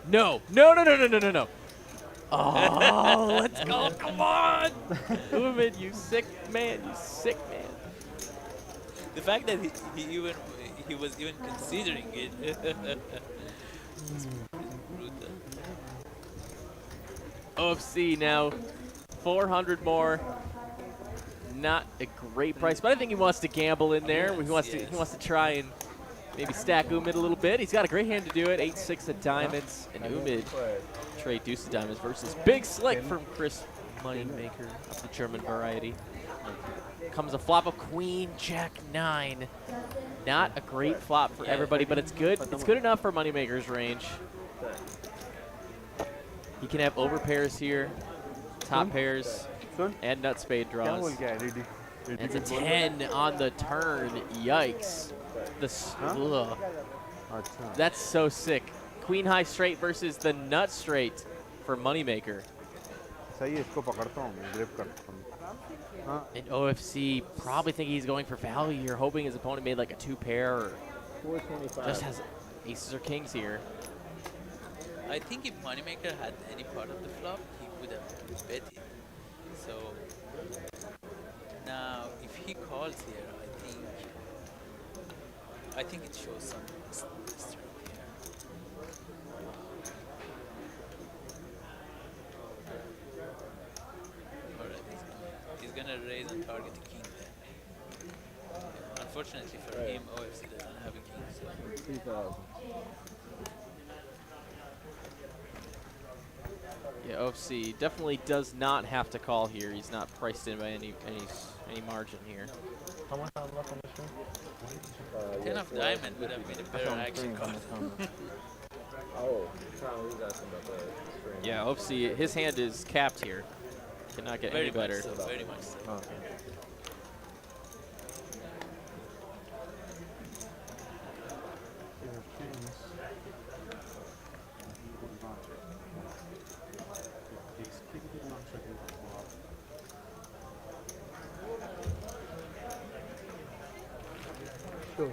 No. Oh, let's go. Come on. Umid, you sick man. The fact that he was even considering it. It's brutal. OFC now 400 more. Not a great price, but I think he wants to gamble in there. He wants to try and maybe stack Umid a little bit. He's got a great hand to do it. 8-6 of diamonds, and Umid trade deuce of diamonds versus Big Slick from Chris Moneymaker of the German variety. Comes a flop of Queen Jack 9. Not a great flop for everybody, but it's good. It's good enough for Moneymaker's range. He can have over pairs here, top pairs. And nut spade draws. And it's a 10 on the turn. Yikes. That's so sick. Queen high straight versus the nut straight for Moneymaker. And OFC probably think he's going for value here, hoping his opponent made like a 2 pair or just has aces or kings here. I think if Moneymaker had any part of the flop, he would have bet it. So now, if he calls here, I think it shows some strength here. Alright, he's gonna raise and target a king there. Unfortunately for him, OFC doesn't have a king, so 3,000. Yeah, OFC definitely does not have to call here. He's not priced in by any margin here. How much time left on the stream? 10 of diamond would have been a better action card. Oh, he's asking about the stream. Yeah, Oopsie, his hand is capped here. Cannot get any better. Very much so. Oh. Sure.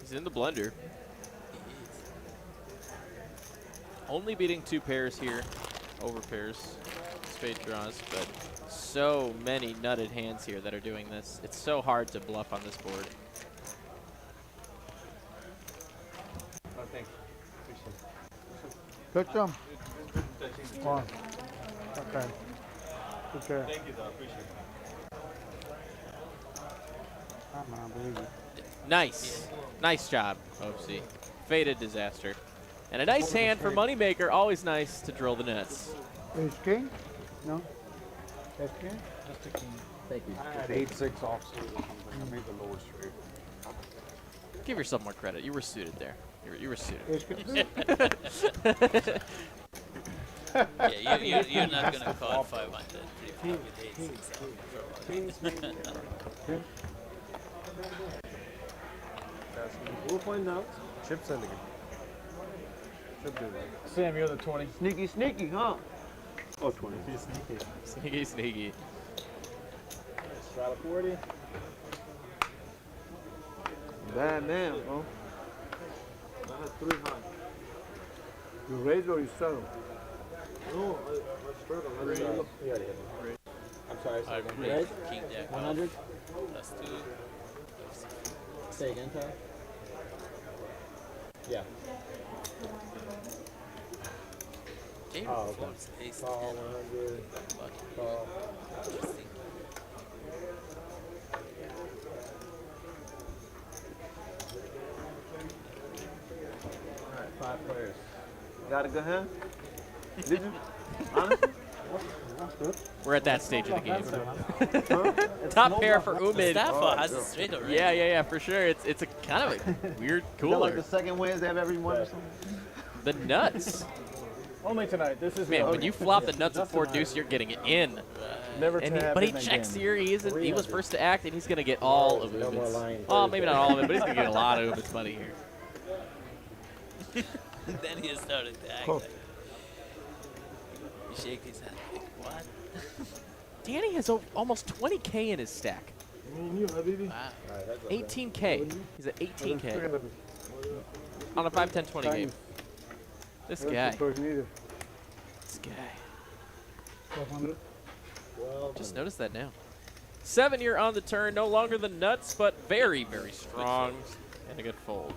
He's in the blender. Only beating 2 pairs here, over pairs, spade draws, but so many nutted hands here that are doing this. It's so hard to bluff on this board. Oh, thanks. Pick them. One. Okay. Okay. Thank you, though. Appreciate it. I believe you. Nice. Nice job, Oopsie. Faded disaster. And a nice hand for Moneymaker. Always nice to drill the nuts. Ace king? No? Ace king? Just a king. Thank you. I had 8-6 offsuit or something. I made the lower straight. Give yourself more credit. You were suited there. You were suited. Ace king? Yeah, you're not going to call 500 if you get 8-6 out. We'll find out. Chip sending it. Chip doing that. Sam, you're the 20. Sneaky, sneaky, huh? Oh, 20. He's sneaky. Sneaky, sneaky. Straddle 40. Bad man, bro. I had 3 high. You raise or you settle? No, I straddle. I didn't know. Yeah, yeah. I'm sorry. I raised king jack 100. plus 2. Say again, Tyler. Yeah. JRock Oh, okay. folds ace Call 10. 100. Call. Interesting. Alright, 5 players. Got a good hand? Did you? Honestly? We're at that stage of the game. Top pair for Umid. Mustafa has a straight already. Yeah, for sure. It's a kind of a weird Is that cooler. like the second Wednesday of every month or something? The nuts. Only tonight. This is Man, when you flop the nuts at 4 deuce, you're getting it in. Never And to he, but he happen checks again. here. He was first to act, and he's gonna get all of No more Umid's. lying Well, maybe not all of it, but he's gonna get a lot of Umid's money here. Then he started to act like he shake his hand like, what? Danny has almost 20K in his stack. Wow. 18K. He's at 18K on a 5, 10, 20 game. This guy. This guy. 1200. Just noticed that now. 7 year on the turn. No longer the nuts, but very, very strong. And a good fold.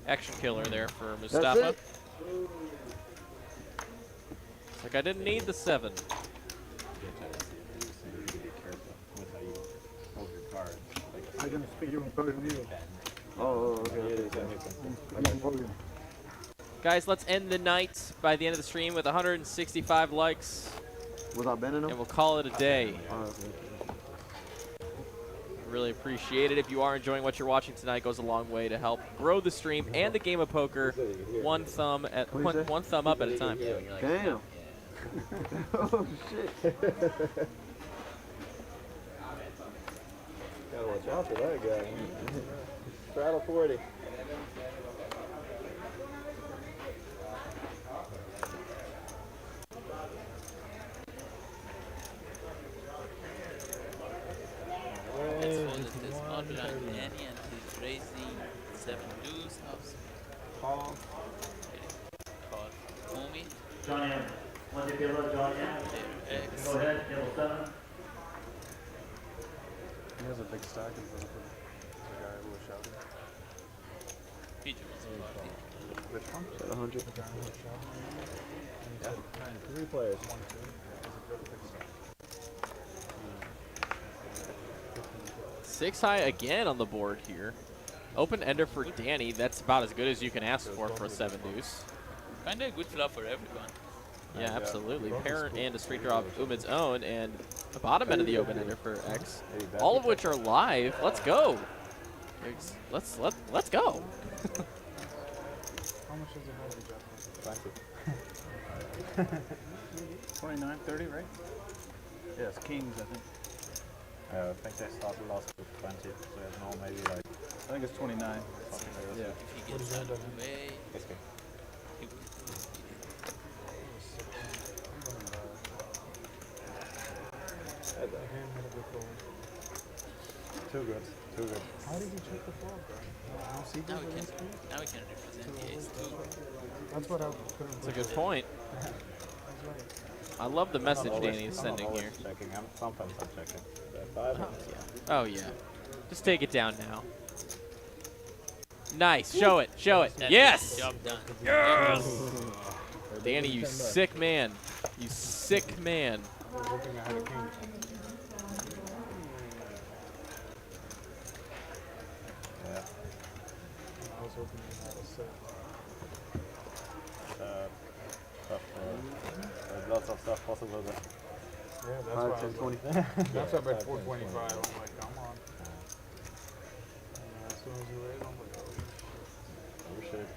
Action killer there for Mustafa. It's like I didn't need the 7. I'm going to speak you in Persian either. Oh, okay. Guys, let's end the night by the end of the stream with 165 likes. Without bending them? And we'll call it a day. Oh, okay. Really appreciate it. If you are enjoying what you're watching tonight, goes a long way to help grow the stream and the game of poker one thumb up at a time. Damn. Oh, shit. Gotta watch out for that guy. Straddle 40. Let's hold it this odd blind Danny and he's raising 7 deuce house. Call. Call. Homie. John M. One to Taylor, John M. X. Go ahead, table 7. He has a big stack in front of him. The guy who was shouting. PJ was party. Which one? 100. The guy who was shouting. Yeah. 3 players. 1, 2. 6 high again on the board here. Open ender for Danny. That's about as good as you can ask for a 7 deuce. Kind of a good flop for everyone. Yeah, absolutely. Pair and a straight draw of Umid's own, and the bottom end of the open ender for X. All of which are live. Let's go. Let's go. How much does it have? 29, 30, right? Yes, kings, I think. I think they started last with 20, so there's no maybe like. I think it's 29. Something like that. If he gets out of the way, Too good. How did he check the flop, bro? now we can represent the ace too. That's what I couldn't. That's a good point. I love the message Danny's sending here. Sometimes I'm checking. Oh yeah. Just take it down now. Nice. Show it. Yes. Job done. Yes. Danny, you sick man. You sick man. Hoping I had a king. Yeah. I was hoping you had a set. There's lots of stuff possible there. Yeah, that's why I was 20. That's why I bet 425. I'm like, come on. And as soon as you raise, I'm like, oh shit.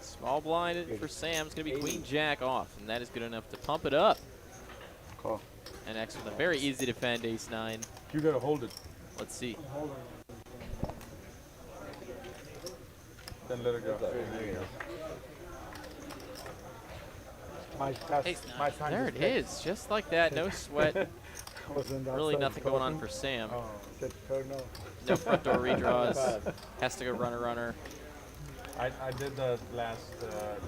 Small blind for Sam. It's going to be Queen Jack off, and that is good enough to pump it up. Cool. And X with a very easy defend ace 9. You gotta hold it. Let's see. Then let it go. There it is, just like that. No sweat. Really nothing going on for Sam. No front door redraws. Has to go runner. I did that last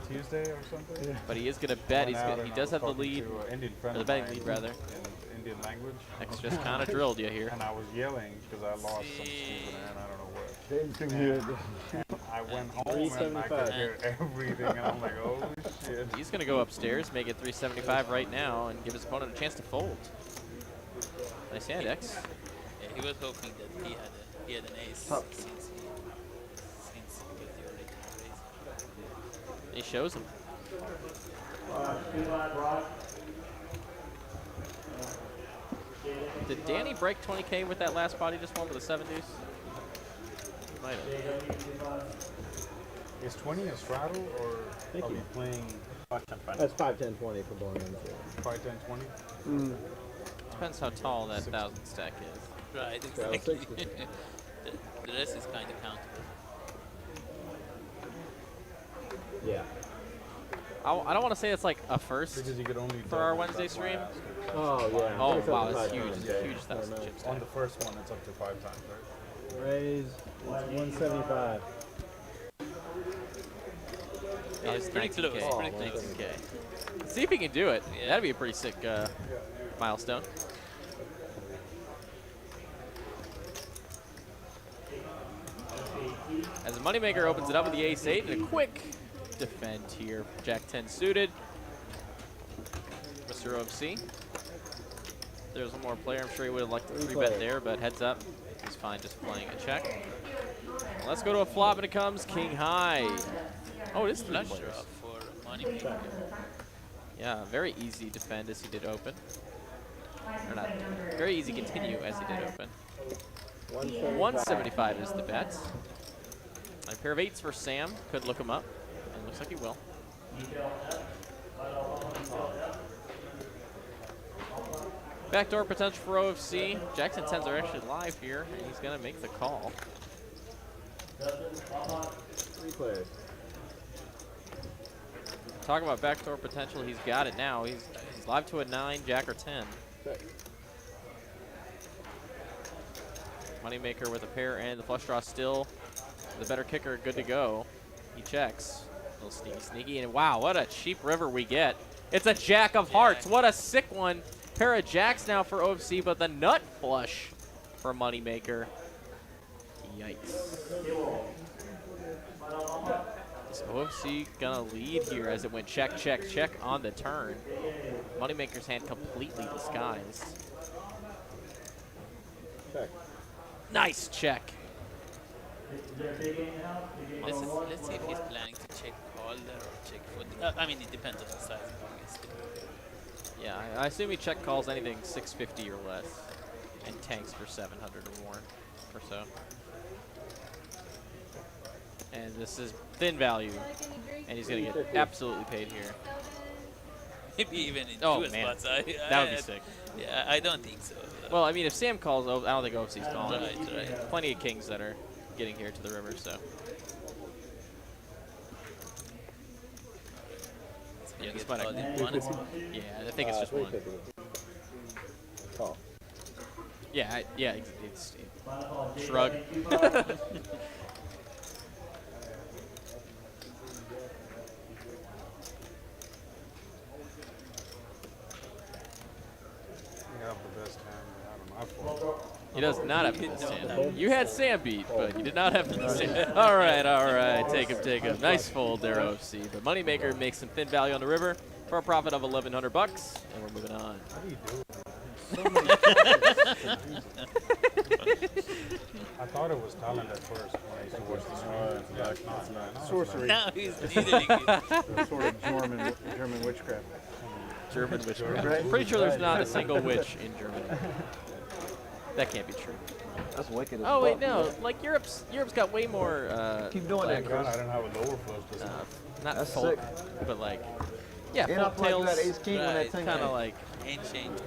Tuesday or something. Yeah. But he is going to bet. He does have the lead, or the betting lead rather. In Indian language. X just kind of drilled you here. And I was yelling because I lost some stupid hand. I don't know what. I went home and I could hear everything, and I'm like, oh shit. He's going to go upstairs, make it 375 right now, and give his opponent a chance to fold. Nice hand, X. Yeah, he was hoping that he had an ace since with the original raise. He shows him. Did Danny break 20K with that last body just won with a 7 deuce? He might have. Is 20 a straddle or are we playing 5, 10, 20? That's 5, 10, 20 for blind. 5, 10, 20? Depends how tall that 1,000 stack is. Right, exactly. the rest is kind of countable. Yeah. I don't want to say it's like a first because you could only for our Wednesday stream. Oh, yeah. Oh, wow, that's huge. It's a huge 1,000 chip stack. On the first one, it's up to 5 times, right? Raise, it's 175. Yeah, it's pretty 19K. close, pretty close. 19K. Let's see if he can do it. Yeah. That'd be a pretty sick milestone. As the Moneymaker opens it up with the ace-8 and a quick defend here. Jack-10 suited. Mr. OFC. There's one more player. I'm sure he would have liked to 3-bet there, but heads up. He's fine just playing a check. Let's go to a flop, and it comes king high. Oh, it is Flush 3 draw players. for Moneymaker. Yeah, very easy defend as he did open. Or not, very easy continue as he did open. 175 is the bet. A pair of 8s for Sam. Could look him up. And looks like he will. Backdoor potential for OFC. Jackson 10s are actually live here, and he's going to make the call. 3 players. Talk about backdoor potential. He's got it now. He's live to a 9, Jack or 10. Moneymaker with a pair and the flush draw still. The better kicker, good to go. He checks. little sneaky. And wow, what a cheap river we get. It's a jack of hearts. What a sick one. Pair of jacks now for OFC, but the nut flush for Moneymaker. Yikes. Is OFC gonna lead here as it went check, check, check on the turn? Moneymaker's hand completely disguised. Check. Nice check. Let's see if he's planning to check call there or check foot. I mean, it depends on the size, obviously. Yeah, I assume he check calls anything 650 or less, and tanks for 700 or more, or so. And this is thin value, and he's gonna get absolutely paid here. Maybe even in Oh, two man. spots. That would be sick. Yeah, I don't think so. Well, I mean, if Sam calls, I don't think OFC's calling. Right. Plenty of kings that are getting here to the river, so. Yeah, this might yeah, I think it's just one. Call. Yeah, it's shrug. He does not have the best hand. You had Sam beat, but you did not have the best hand. All right. Take him. Nice fold there, OFC. But Moneymaker makes some thin value on the river for a profit of $1,100, and we're moving on. How do you do it? I thought it was talent at first when I used to watch the screen. Sorcery. Now he's needling it. Sort of German witchcraft. German witchcraft. I'm pretty sure there's not a single witch in Germany. That can't be true. That's wicked. Oh wait, no. Like Europe's got way more. Keep doing like, that, Chris. I don't have a lower flush. Not That's folk, sick. but like, yeah, And folk I feel like tales. you had ace king when that thing Kind of came. like. Ancient.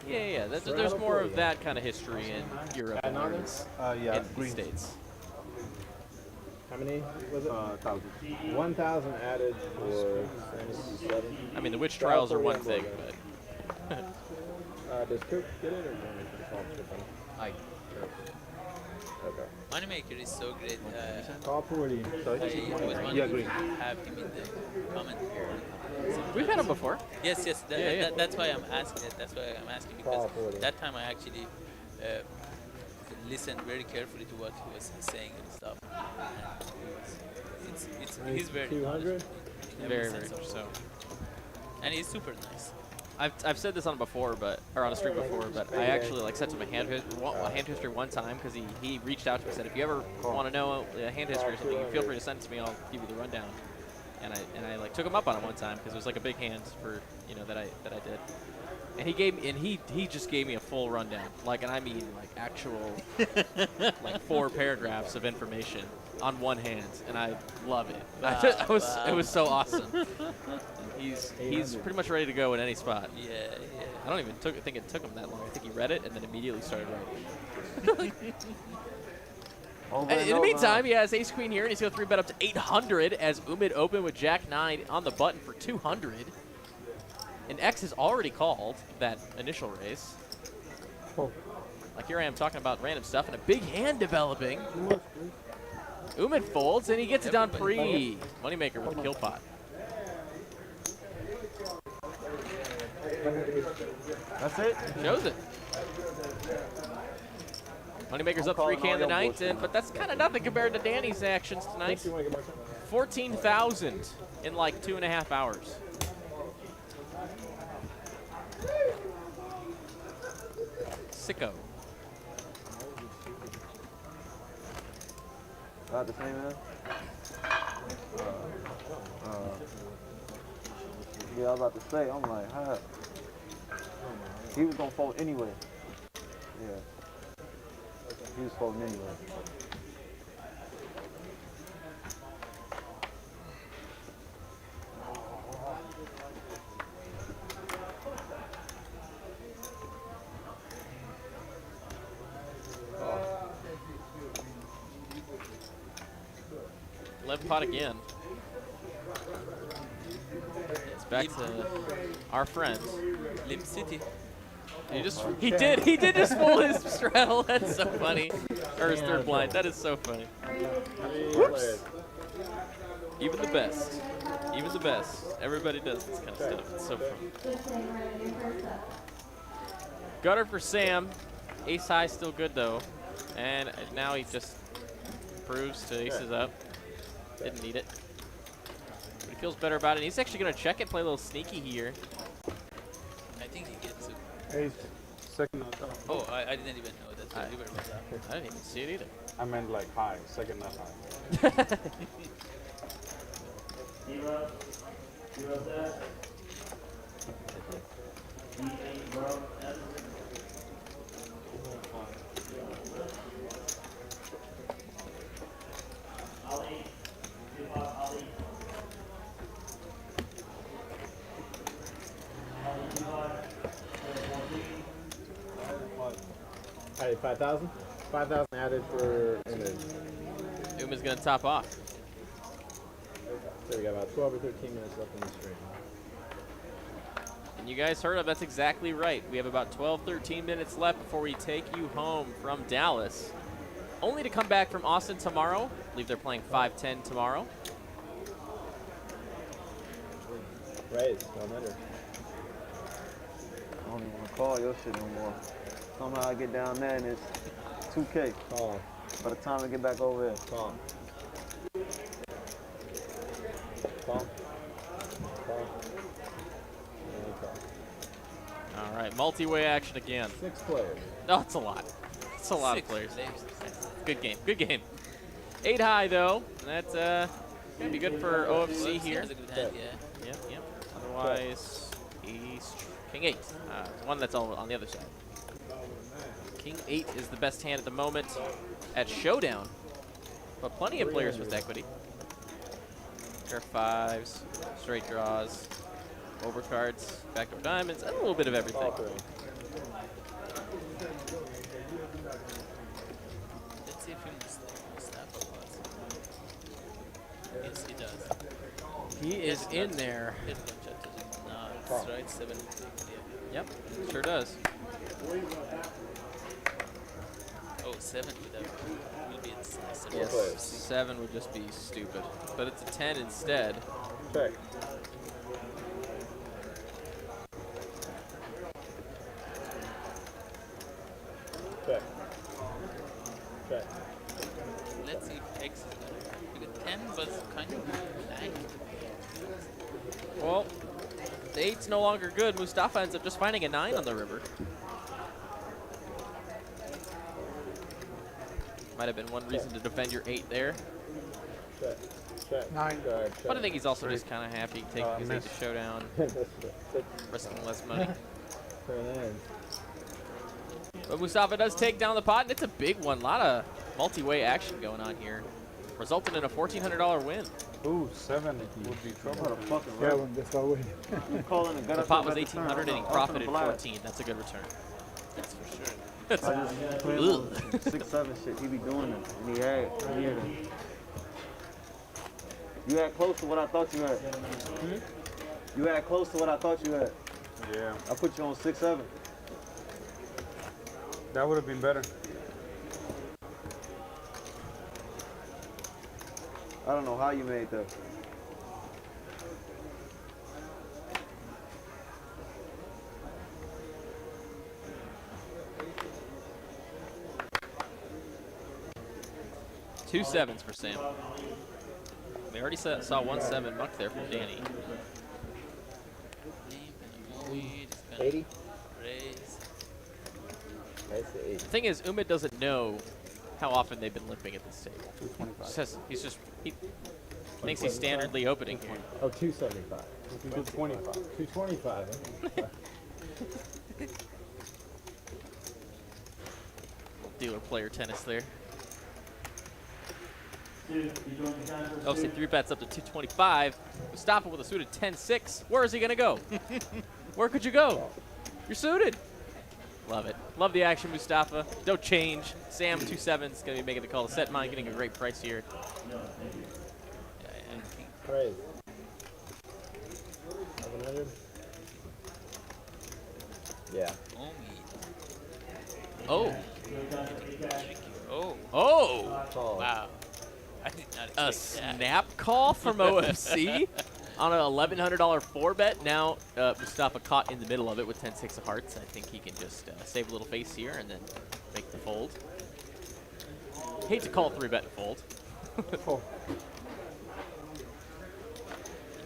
Yeah. There's more of that kind of history in Europe than there is Yeah, in the States. How many was it? 1,000. 1,000 added for 77. I mean, the witch trials are one thing, but. Does Coop get it or do you want me to call Coop on it? Okay. Moneymaker is so great. Call 40. I was wondering if you have him in the comment here. We've had him before. Yes. That's why I'm asking it. That's why I'm asking because Call 40. that time I actually listened very carefully to what he was saying and stuff. And he's very 200. Very much so. And he's super nice. I've said this on before, or on a stream before, but I actually like sent him a hand history one time because he reached out to me and said, if you ever want to know a hand history or something, you feel free to send it to me. I'll give you the rundown. And I like took him up on it one time because it was like a big hand for that I did. And he just gave me a full rundown, and I mean like actual like 4 paragraphs of information on one hand, and I love it. It was so awesome. He's pretty much ready to go in any spot. Yeah. I don't even think it took him that long. I think he read it and then immediately started writing. And in the meantime, he has ace queen here, and he's going to 3-bet up to 800 as Umid open with jack 9 on the button for 200. And X has already called that initial raise. Like here I am talking about random stuff, and a big hand developing. Umid folds, and he gets it done pre. Moneymaker with the kill pot. That's it? Shows it. Moneymaker's up 3K in the night, but that's kind of nothing compared to Danny's actions tonight. 14,000 in like 2.5 hours. Sicko. Not the same, man. Yeah, I was about to say, I'm like, huh? He was gonna fold anyway. Yeah. He was folding anyway. Left pot again. It's back to our friends. Lim City. He did just fold his straddle. That's so funny. Or his third blind. That is so funny. Whoops. Even the best. Even the best. Everybody does this kind of stuff. It's so fun. Gutter for Sam. Ace high still good though. And now he just proves to aces up. Didn't need it. But he feels better about it. He's actually going to check it, play a little sneaky here. I think he gets it. Ace, second nut up. Oh, I didn't even know that. I didn't even see it either. I meant like high, second nut high. Alright, 5,000? 5,000 added for Umid. Uma's going to top off. So we got about 12 or 13 minutes left in the stream. And you guys heard of that's exactly right. We have about 12, 13 minutes left before we take you home from Dallas. Only to come back from Austin tomorrow. I believe they're playing 5-10 tomorrow. Right, 100. I don't even want to call your shit no more. Somehow I get down there and it's 2K. Call. By the time I get back over here. Call. Call. Call. All right, multi-way action again. 6 players. No, it's a lot. It's a lot of players. Good game. Good game. 8 high though. That's gonna be good for OFC here. Yep. Otherwise, he's King 8. One that's on the other side. King 8 is the best hand at the moment at Showdown, but plenty of players with equity. Pair 5s, straight draws, overcards, backdoor diamonds, and a little bit of everything. Let's see if Mustafa was. Yes, he does. He is in there. No, it's right, 7. Yep, sure does. Oh, 7 will be a Yes, 7 would just be stupid. But it's a 10 instead. Check. Check. Check. Let's see if X is better. Because 10 was kind of blank. Well, the 8's no longer good. Mustafa ends up just finding a 9 on the river. Might have been one reason to defend your 8 there. Check. Check. 9. But I think he's also just kind of happy taking his 8 to Showdown, risking less money. But Mustafa does take down the pot, and it's a big one. A lot of multi-way action going on here, resulting in a $1,400 win. Ooh, 7 would be trouble. Yeah, when they start winning. The pot was 1,800 and he profited 14. That's a good return. That's for sure. I just played on 6-7 shit. He be doing it. And he had it. You had close to what I thought you had. You had close to what I thought you had. Yeah. I put you on 6-7. That would have been better. I don't know how you made that. Two 7s for Sam. We already saw 1 7 muck there from Danny. 80? The thing is, Umid doesn't know how often they've been limping at this table. He thinks he's standardly opening here. Oh, 275. 225. 225. Huh? Dealer player tennis there. Obviously 3 bets up to 225. Mustafa with a suited 10-6. Where is he gonna go? Where could you go? You're suited. Love it. Love the action, Mustafa. Don't change. Sam 2 7's gonna be making the call to set mine, getting a great price here. Praise. 700. Yeah. Oh. Oh. Oh. Call. Wow. I did not A expect that. snap call from OFC on an $1,100 4-bet. Now Mustafa caught in the middle of it with 10-6 of hearts. I think he can just save a little face here and then make the fold. Hate to call 3-bet and fold.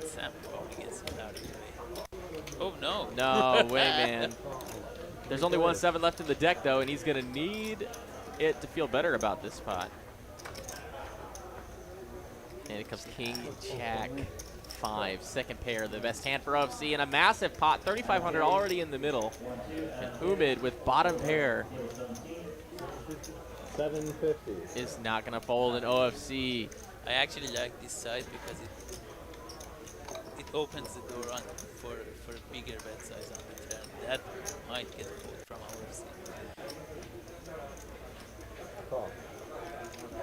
Sam folding is out of the way. Oh no. No way, man. There's only 1-7 left in the deck, though, and he's going to need it to feel better about this spot. And it comes King, Jack, 5, second pair, the best hand for OFC, and a massive pot, 3,500 already in the middle. And Umid with bottom pair 750 is not going to fold in OFC. I actually like this side because it opens the door on for a bigger bet size on the turn. That might get fold from OFC.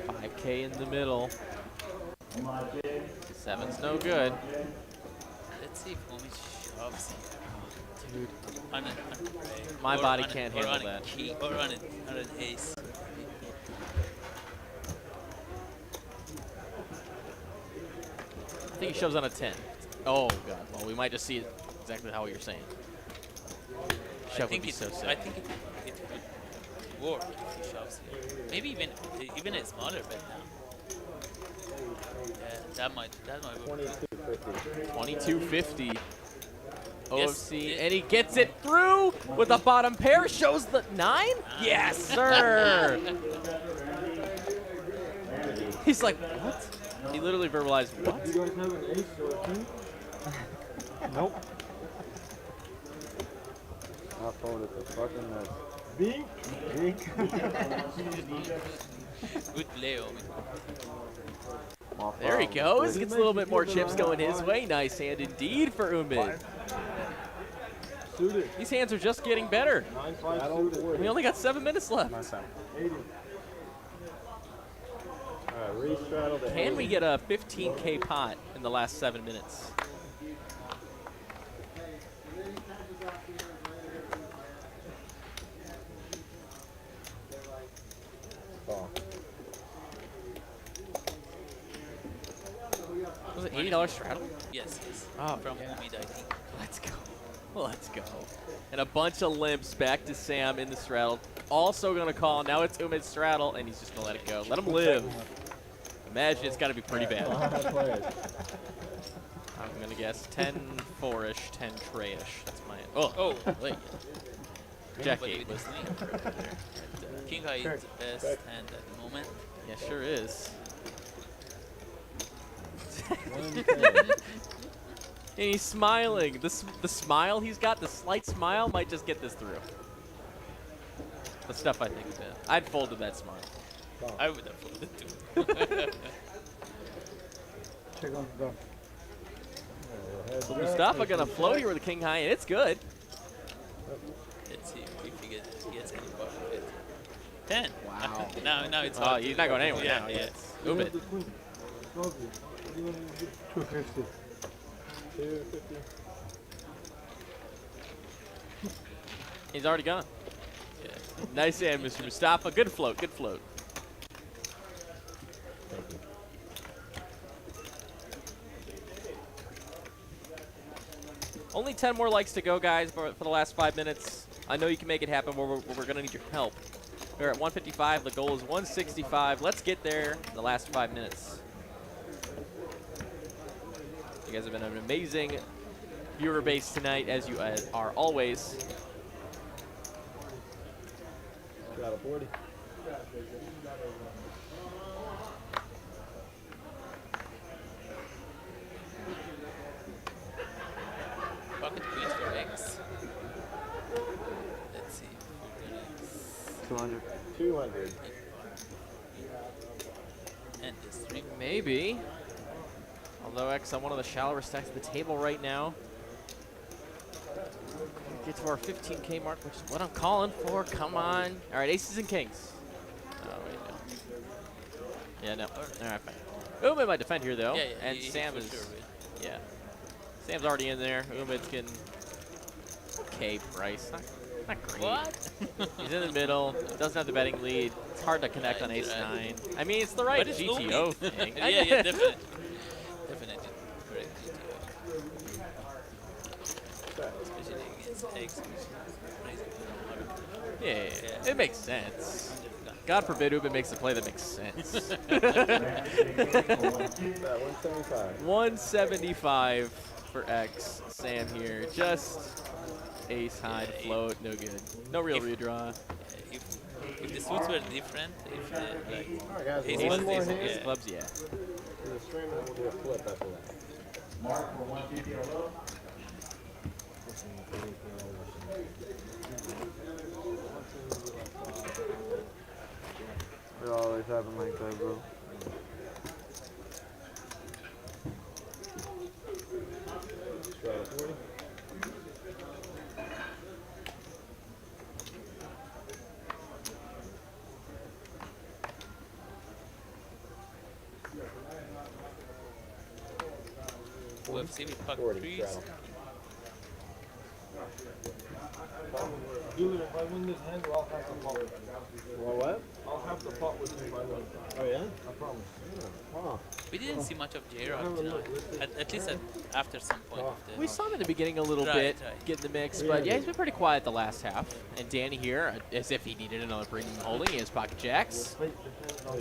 5K in the middle. 7's no good. Let's see if Umi shoves here. Dude. My body can't handle that. Key, or on an ace. I think he shoves on a 10. Oh, God. Well, we might just see it exactly how you're saying. Shove would be so sick. I think it would work if he shoves here. Maybe even a smaller bet now. Yeah, that might work. 2250. OFC, Yes. and he gets it through with a bottom pair. Shows the 9? Yes, sir. He's like, what? He literally verbalized, what? You guys have an ace or a king? Nope. I folded the fucking mess. Bink. Good play, Omi. There he goes. Gets a little bit more chips going his way. Nice hand indeed for Umid. These hands are just getting better. We only got 7 minutes left. Can we get a 15K pot in the last 7 minutes? Was it $80 straddle? Yes. Oh, from yeah. Umid, I think. Let's go. Let's go. And a bunch of limps back to Sam in the straddle. Also going to call. Now it's Umid's straddle, and he's just going to let it go. Let him live. Imagine it's got to be pretty bad. I'm going to guess 10-4-ish, 10-tray-ish. That's my... Oh, wait. Jack 8 was King High is the best hand at the moment. Yeah, sure is. And he's smiling. The smile he's got, the slight smile, might just get this through. The stuff I think of it. I'd fold to that smile. I would have folded too. Check on the So Mustafa gonna float here with a king high, and it's good. Let's see if he gets any part of it. 10. Wow. now it's Oh, hard. he's not going anywhere Yeah, now. yeah. It's Umid. 250. 250. He's already gone. Yeah. Nice hand, Mr. Mustafa. Good float. Good float. Only 10 more likes to go, guys, for the last 5 minutes. I know you can make it happen, but we're going to need your help. We're at 155. The goal is 165. Let's get there in the last 5 minutes. You guys have been an amazing viewer base tonight, as you are always. Got a 40. Pocket queens for X. Let's see. 200. 200. And this 3. Maybe. Although X on one of the shallower stacks of the table right now. Get to our 15K mark, which is what I'm calling for. Come on. All right, aces and kings. Oh, wait, no. Yeah, no. All right, fine. Umid might defend here, though. Yeah, and he Sam for is... sure will. Yeah. Sam's already in there. Umid's getting... Okay, price. Not great. What? He's in the middle. Doesn't have the betting lead. It's hard to connect on ace-9. I mean, it's the right But it's GTO only- thing. yeah, yeah, definitely. Definitely. Correct GTO. Especially against X. Yeah, it makes sense. God forbid Ubin makes a play that makes sense. 175. 175 for X. Sam here. Just ace high to float. No good. No real redraw. If the suits were different, if the like Alright, guys, ace one was more different, hand. yeah. Clubs, yeah. There's a stream and we'll do a flip after that. It always happen like that, bro. Try a 40. UFC with puck 40, trees. straddle. Julian, if I win this hand, I'll have the pot. Well, what? I'll have the pot with you if I win. Oh, yeah? I promise. Huh. We didn't see much of JRock tonight. At least after some point of the We saw him in the beginning a little bit, get in the mix, but yeah, he's been pretty quiet the last half. And Danny here, as if he needed another premium holding, he has pocket jacks. And I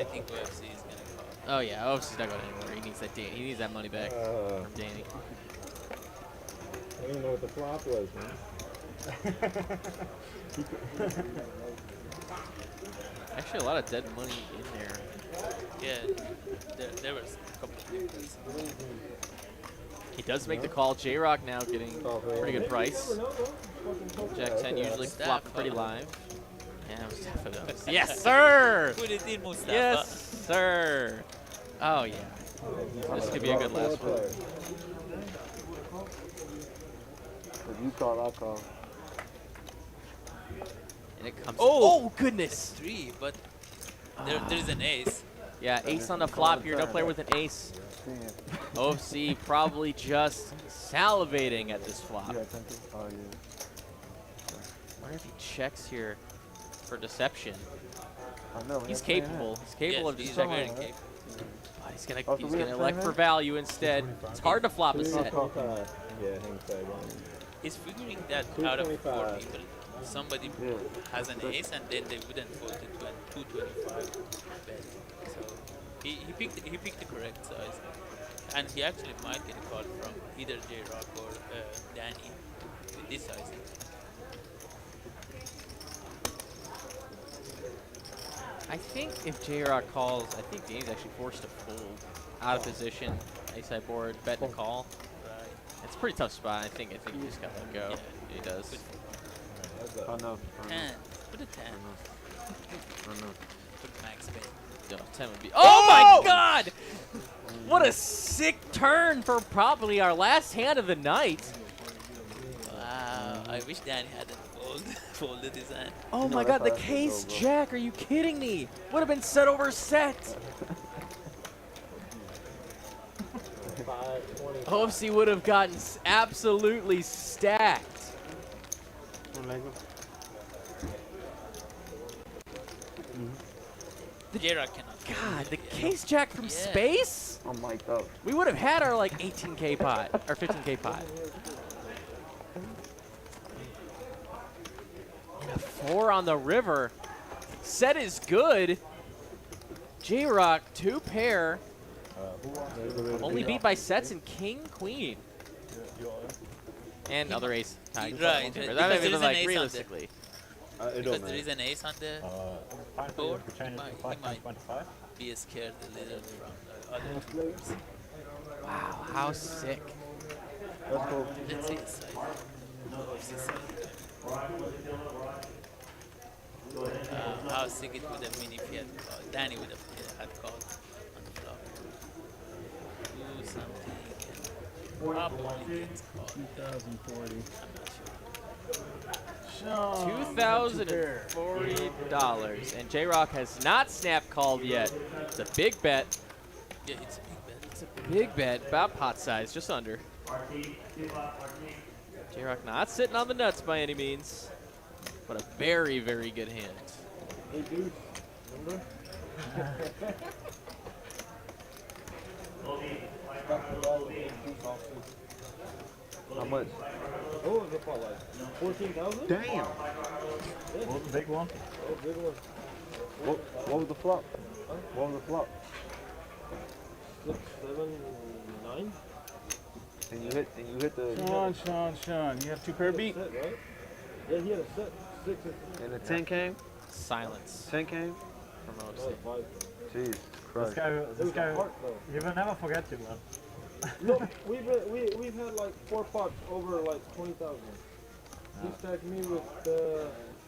think UFC is gonna call. Oh yeah, OFC's not going anywhere. He needs that Danny. He needs that money back from Danny. I didn't know what the flop was, man. Actually, a lot of dead money in there. Yeah, there was a couple of things. He does make the call. JRock now getting pretty good price. Jack 10 usually flop pretty live. Yeah, Mustafa does. Yes, sir! Put it in, Mustafa. Yes, sir! Oh, yeah. This could be a good last one. If you call, I'll call. And it comes. Oh, goodness! 3, but there's an ace. Yeah, ace on the flop here. No player with an ace. OFC probably just salivating at this flop. Oh, yeah. Wonder if he checks here for deception. I know. He's capable. He's capable of just checking. Very capable. But he's gonna elect for value instead. It's hard to flop a set. Yeah, hang tag on. He's figuring that out of 4 people. Somebody has an ace and then they wouldn't fold it to a 225 bet. So he picked the correct size. And he actually might get a call from either JRock or Danny with this sizing. I think if JRock calls, I think Danny's actually forced to fold out of position. Ace high board, bet and call. Right. It's a pretty tough spot. I think you just gotta let go. Yeah. He does. I know. 10. Put a 10. Put max bet. No, 10 would be. Oh my God! What a sick turn for probably our last hand of the night. Wow, I wish Danny hadn't folded his hand. Oh my God, the case jack, are you kidding me? Would have been set over set. OFC would have gotten absolutely stacked. The JRock cannot. God, the case jack from space? I'm mic'd up. We would have had our like 18K pot, or 15K pot. And a 4 on the river. Set is good. JRock, 2 pair. Only beat by sets in king, queen. And other ace. Right, That because would there have is been an like ace on realistically. Because there is an ace on the board, to change it to 5.25. be scared a little from the other players. Wow, how sick. That's cool. Let's see his size. How sick it would have been if he had called. Danny would have had called on the flop. Do something. Probably gets called. 2040. $2,040. And JRock has not snap called yet. It's a big bet. Yeah, it's a big bet. It's a big bet. About pot size, just under. JRock not sitting on the nuts by any means, but a very, very good hand. Hey, dude. Remember? How much? Oh, it's about like 14,000. Damn. Yeah. What was the big one? Oh, big one. What was the flop? Huh? What was the flop? 6, 7, 9. And you hit the. Sean. You have 2 pair beat. Set, right? Yeah, he had a set. 6 and the 10 came. Silence. 10 came. From OFC. Jeez Christ. This guy, you will never forget you, man. Look, we've had like 4 pots over like 20,000. He stacked me with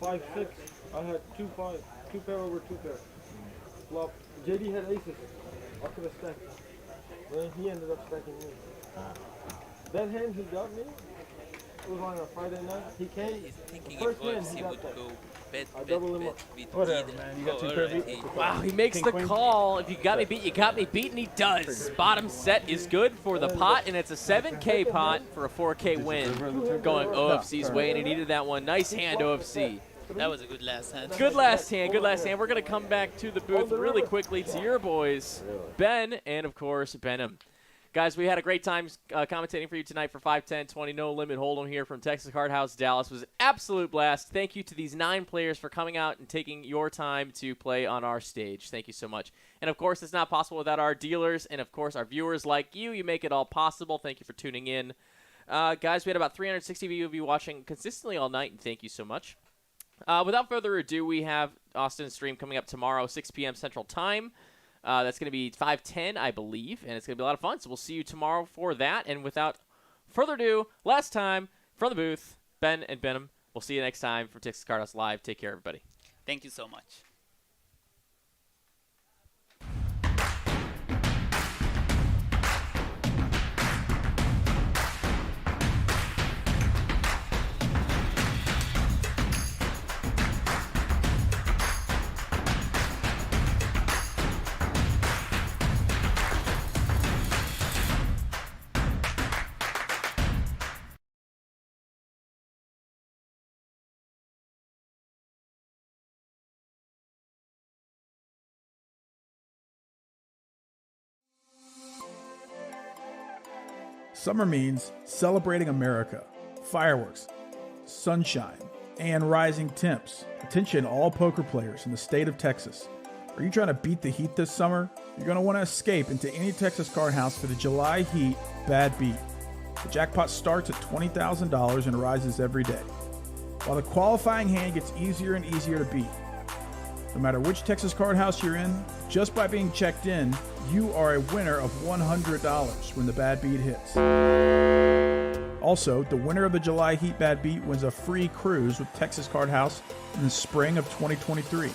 5, 6. I had 2 pair over 2 pair. Flop. JD had aces. I could have stacked. Then he ended up stacking me. That hand he got me. It was on a Friday night. He came. The first hand he got that. I doubled him up. Whatever, man. You got 2 pair beat. Wow, he makes the call. If you got me beat, you got me beat, and he does. Bottom set is good for the pot, and it's a 7K pot for a 4K win going OFC's way, and he needed that one. Nice hand, OFC. That was a good last hand. Good last hand, good last hand. We're going to come back to the booth really quickly to your boys, Ben and, of course, Benham. Guys, we had a great time commentating for you tonight for 5-10-20 No Limit Hold'em here from Texas Card House, Dallas. It was an absolute blast. Thank you to these 9 players for coming out and taking your time to play on our stage. Thank you so much. And, of course, it's not possible without our dealers and, of course, our viewers like you. You make it all possible. Thank you for tuning in. Guys, we had about 360 of you watching consistently all night, and thank you so much. Without further ado, we have Austin's stream coming up tomorrow, 6 p.m. Central Time. That's going to be 5:10, I believe, and it's going to be a lot of fun. So we'll see you tomorrow for that. And without further ado, last time from the booth, Ben and Benham. We'll see you next time for Texas Card House Live. Take care, everybody. Thank you so much. Summer means celebrating America, fireworks, sunshine, and rising temps. Attention all poker players in the state of Texas. Are you trying to beat the heat this summer? You're going to want to escape into any Texas card house for the July Heat Bad Beat. The jackpot starts at $20,000 and rises every day, while the qualifying hand gets easier and easier to beat. No matter which Texas card house you're in, just by being checked in, you are a winner of $100 when the Bad Beat hits. Also, the winner of the July Heat Bad Beat wins a free cruise with Texas Card House in the spring of 2023.